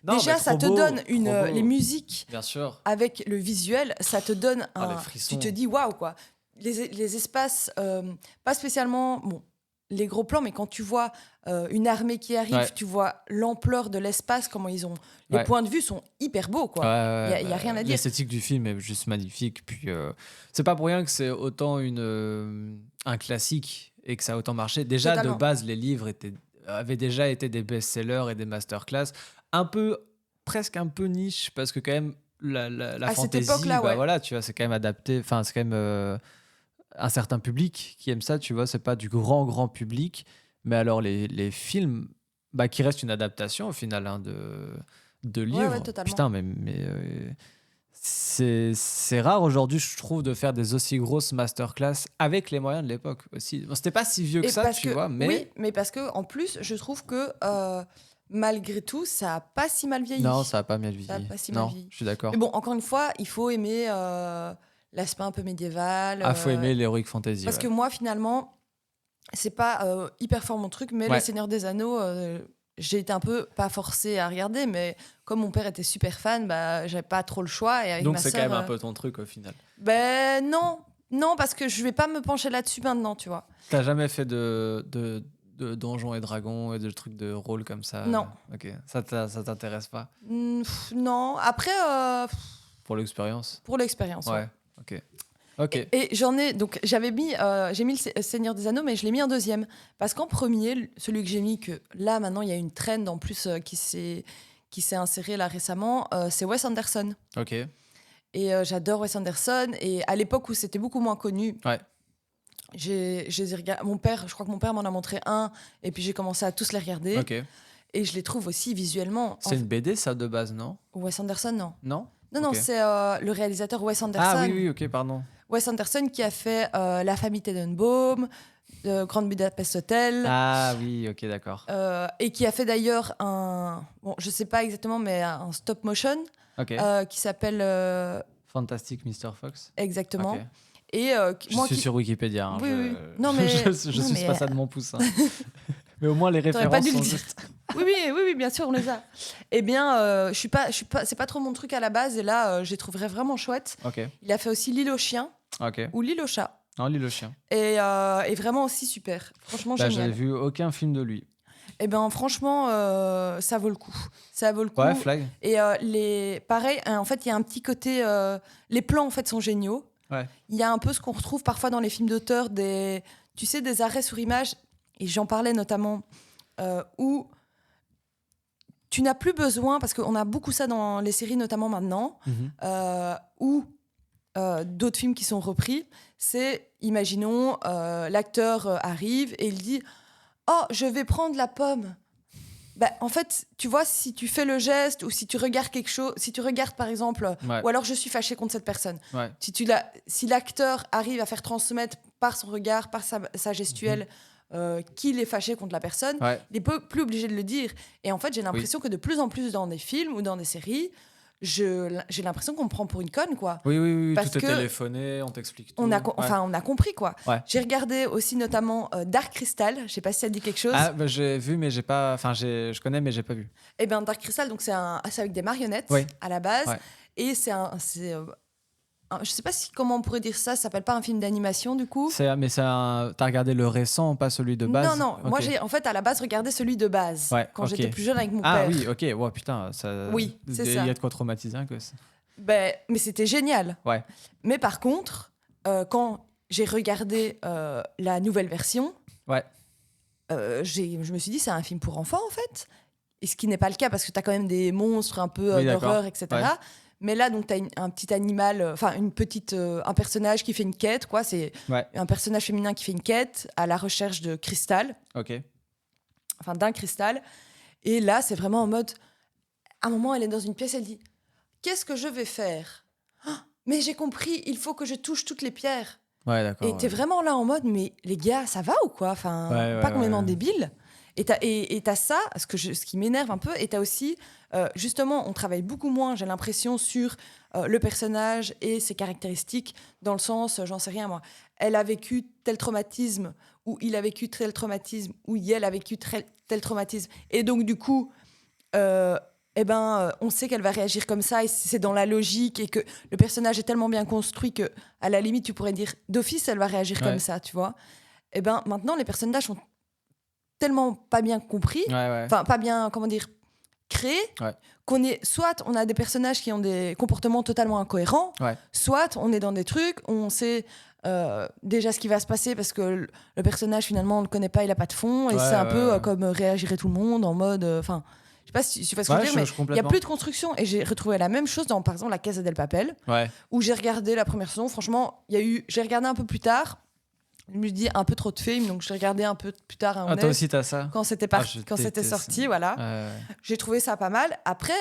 Non, Déjà, mais ça trop te beau, donne trop beau. les musiques Bien sûr. avec le visuel, ça te donne Ah, un. les frissons. Tu te dis waouh quoi. Les espaces, pas spécialement. Bon, les gros plans, mais quand tu vois une armée qui arrive, Ouais. tu vois l'ampleur de l'espace, comment ils ont. Les Ouais. points de vue sont hyper beaux quoi. Il y a rien à dire. L'esthétique du film est juste magnifique. Puis c'est pas pour rien que c'est autant un classique et que ça a autant marché. Déjà, Totalement. de base, les livres avaient déjà été des best-sellers et des masterclass. Presque un peu niche, parce que quand même, la À cette fantasy, époque-là, bah ouais. voilà, tu vois, c'est quand même adapté. Enfin, c'est quand même un certain public qui aime ça, tu vois. C'est pas du grand public. Mais alors, les films, bah, qui restent une adaptation au final de livres. ouais, totalement. Putain, mais c'est rare aujourd'hui, je trouve, de faire des aussi grosses masterclass avec les moyens de l'époque aussi. Bon, c'était pas si vieux que Et ça, parce tu que- vois, mais Oui, mais parce que en plus, je trouve que malgré tout, ça a pas si mal vieilli. non, ça a pas mal vieilli. Ça a pas si mal Non, vieilli. je suis d'accord. Mais bon, encore une fois, il faut aimer l'aspect un peu médiéval. Ah, faut aimer l'heroic fantasy. Parce ouais. que moi, finalement, c'est pas hyper fort mon truc, mais Ouais. Le Seigneur des Anneaux, j'ai été un peu, pas forcée à regarder, mais comme mon père était super fan, bah, j'avais pas trop le choix. Et avec Donc ma c'est quand sœur, même un peu ton truc au final. Ben non, parce que je vais pas me pencher là-dessus maintenant, tu vois. T'as jamais fait de donjons et dragons et de trucs de rôle comme ça? Non. Ok, ça t'intéresse pas Non, après, pour l'expérience? pour l'expérience. Ouais, ok. Ok. Et j'en ai, donc j'ai mis le Seigneur des Anneaux, mais je l'ai mis en deuxième. Parce qu'en premier, celui que j'ai mis, que là maintenant il y a une trend en plus qui s'est insérée là récemment, c'est Wes Anderson. Ok. Et j'adore Wes Anderson. Et à l'époque où c'était beaucoup moins connu, Ouais. je les ai regardés. Je crois que mon père m'en a montré un, et puis j'ai commencé à tous les regarder. Ok. Et je les trouve aussi visuellement. C'est une BD ça de base, non? Wes Anderson, non. Non? Non, Ok. c'est le réalisateur Wes Anderson. Ah oui, ok, pardon. Wes Anderson qui a fait La famille Tenenbaum, Grand Budapest Hotel, Ah oui, ok, d'accord. et qui a fait d'ailleurs bon, je sais pas exactement, mais un stop motion Ok. qui s'appelle Fantastic Mr. Fox. exactement. Ok. Et Je suis sur Wikipédia. Hein, Oui, je... oui. Non, mais- je non, suis mais- pas ça de mon pouce. Hein. Mais au moins les T'aurais pas références dû le sont dire. justes. oui, bien sûr, on les a. Eh bien, je suis pas, c'est pas trop mon truc à la base, et là, je les trouverais vraiment chouettes. Ok. Il a fait aussi L'île aux chiens Ok. ou L'île aux chats, Non, L'île au chien. et vraiment aussi super. Franchement, Bah, génial. j'avais vu aucun film de lui. Eh ben, franchement, ça vaut le coup. Ça vaut le coup. Ouais, Flag. Et pareil, en fait, il y a un petit côté. Les plans, en fait, sont géniaux. Ouais. Il y a un peu ce qu'on retrouve parfois dans les films d'auteur, tu sais, des arrêts sur image. Et j'en parlais notamment où tu n'as plus besoin, parce qu'on a beaucoup ça dans les séries, notamment maintenant, ou d'autres films qui sont repris. C'est, imaginons, l'acteur arrive et il dit « Oh, je vais prendre la pomme ». Bah, en fait, tu vois, si tu fais le geste ou si tu regardes quelque chose, si tu regardes par exemple, Ouais. ou alors je suis fâchée contre cette personne, Ouais. si l'acteur arrive à faire transmettre par son regard, par sa gestuelle, qu'il est fâché contre la personne, Ouais. il n'est plus obligé de le dire. Et en fait, j'ai l'impression que de plus en plus dans des films ou dans des séries, j'ai l'impression qu'on me prend pour une conne, quoi. Oui, Parce tout est que téléphoné, on t'explique tout. On a, Ouais. on a compris, quoi. Ouais. J'ai regardé aussi notamment Dark Crystal. Je sais pas si ça te dit quelque chose. Ah, bah, j'ai vu, mais j'ai pas. Enfin, je connais, mais j'ai pas vu. Eh bien, Dark Crystal, donc c'est avec des marionnettes Oui. à la base. Ouais. Et je sais pas comment on pourrait dire ça. Ça s'appelle pas un film d'animation, du coup. Mais t'as regardé le récent, pas celui de base? Non. Ok. Moi, j'ai en fait à la base regardé celui de base Ouais, quand ok. j'étais plus jeune avec mon Ah père. oui, ok. Ouais, putain, ça. Oui, c'est il ça. y a de quoi traumatiser un gosse. Mais c'était génial. Ouais. Mais par contre, quand j'ai regardé la nouvelle version, Ouais. je me suis dit, c'est un film pour enfants, en fait. Et ce qui n'est pas le cas, parce que tu as quand même des monstres un peu Oui, d'accord. d'horreur, etc. Ouais. Mais là, donc, tu as un petit animal, un personnage qui fait une quête, quoi. C'est Ouais. un personnage féminin qui fait une quête à la recherche de cristal, Ok. enfin d'un cristal. Et là, c'est vraiment en mode... À un moment, elle est dans une pièce, elle dit « Qu'est-ce que je vais faire ? Ah, mais j'ai compris, il faut que je touche toutes les pierres. » Ouais, d'accord. Et t'es ouais. vraiment là en mode « Mais les gars, ça va ou quoi ? Enfin, Ouais, pas ouais, complètement ouais. débile. » Et t'as ça, ce qui m'énerve un peu, et t'as aussi, justement, on travaille beaucoup moins, j'ai l'impression, sur le personnage et ses caractéristiques, dans le sens, j'en sais rien moi, elle a vécu tel traumatisme, ou il a vécu tel traumatisme, ou elle a vécu tel traumatisme, et donc du coup, on sait qu'elle va réagir comme ça, et c'est dans la logique, et que le personnage est tellement bien construit que, à la limite, tu pourrais dire d'office, elle va réagir comme ça, tu vois. Et maintenant, les personnages sont tellement pas bien compris, enfin pas bien, comment dire, créés, soit on a des personnages qui ont des comportements totalement incohérents, soit on est dans des trucs, on sait déjà ce qui va se passer parce que le personnage finalement on le connaît pas, il a pas de fond, et c'est un peu comme réagirait tout le monde en mode, enfin. Je sais pas si tu vois ce que je veux dire, mais il n'y a plus de construction. Et j'ai retrouvé la même chose dans, par exemple, La Casa del Papel, où j'ai regardé la première saison. Franchement, j'ai regardé un peu plus tard. Je me dis un peu trop de films, donc je l'ai regardé un peu plus tard. Toi aussi, t'as ça. Quand c'était sorti, voilà. J'ai trouvé ça pas mal. Après,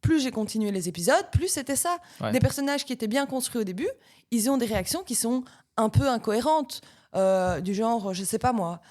plus j'ai continué les épisodes, plus c'était ça. Des personnages qui étaient bien construits au début, ils ont des réactions qui sont un peu incohérentes. Du genre, je sais pas moi...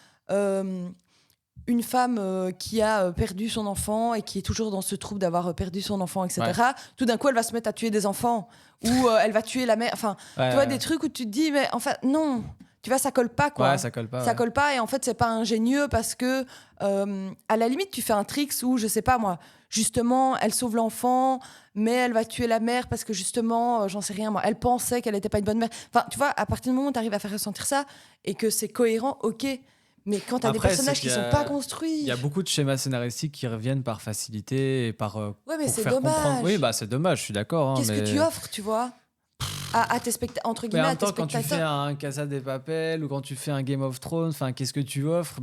une femme qui a perdu son enfant et qui est toujours dans ce trouble d'avoir perdu son enfant, etc. Tout d'un coup, elle va se mettre à tuer des enfants, ou elle va tuer la mère. Enfin, tu vois, des trucs où tu te dis, mais en fait, non. Tu vois, ça colle pas, quoi. Ça colle pas. Ça colle pas, et en fait, c'est pas ingénieux parce que, à la limite, tu fais un tricks où, je sais pas moi, justement, elle sauve l'enfant, mais elle va tuer la mère parce que, justement, j'en sais rien, moi, elle pensait qu'elle était pas une bonne mère. Enfin, tu vois, à partir du moment où tu arrives à faire ressentir ça et que c'est cohérent, ok. Mais quand t'as des personnages qui sont pas construits... Il y a beaucoup de schémas scénaristiques qui reviennent par facilité et par... mais pour c'est faire dommage. comprendre. Oui, c'est dommage, je suis d'accord. Qu'est-ce que tu offres, tu vois, à tes entre guillemets, mais en à même tes temps, quand tu spectateurs. fais un Casa de Papel ou quand tu fais un Game of Thrones, qu'est-ce que tu offres?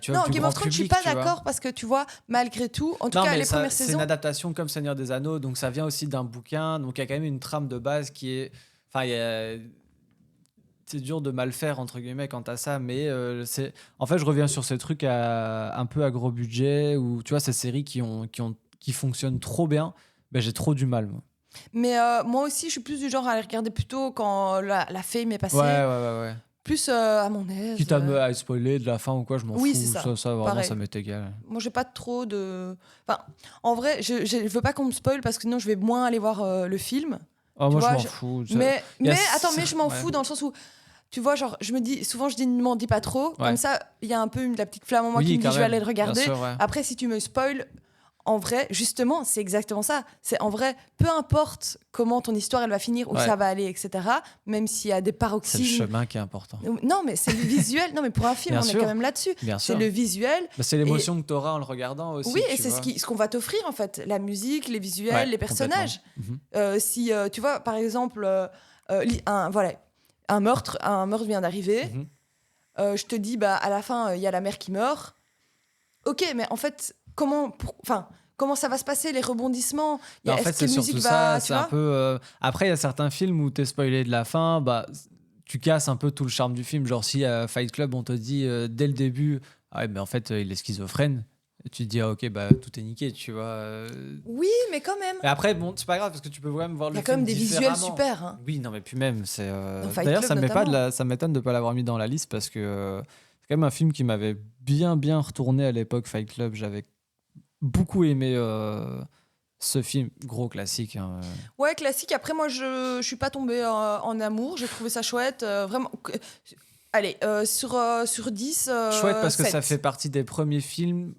Tu Non, offres du Game grand of Thrones, je suis public, pas d'accord, parce que tu vois, malgré tout, en tout cas, les premières c'est une saisons... adaptation comme Seigneur des Anneaux, donc ça vient aussi d'un bouquin, donc il y a quand même une trame de base qui est... c'est dur de mal faire entre guillemets quand t'as ça, mais en fait je reviens sur ces trucs un peu à gros budget, ou tu vois, ces séries qui fonctionnent trop bien, j'ai trop du mal, moi. Mais moi aussi, je suis plus du genre à les regarder plutôt quand la fame est passée. Ouais. Plus à mon aise. Quitte à spoiler de la fin ou quoi, je m'en fous. C'est ça. Ça vraiment, pareil. Ça m'est égal. Moi, j'ai pas trop de... Enfin, en vrai, je veux pas qu'on me spoil parce que sinon, je vais moins aller voir le film. Moi, je m'en fous. Mais je m'en fous dans le sens où... Tu vois, genre, je me dis, souvent je dis, ne m'en dis pas trop. Comme ça, il y a un peu la petite flamme en moi qui me dit, je vais aller le regarder. Sûr, Après, si tu me spoil, en vrai, justement, c'est exactement ça. C'est en vrai, peu importe comment ton histoire elle va finir, où ça va aller, etc. Même s'il y a des paroxysmes. C'est le chemin qui est important. Non, mais c'est le visuel. Non, mais pour un film, est quand même là-dessus. C'est le visuel. C'est l'émotion que tu auras en le regardant aussi. Oui, et c'est ce qu'on va t'offrir, en fait. La musique, les visuels, les personnages. Si, tu vois, par exemple, un meurtre vient d'arriver. Je te dis, à la fin, il y a la mère qui meurt. Ok, mais en fait, comment ça va se passer, les rebondissements? En fait, c'est surtout ça. C'est un peu. Après, il y a certains films où t'es spoilé de la fin, tu casses un peu tout le charme du film. Genre, si à Fight Club, on te dit dès le début, mais en fait, il est schizophrène. Et tu te dis, ok, tout est niqué, tu vois. Oui, mais quand même. Mais après, bon, c'est pas grave parce que tu peux quand même voir le film. Il y a quand même des visuels super. Hein. Oui, non, mais puis même, c'est. D'ailleurs, ça m'étonne de pas l'avoir mis dans la liste parce que c'est quand même un film qui m'avait bien retourné à l'époque, Fight Club. J'avais beaucoup aimé ce film, gros classique. Hein. Ouais, classique. Après, moi, je suis pas tombée en amour. J'ai trouvé ça chouette. Vraiment. Allez, sur 10. Chouette parce 7. que ça fait partie des premiers films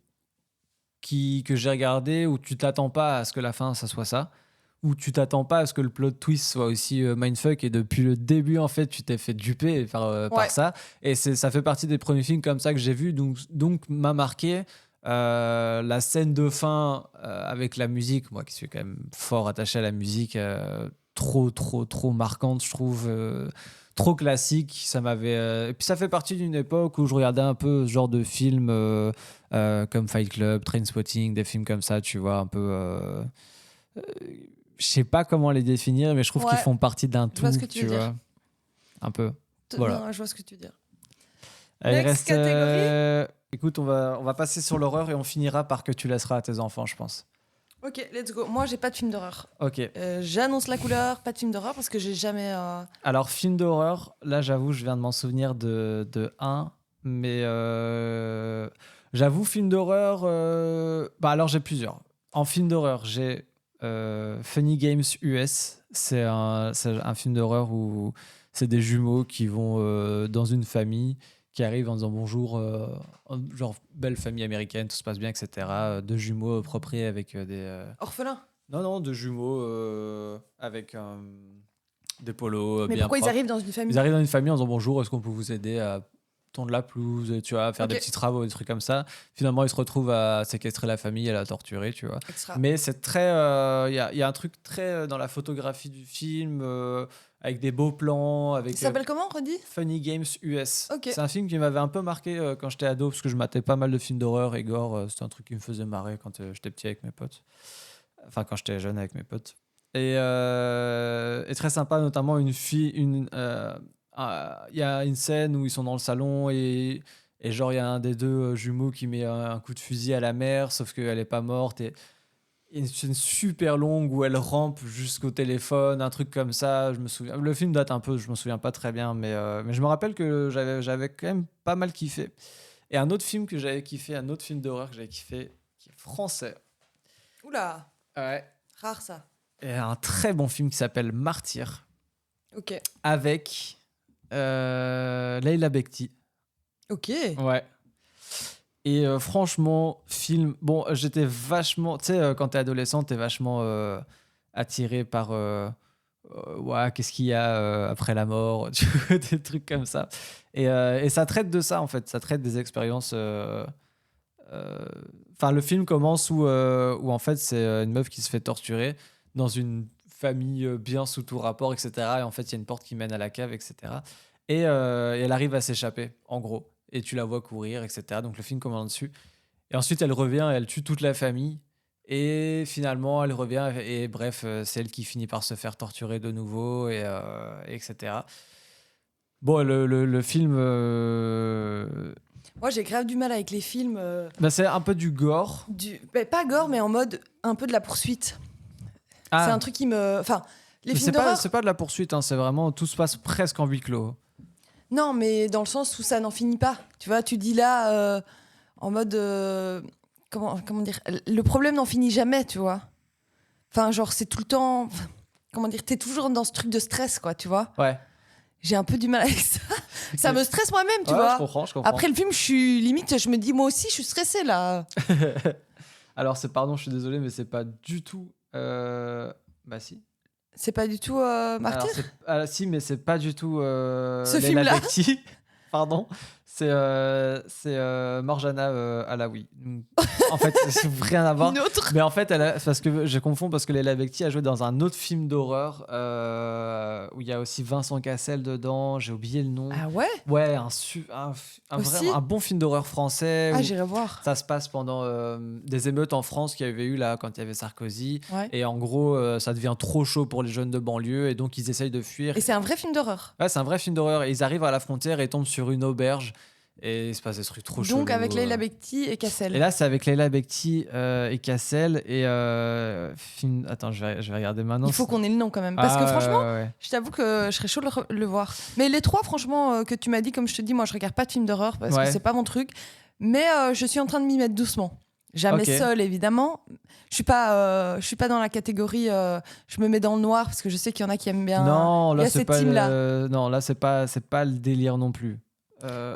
que j'ai regardé où tu t'attends pas à ce que la fin ça soit ça, où tu t'attends pas à ce que le plot twist soit aussi mindfuck, et depuis le début en fait tu t'es fait duper par ça, et ça fait partie des premiers films comme ça que j'ai vu, donc m'a marqué la scène de fin avec la musique, moi qui suis quand même fort attaché à la musique, trop marquante je trouve, trop classique, ça m'avait et puis ça fait partie d'une époque où je regardais un peu ce genre de films comme Fight Club, Trainspotting, des films comme ça, tu vois, un peu je sais pas comment les définir, mais je trouve qu'ils font partie d'un tout, tu vois, un peu. Voilà. Non, je vois ce que tu veux dire. Allez, Next catégorie. Écoute, on va passer sur l'horreur et on finira par que tu laisseras à tes enfants, je pense. Ok, let's go. Moi, j'ai pas de film d'horreur. Ok. J'annonce la couleur, pas de film d'horreur parce que j'ai jamais. Alors, film d'horreur, là, j'avoue, je viens de m'en souvenir de un, mais J'avoue, film d'horreur. Bah alors, j'ai plusieurs. En film d'horreur, j'ai Funny Games US. C'est un film d'horreur où c'est des jumeaux qui vont dans une famille qui arrivent en disant bonjour, genre belle famille américaine, tout se passe bien, etc. Deux jumeaux propres avec des. Orphelin. Non, deux jumeaux avec des polos Mais bien pourquoi ils propres. arrivent dans une famille? Ils arrivent dans une famille en disant bonjour, est-ce qu'on peut vous aider à tondre la pelouse, tu vois, à faire des Ok. petits travaux, des trucs comme ça. Finalement, ils se retrouvent à séquestrer la famille, à la torturer, tu vois. Extra. Mais c'est très. Il y a un truc très dans la photographie du film, avec des beaux plans, avec. Ça s'appelle comment, redis? Funny Games US. Ok. C'est un film qui m'avait un peu marqué quand j'étais ado, parce que je matais pas mal de films d'horreur et gore. C'était un truc qui me faisait marrer quand j'étais petit avec mes potes. Enfin, quand j'étais jeune avec mes potes. Et très sympa, notamment une fille. Il y a une scène où ils sont dans le salon et genre, il y a un des deux jumeaux qui met un coup de fusil à la mère, sauf qu'elle est pas morte. Et une scène super longue où elle rampe jusqu'au téléphone, un truc comme ça. Je me souviens. Le film date un peu, je me souviens pas très bien, mais je me rappelle que j'avais quand même pas mal kiffé. Et un autre film que j'avais kiffé, un autre film d'horreur que j'avais kiffé, qui est français. Oula, Ouais. rare ça. Et un très bon film qui s'appelle Martyr, Ok. avec Leila Bekti. Ok. Ouais. Et franchement, film. Bon, j'étais vachement. Tu sais, quand t'es adolescent, t'es vachement attiré par. Ouais, qu'est-ce qu'il y a après la mort, tu vois, des trucs comme ça. Et ça traite de ça, en fait. Ça traite des expériences. Enfin, le film commence où en fait, c'est une meuf qui se fait torturer dans une famille bien sous tout rapport, etc. Et en fait, il y a une porte qui mène à la cave, etc. Et elle arrive à s'échapper, en gros. Et tu la vois courir, etc. Donc le film commence dessus. Et ensuite, elle revient et elle tue toute la famille. Et finalement, elle revient et bref, c'est elle qui finit par se faire torturer de nouveau, etc. Bon, le film, Moi, j'ai grave du mal avec les films bah, c'est un peu du gore. pas gore, mais en mode un peu de la poursuite. Ah, C'est un truc qui me. Enfin, les mais films c'est d'horreur. pas de la poursuite, hein, c'est vraiment tout se passe presque en huis clos. Non, mais dans le sens où ça n'en finit pas. Tu vois, tu dis là, en mode. Comment dire? Le problème n'en finit jamais, tu vois. Enfin, genre, c'est tout le temps. Comment dire? T'es toujours dans ce truc de stress, quoi, tu vois. Ouais. J'ai un peu du mal avec ça. Ça me stresse moi-même, tu Ouais, vois. je comprends. Après le film, je suis limite, je me dis, moi aussi, je suis stressée, là. Alors, pardon, je suis désolé, mais c'est pas du tout. Bah, si. C'est pas du tout Martyr? Si, mais c'est pas du tout. Ce Leila film-là Bekti. Pardon. C'est Morjana Alaoui. Donc, en fait, c'est rien à voir. Une autre? Mais en fait, parce que je confonds parce que Leila Bekti a joué dans un autre film d'horreur où il y a aussi Vincent Cassel dedans. J'ai oublié le nom. Ah ouais? Ouais, Aussi un bon film d'horreur français. Ah, Où j'irai voir. ça se passe pendant des émeutes en France qu'il y avait eu là quand il y avait Sarkozy. Ouais. Et en gros, ça devient trop chaud pour les jeunes de banlieue et donc ils essayent de fuir. Et c'est un vrai film d'horreur. Ouais, c'est un vrai film d'horreur. Et ils arrivent à la frontière et tombent sur une auberge. Et il se passe des trucs trop chelous. Donc avec Leila Bekti et Cassel. Et là, c'est avec Leila Bekti et Cassel. Et film. Attends, je vais regarder maintenant. Il faut qu'on ait le nom quand même. Parce que franchement, ouais. je t'avoue que je serais chaud de le voir. Mais les trois, franchement, que tu m'as dit, comme je te dis, moi je regarde pas de films d'horreur parce Ouais. que c'est pas mon truc. Mais je suis en train de m'y mettre doucement. Jamais Ok. seule, évidemment. Je suis pas dans la catégorie. Je me mets dans le noir parce que je sais qu'il y en a qui aiment bien. Non, il y là a c'est cette pas. team-là. Non, là c'est pas le délire non plus.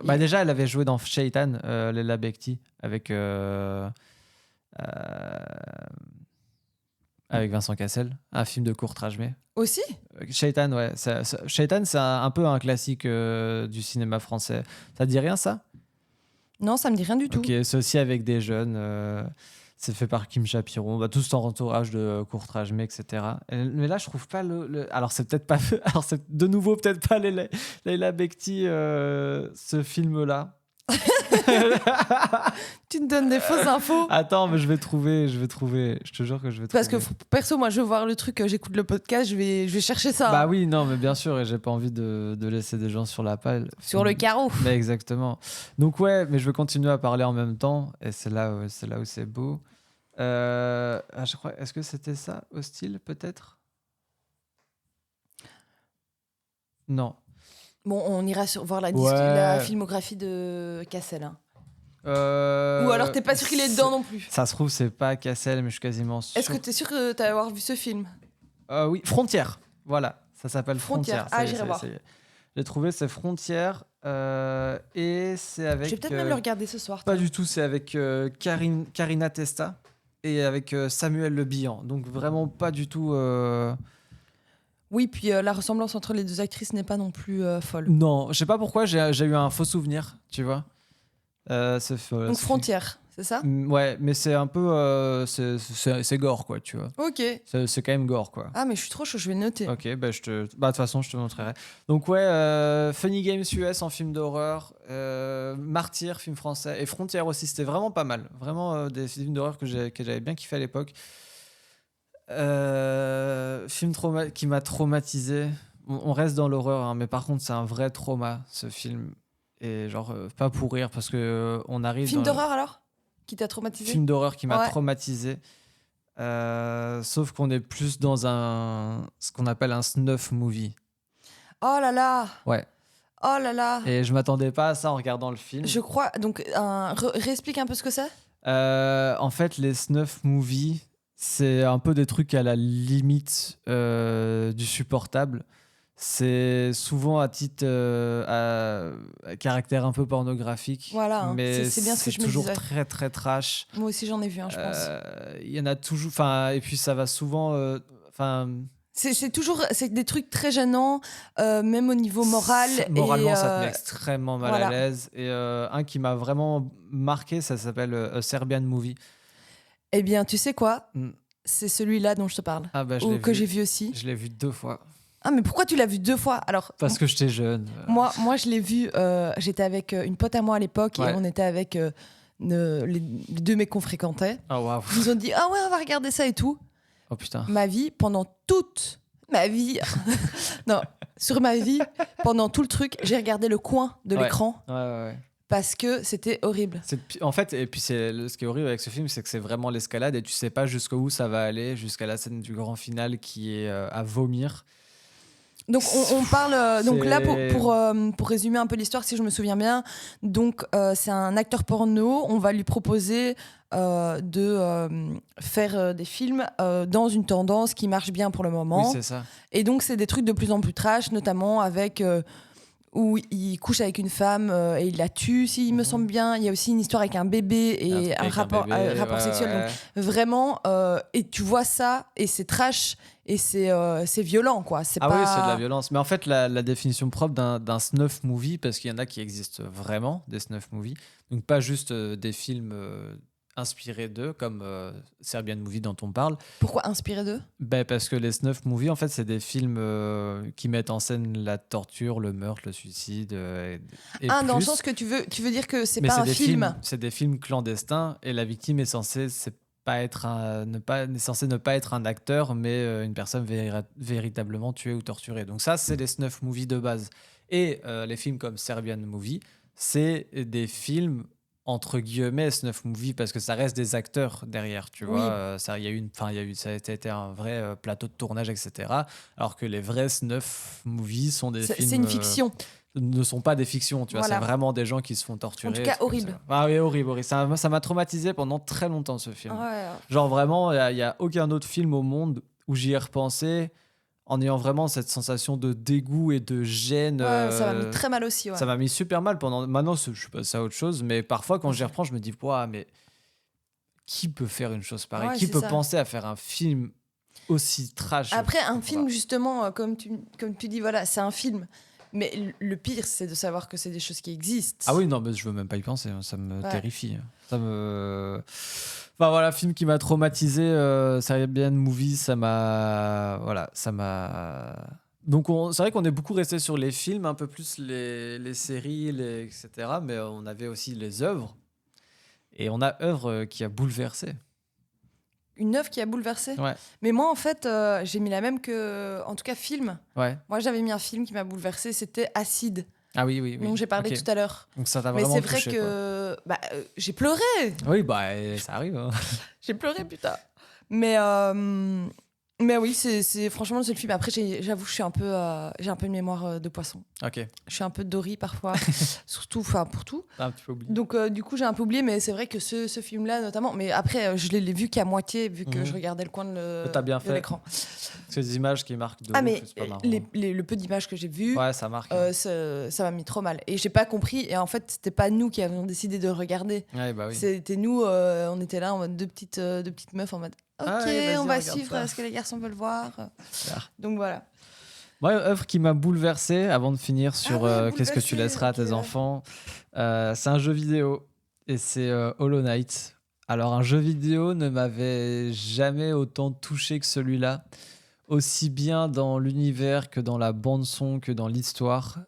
Bah déjà, elle avait joué dans Shaitan, Leila Bekti, avec Vincent Cassel, un film de court-métrage. Aussi? Shaitan, ouais. Shaitan, c'est un peu un classique du cinéma français. Ça te dit rien, ça? Non, ça me dit rien du tout. Ok, c'est aussi avec des jeunes. C'est fait par Kim Chapiron. Bah, tout cet entourage de court-métrage, etc. Mais là, je trouve pas Alors, c'est peut-être pas. Alors, c'est de nouveau peut-être pas Leila Bekti, ce film-là. Tu me donnes des fausses infos. Attends, mais je vais trouver. Je te jure que je vais trouver. Parce que perso, moi, je veux voir le truc, j'écoute le podcast, je vais chercher ça. Bah oui, non, mais bien sûr, et j'ai pas envie de laisser des gens sur la palle. Sur le carreau. Mais exactement. Donc ouais, mais je vais continuer à parler en même temps, et c'est là où c'est beau. Je crois. Est-ce que c'était ça, Hostile, peut-être? Non. Bon, on ira voir Ouais. la filmographie de Cassel. Hein. Ou alors t'es pas sûr qu'il est dedans non plus? Ça se trouve, c'est pas Cassel, mais je suis quasiment sûr. Est-ce que t'es sûr que t'as avoir vu ce film? Oui, Frontières. Voilà, ça s'appelle Frontières. Frontières. Ah, j'irai voir. J'ai trouvé, c'est Frontières. Et c'est avec. Je vais peut-être même le regarder ce soir. Pas du tout, c'est avec Karina Testa et avec Samuel Le Bihan. Donc vraiment pas du tout. Oui, puis la ressemblance entre les deux actrices n'est pas non plus folle. Non, je sais pas pourquoi, j'ai eu un faux souvenir, tu vois. Donc Frontières, c'est ça? Ouais, mais c'est un peu. C'est gore, quoi, tu vois. Ok. C'est quand même gore, quoi. Ah, mais je suis trop chaud, je vais noter. Ok, bah de toute façon, je te montrerai. Donc ouais, Funny Games US en film d'horreur, Martyr, film français, et Frontières aussi, c'était vraiment pas mal. Vraiment des films d'horreur que j'avais bien kiffé à l'époque. Film qui m'a traumatisé. On reste dans l'horreur, hein, mais par contre, c'est un vrai trauma, ce film. Et genre, pas pour rire, parce que on arrive Film dans d'horreur alors? Qui t'a traumatisé? film d'horreur qui m'a Ouais. traumatisé. Sauf qu'on est plus dans ce qu'on appelle un snuff movie. Oh là là! Ouais. Oh là là! Et je m'attendais pas à ça en regardant le film. Je crois. Donc, réexplique un peu ce que c'est? En fait, les snuff movies, c'est un peu des trucs à la limite du supportable. C'est souvent à titre à caractère un peu pornographique. Voilà, hein. Mais C'est bien ce que je me toujours disais. très très trash. Moi aussi, j'en ai vu un, je pense. Il y en a toujours. Enfin, et puis ça va souvent. C'est toujours des trucs très gênants, même au niveau moral. Moralement, et, ça te met extrêmement mal voilà. à l'aise. Et un qui m'a vraiment marqué, ça s'appelle A Serbian Movie. Eh bien, tu sais quoi? Mm. C'est celui-là dont je te parle. Ah bah, Ou que j'ai vu aussi. Je l'ai vu 2 fois. Ah, mais pourquoi tu l'as vu 2 fois? Alors, Parce que j'étais jeune. moi, je l'ai vu. J'étais avec une pote à moi à l'époque Ouais. et on était avec les 2 mecs qu'on fréquentait. Oh waouh. Ils nous ont dit ah ouais, on va regarder ça et tout. Oh putain. Ma vie, pendant toute ma vie, non, sur ma vie, pendant tout le truc, j'ai regardé le coin de Ouais. l'écran Ouais. parce que c'était horrible. En fait, et puis ce qui est horrible avec ce film, c'est que c'est vraiment l'escalade et tu sais pas jusqu'où ça va aller, jusqu'à la scène du grand final qui est à vomir. Donc on parle donc là C'est- pour résumer un peu l'histoire si je me souviens bien, donc c'est un acteur porno, on va lui proposer de faire des films dans une tendance qui marche bien pour le Oui, moment, c'est ça. et donc c'est des trucs de plus en plus trash, notamment avec où il couche avec une femme et il la tue, s'il me semble bien. Il y a aussi une histoire avec un bébé et un rapport sexuel. Ouais. Donc, vraiment, et tu vois ça, et c'est trash, et c'est violent, quoi. C'est Ah pas... oui, c'est de la violence. Mais en fait, la définition propre d'un snuff movie, parce qu'il y en a qui existent vraiment, des snuff movies, donc pas juste des films inspirés d'eux, comme Serbian Movie dont on parle. Pourquoi inspiré d'eux? Ben, parce que les snuff movies, en fait, c'est des films qui mettent en scène la torture, le meurtre, le suicide. Et Dans le plus. sens que tu veux dire que c'est Mais pas un des film. C'est des films clandestins et la victime est censée est censée ne pas être un acteur, mais une personne véritablement tuée ou torturée. Donc ça, c'est les snuff movies de base. Et les films comme Serbian Movie, c'est des films entre guillemets snuff movie parce que ça reste des acteurs derrière, tu Oui. vois. Ça a eu ça a été un vrai plateau de tournage, etc. Alors que les vrais snuff movies sont des films. C'est une fiction. Ne sont pas des fictions, tu vois, Voilà. c'est vraiment des gens qui se font torturer. En tout cas, c'est comme horrible. ça. Ah oui, horrible. Ça m'a traumatisé pendant très longtemps, ce film. Ouais. Genre vraiment, il y a aucun autre film au monde où j'y ai repensé en ayant vraiment cette sensation de dégoût et de gêne. Ouais, ça m'a mis très mal aussi. Ouais. Ça m'a mis super mal pendant. Maintenant, je suis passé à autre chose, mais parfois, quand j'y reprends, je me dis, ouah, mais qui peut faire une chose pareille? Ouais, Qui c'est peut ça. penser à faire un film aussi trash? Après, un film, Voilà. justement, comme tu dis, voilà, c'est un film. Mais le pire, c'est de savoir que c'est des choses qui existent. Ah oui, non, mais je veux même pas y penser, hein, ça me Ouais. terrifie. Ça me. Enfin voilà, film qui m'a traumatisé, Serbian Movie, ça m'a. Voilà, ça m'a. Donc c'est vrai qu'on est beaucoup resté sur les films, un peu plus les séries, etc. Mais on avait aussi les œuvres. Et on a œuvre qui a bouleversé. Une œuvre qui a bouleversé. Ouais. Mais moi, en fait, j'ai mis la même que... En tout cas, film. Ouais. Moi, j'avais mis un film qui m'a bouleversé, c'était Acide, Ah oui, oui, oui. dont j'ai parlé Ok. tout à l'heure. Donc ça t'a Mais vraiment c'est vrai touché, quoi. que j'ai pleuré. Oui, bah ça arrive. Hein. J'ai pleuré, putain. Mais Mais oui, franchement le seul film. Après, j'avoue, j'ai un peu une mémoire de poisson. Ok. Je suis un peu Dory parfois, surtout, enfin pour tout. T'as un petit peu oublié. Donc du coup, j'ai un peu oublié, mais c'est vrai que ce film-là notamment. Mais après, je l'ai vu qu'à moitié, vu que Mhm. je regardais le coin T'as bien de fait. l'écran. Ces images qui marquent de Ah ouf, mais c'est pas marrant. le peu d'images que j'ai vues, Ouais, ça marque. ça m'a mis trop mal. Et j'ai pas compris. Et en fait, c'était pas nous qui avions décidé de le regarder. Ouais, bah oui. C'était nous, on était là en mode deux petites meufs en mode ok, Ah ouais, vas-y, on va regarde suivre ça. ce que les garçons veulent voir. Clair. Donc voilà. Moi, œuvre qui m'a bouleversé avant de finir sur ouais, qu'est-ce que tu bouleversé, laisseras à tes ok. enfants. C'est un jeu vidéo et c'est Hollow Knight. Alors, un jeu vidéo ne m'avait jamais autant touché que celui-là, aussi bien dans l'univers que dans la bande-son que dans l'histoire.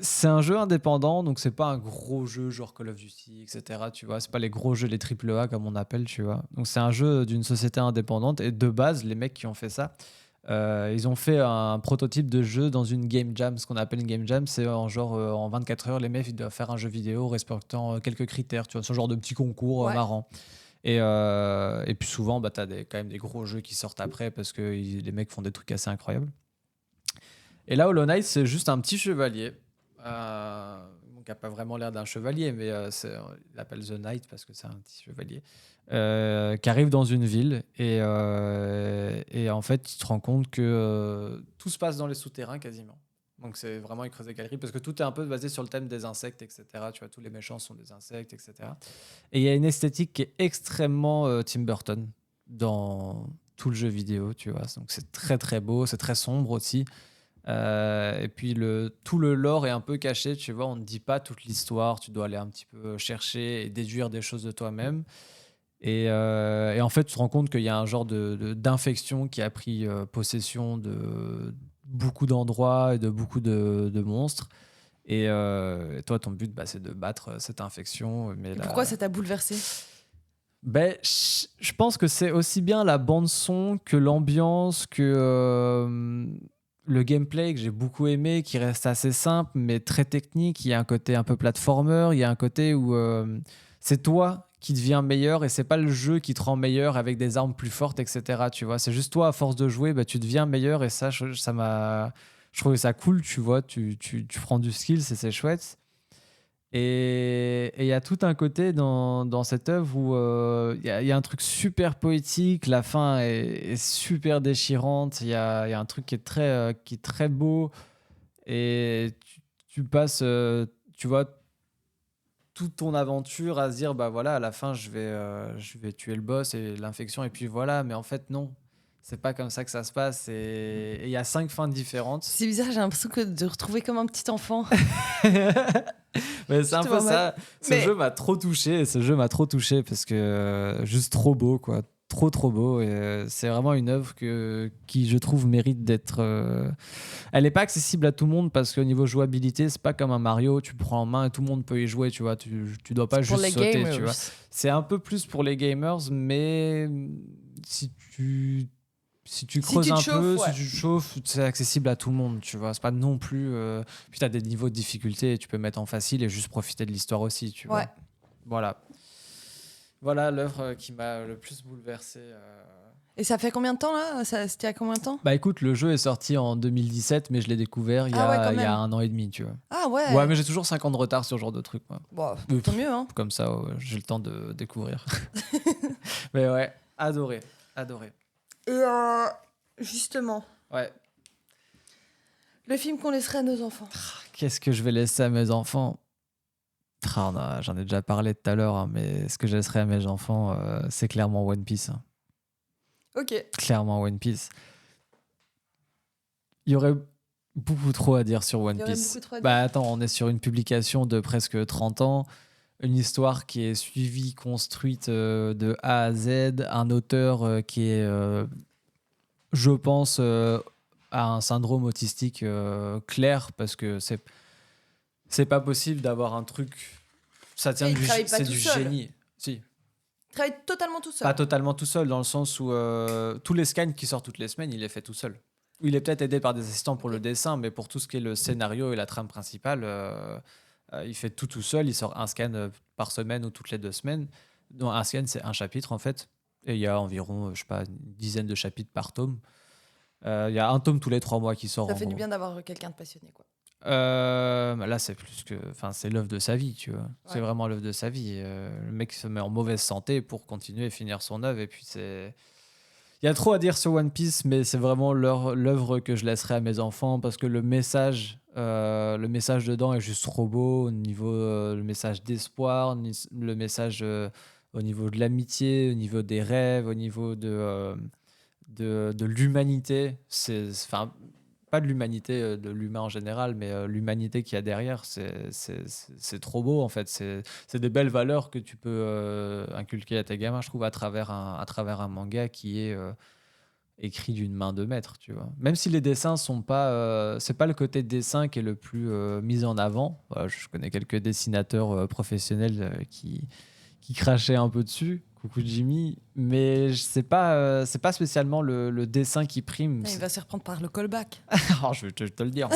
C'est un jeu indépendant, donc c'est pas un gros jeu genre Call of Duty, etc. Tu vois, c'est pas les gros jeux, les triple A comme on appelle, tu vois. Donc c'est un jeu d'une société indépendante et de base, les mecs qui ont fait ça, ils ont fait un prototype de jeu dans une game jam. Ce qu'on appelle une game jam, c'est en 24 heures, les mecs ils doivent faire un jeu vidéo respectant quelques critères, tu vois, ce genre de petit concours Ouais. marrant. Et puis souvent, bah, t'as quand même des gros jeux qui sortent après parce que les mecs font des trucs assez incroyables. Et là, Hollow Knight, c'est juste un petit chevalier. Qui n'a pas vraiment l'air d'un chevalier, mais il l'appelle The Knight parce que c'est un petit chevalier, qui arrive dans une ville et en fait, tu te rends compte que tout se passe dans les souterrains quasiment. Donc c'est vraiment il creuse des galeries parce que tout est un peu basé sur le thème des insectes, etc. Tu vois, tous les méchants sont des insectes, etc. Et il y a une esthétique qui est extrêmement Tim Burton dans tout le jeu vidéo, tu vois. Donc c'est très très beau, c'est très sombre aussi. Et puis tout le lore est un peu caché, tu vois, on ne dit pas toute l'histoire, tu dois aller un petit peu chercher et déduire des choses de toi-même. Et en fait, tu te rends compte qu'il y a un genre d'infection qui a pris possession de beaucoup d'endroits et de beaucoup de monstres. Et toi, ton but, bah, c'est de battre cette infection. Mais Et pourquoi ça t'a bouleversé? Ben, je pense que c'est aussi bien la bande son que l'ambiance que le gameplay que j'ai beaucoup aimé, qui reste assez simple mais très technique. Il y a un côté un peu platformer, il y a un côté où c'est toi qui deviens meilleur et c'est pas le jeu qui te rend meilleur avec des armes plus fortes, etc. Tu vois, c'est juste toi à force de jouer, bah, tu deviens meilleur et ça, je trouvais ça cool, tu vois, tu prends du skill, c'est chouette. Et il y a tout un côté dans cette œuvre où il y a un truc super poétique, la fin est super déchirante, il y a un truc qui est très beau et tu passes, tu vois, toute ton aventure à se dire, bah voilà, à la fin, je vais tuer le boss et l'infection et puis voilà, mais en fait, non. C'est pas comme ça que ça se passe et il y a 5 fins différentes. C'est bizarre, j'ai l'impression de retrouver comme un petit enfant. Mais c'est un te peu vois ça. Ce Mais- jeu m'a trop touché. Ce jeu m'a trop touché parce que juste trop beau, quoi. Trop beau. Et c'est vraiment une œuvre qui, je trouve, mérite d'être. Elle n'est pas accessible à tout le monde parce qu'au niveau jouabilité, c'est pas comme un Mario. Tu prends en main et tout le monde peut y jouer. Tu vois, tu dois pas Pour juste les sauter. gamers. Tu vois. C'est un peu plus pour les gamers, mais si tu creuses tu te un chauffes, peu, ouais. si tu te chauffes, c'est accessible à tout le monde, tu vois. C'est pas non plus. Puis t'as des niveaux de difficulté, tu peux mettre en facile et juste profiter de l'histoire aussi, tu Ouais. vois. Voilà. Voilà l'œuvre qui m'a le plus bouleversé. Et ça fait combien de temps là? C'était à combien de temps? Bah écoute, le jeu est sorti en 2017, mais je l'ai découvert il y Ah ouais, quand il y a même. 1 an et demi, tu vois. Ah ouais. Ouais, mais j'ai toujours 5 ans de retard sur ce genre de truc, moi. Bon, Ouf. tant mieux, hein. Comme ça, j'ai le temps de découvrir. Mais ouais, adoré. Et justement, Ouais. le film qu'on laisserait à nos enfants. Qu'est-ce que je vais laisser à mes enfants? J'en ai déjà parlé tout à l'heure, hein, mais ce que je laisserai à mes enfants, c'est clairement One Piece. Hein. Ok. Clairement One Piece. Il y aurait beaucoup trop à dire sur One Il y aurait Piece. beaucoup trop à dire. Bah attends, on est sur une publication de presque 30 ans, une histoire qui est suivie, construite de A à Z, un auteur qui est, je pense, a un syndrome autistique clair parce que c'est pas possible d'avoir un truc. Ça tient Mais il travaille pas c'est tout du seul. génie. Si. Il travaille totalement tout seul. Pas totalement tout seul, dans le sens où tous les scans qui sortent toutes les semaines, il les fait tout seul. Ou il est peut-être aidé par des assistants pour le dessin, mais pour tout ce qui est le scénario et la trame principale, il fait tout seul. Il sort un scan par semaine ou toutes les 2 semaines. Non, un scan, c'est un chapitre en fait. Et il y a environ, je sais pas, une dizaine de chapitres par tome. Il y a un tome tous les 3 mois qui sort. Ça en fait du gros. bien d'avoir quelqu'un de passionné, quoi. Là, c'est c'est l'œuvre de sa vie, tu vois. C'est Ouais. vraiment l'œuvre de sa vie. Le mec se met en mauvaise santé pour continuer et finir son œuvre. Et puis, il y a trop à dire sur One Piece, mais c'est vraiment l'œuvre que je laisserai à mes enfants parce que le message dedans est juste trop beau au niveau le message d'espoir, le message au niveau de l'amitié, au niveau des rêves, au niveau de l'humanité. Enfin, pas de l'humanité de l'humain en général, mais l'humanité qu'il y a derrière, c'est trop beau en fait. C'est des belles valeurs que tu peux inculquer à tes gamins, je trouve, à travers un manga qui est écrit d'une main de maître, tu vois. Même si les dessins sont pas, c'est pas le côté dessin qui est le plus mis en avant. Voilà, je connais quelques dessinateurs professionnels qui crachaient un peu dessus. Coucou Jimmy, mais c'est pas spécialement le dessin qui prime. Il va se reprendre par le callback. Alors, je vais te le dire.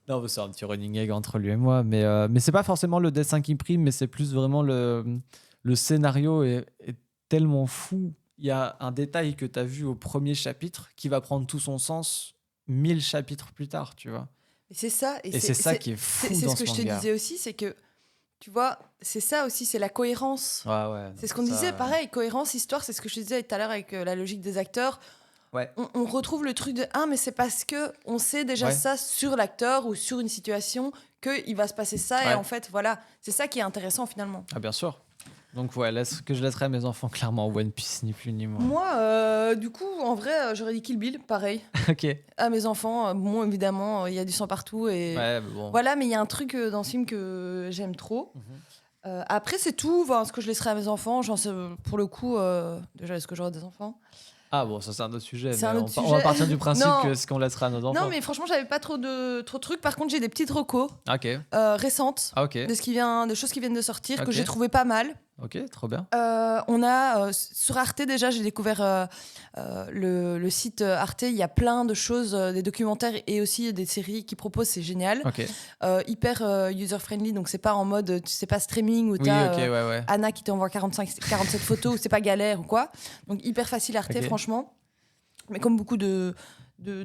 Non, mais c'est un petit running gag entre lui et moi, mais c'est pas forcément le dessin qui prime, mais c'est plus vraiment le scénario est tellement fou. Il y a un détail que tu as vu au premier chapitre qui va prendre tout son sens 1000 chapitres plus tard, tu vois. Et c'est ça. Et c'est ça qui est fou c'est dans ce que ce je te manga. disais aussi, c'est que, tu vois, c'est ça aussi, c'est la cohérence. Ouais. C'est ce qu'on disait, pareil, cohérence, histoire, c'est ce que je te disais tout à l'heure avec la logique des acteurs. Ouais. On retrouve le truc de mais c'est parce que on sait déjà ça sur l'acteur ou sur une situation qu'il va se passer ça et en fait voilà, c'est ça qui est intéressant finalement. Ah bien sûr. Donc ouais, que je laisserai à mes enfants clairement One Piece, ni plus ni moins. Moi, du coup, en vrai, j'aurais dit Kill Bill, pareil. Ok. À mes enfants, bon, évidemment, il y a du sang partout et Ouais, mais bon. voilà, mais il y a un truc dans ce film que j'aime trop. Mhm. Après, c'est tout. Enfin, ce que je laisserai à mes enfants, j'en sais, pour le coup, déjà, est-ce que j'aurai des enfants? Ah bon, ça c'est un autre sujet. C'est Mais un autre on sujet. va partir du principe Non. que ce qu'on laissera à nos enfants. Non, mais franchement, j'avais pas trop de trucs. Par contre, j'ai des petites recos Ok. récentes Ah, ok. de choses qui viennent de sortir que Ok. j'ai trouvé pas mal. Ok, trop bien. On a sur Arte déjà, j'ai découvert le site Arte. Il y a plein de choses, des documentaires et aussi des séries qui proposent. C'est génial, Ok. hyper user friendly. Donc c'est pas en mode, tu sais pas streaming où Oui, t'as ok, ouais. Anna qui t'envoie 47 photos, où c'est pas galère ou quoi. Donc hyper facile Arte, Ok. franchement. Mais comme beaucoup de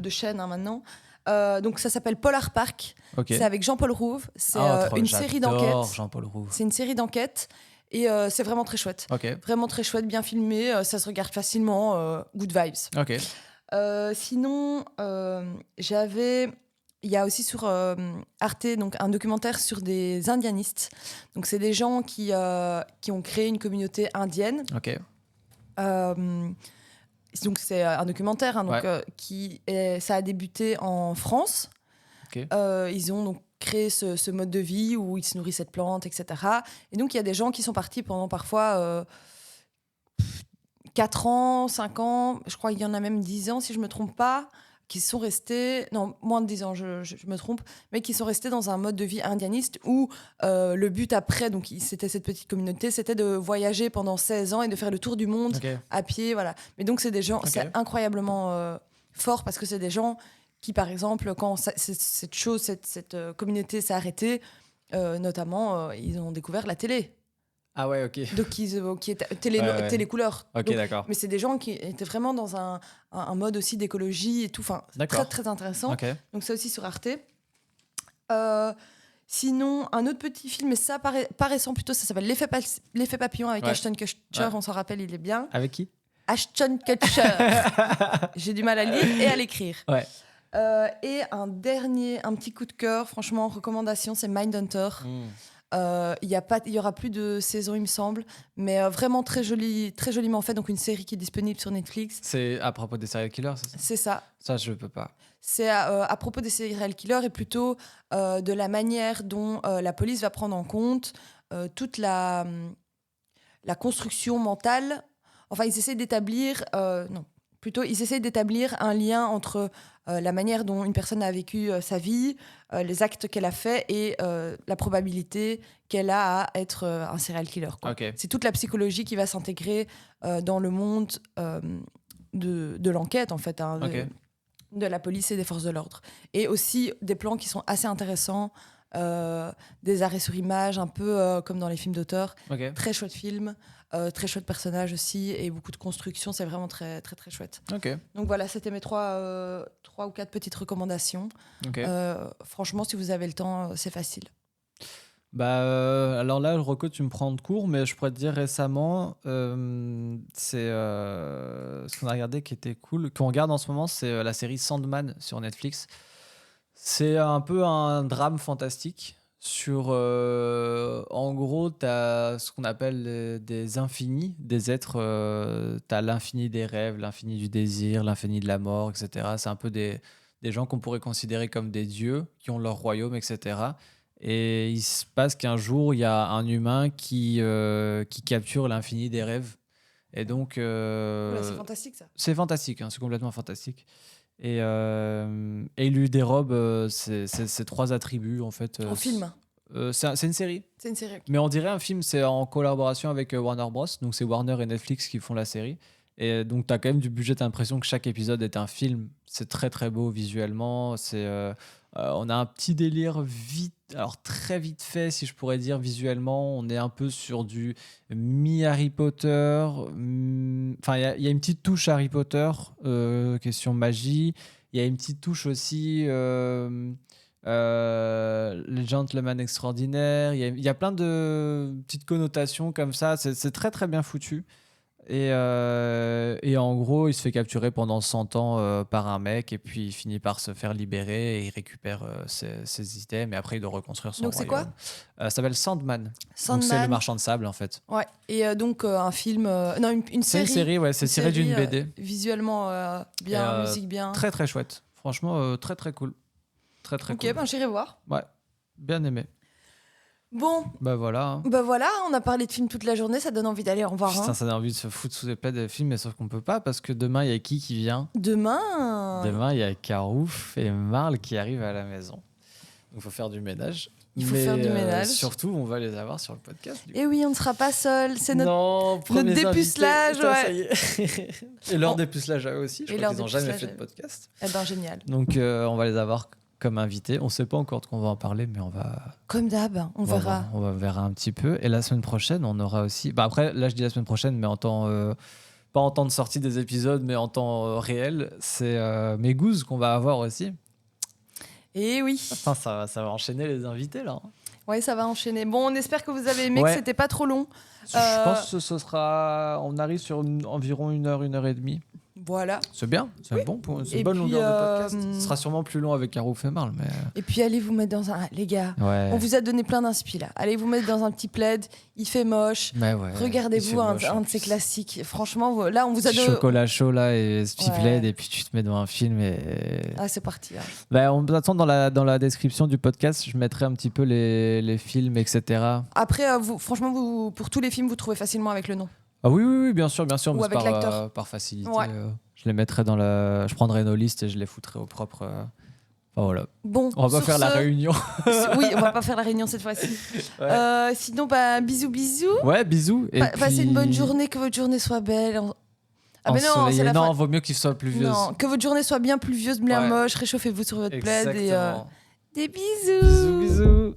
chaînes maintenant. Donc ça s'appelle Polar Park. Ok. C'est avec Jean-Paul Rouve. C'est Trop, une série j'adore d'enquêtes. Jean-Paul Rouve. C'est une série d'enquêtes et c'est vraiment très chouette. Ok. Vraiment très chouette, bien filmé, ça se regarde facilement, good vibes. Ok. Sinon, il y a aussi sur Arte donc, un documentaire sur des indianistes. Donc c'est des gens qui ont créé une communauté indienne. Ok. Donc c'est un documentaire hein, donc, Ouais. ça a débuté en France. Ok. Ils ont donc créé ce mode de vie où ils se nourrissent de plantes, etc. Et donc il y a des gens qui sont partis pendant parfois 4 ans, 5 ans, je crois qu'il y en a même 10 ans si je ne me trompe pas, qui sont restés, non, moins de 10 ans, je me trompe, mais qui sont restés dans un mode de vie indianiste où le but après, donc c'était cette petite communauté, c'était de voyager pendant 16 ans et de faire le tour du monde Ok. à pied, voilà. Mais donc c'est des gens, c'est incroyablement fort parce que c'est des gens qui, par exemple, quand cette communauté s'est arrêtée, notamment, ils ont découvert la télé. Ah ouais, ok. Donc, qui est télécouleur. Ok, Donc, d'accord. mais c'est des gens qui étaient vraiment dans un mode aussi d'écologie et tout. Enfin, D'accord. très, très intéressant. Ok. Donc, ça aussi sur Arte. Sinon, un autre petit film, mais ça, pas récent plutôt, ça s'appelle L'effet papillon avec Ashton Kutcher. Ouais. On s'en rappelle, il est bien. Avec qui? Ashton Kutcher. J'ai du mal à lire et à l'écrire. Ouais. Et un petit coup de cœur, franchement, recommandation, c'est Mindhunter. Il y aura plus de saison, il me semble, mais vraiment très joliment fait. Donc une série qui est disponible sur Netflix. C'est à propos des serial killers, c'est ça? C'est ça. Ça, je peux pas. C'est à propos des serial killers et plutôt de la manière dont la police va prendre en compte toute la construction mentale. Enfin, ils essaient d'établir un lien entre la manière dont une personne a vécu sa vie, les actes qu'elle a faits et la probabilité qu'elle a à être un serial killer, quoi. Ok. C'est toute la psychologie qui va s'intégrer dans le monde de l'enquête, en fait, hein, Ok. de la police et des forces de l'ordre. Et aussi des plans qui sont assez intéressants des arrêts sur image, un peu comme dans les films d'auteur. Ok. Très chouette film, très chouette personnage aussi, et beaucoup de construction. C'est vraiment très, très, très chouette. Ok. Donc voilà, c'était mes 3 ou 4 petites recommandations. Ok. Franchement, si vous avez le temps, c'est facile. Bah, alors là, le Rocco, tu me prends de court, mais je pourrais te dire récemment, c'est ce qu'on a regardé qui était cool, qu'on regarde en ce moment, c'est la série Sandman sur Netflix. C'est un peu un drame fantastique sur, en gros, tu as ce qu'on appelle des infinis, des êtres, tu as l'infini des rêves, l'infini du désir, l'infini de la mort, etc. C'est un peu des gens qu'on pourrait considérer comme des dieux qui ont leur royaume, etc. Et il se passe qu'un jour, il y a un humain qui capture l'infini des rêves. Et donc, Oula, c'est fantastique ça. c'est fantastique, hein, c'est complètement fantastique. Et il lui dérobe ces 3 attributs, en fait. En film, C'est une série. c'est une série. Mais on dirait un film, c'est en collaboration avec Warner Bros. Donc c'est Warner et Netflix qui font la série. Et donc tu as quand même du budget, tu as l'impression que chaque épisode est un film. C'est très très beau visuellement. On a un petit délire vite, alors très vite fait, si je pourrais dire, visuellement. On est un peu sur du mi-Harry Potter. Enfin, il y a une petite touche Harry Potter, question magie. Il y a une petite touche aussi... les gentlemen extraordinaires, il y a plein de petites connotations comme ça, c'est très très bien foutu. Et en gros, il se fait capturer pendant 100 ans par un mec, et puis il finit par se faire libérer et il récupère ses items, et après il doit reconstruire son Donc c'est royaume. Ça s'appelle Sandman. Donc c'est Sandman. le marchand de sable en fait. Ouais. Et donc un film, non, une C'est série. une série, ouais, c'est Une tiré d'une série, BD. visuellement bien, Et, musique bien. Très très chouette. Franchement, très très cool. Très très Ok, cool. ben j'irai voir. Ouais, bien aimé. Bon, Bah voilà. Hein. bah voilà, on a parlé de films toute la journée, ça donne envie d'aller en voir Putain, un. ça donne envie de se foutre sous les pattes des films, mais sauf qu'on peut pas parce que demain, il y a qui vient? Demain. Demain, il y a Carouf et Marle qui arrivent à la maison. Donc, il faut faire du ménage. Il faut faire du ménage. Surtout, on va les avoir sur le podcast. Et oui, on ne sera pas seul, c'est notre... Non, premiers dépucelage, invités. Putain, ouais. ça y est. Et leur dépucelage à eux aussi. Je Et crois leur qu'ils n'ont jamais dépucelage fait à de eux. podcast. Eh ben génial. Donc, on va les avoir comme invités. On ne sait pas encore de quoi on va en parler, mais on va... Comme d'hab, on verra. On verra un petit peu. Et la semaine prochaine, on aura aussi... Bah après, là, je dis la semaine prochaine, mais en temps... pas en temps de sortie des épisodes, mais en temps réel. C'est mes gouzes qu'on va avoir aussi. Et oui. Enfin, ça va enchaîner les invités, là. Ouais, ça va enchaîner. Bon, on espère que vous avez aimé, Ouais. que c'était pas trop long. Je pense que ce sera... On arrive sur environ 1 heure et demie. Voilà. C'est bien. C'est bon c'est Et une bonne puis, longueur de podcast. Ce sera sûrement plus long avec Carouf et Marle, mais... Et puis allez vous mettre dans un... Les gars, Ouais. on vous a donné plein d'inspi là. Allez vous mettre dans un petit plaid, il fait moche. Mais ouais. Il fait Regardez-vous un moche, en de ces plus. classiques. Franchement, là, on vous a Petit donné... chocolat chaud, là, et ce petit Ouais. plaid, et puis tu te mets devant un film et... Ah, c'est parti. Là. Bah, on attend dans la description du podcast, je mettrai un petit peu les films, etc. Après, franchement, pour tous les films, vous trouvez facilement avec le nom. Ah oui, bien sûr, Ou mais c'est avec l'acteur. par facilité. Ouais. Je les mettrai je prendrai nos listes et je les foutrai au propre. Enfin voilà. Bon, On va pas sur faire la ce- réunion. Oui, on va pas faire la réunion cette fois-ci. Ouais. Sinon, bah, bisous. Ouais, bisous. Et Passez une puis- bonne journée, que votre journée soit belle. Ah, mais non, ensoleillé. c'est la Non, fin. vaut mieux qu'il soit pluvieuse. Non, que votre journée soit bien pluvieuse, bien Ouais. moche. Réchauffez-vous sur votre plaid. Et, Exactement. des bisous. Bisous.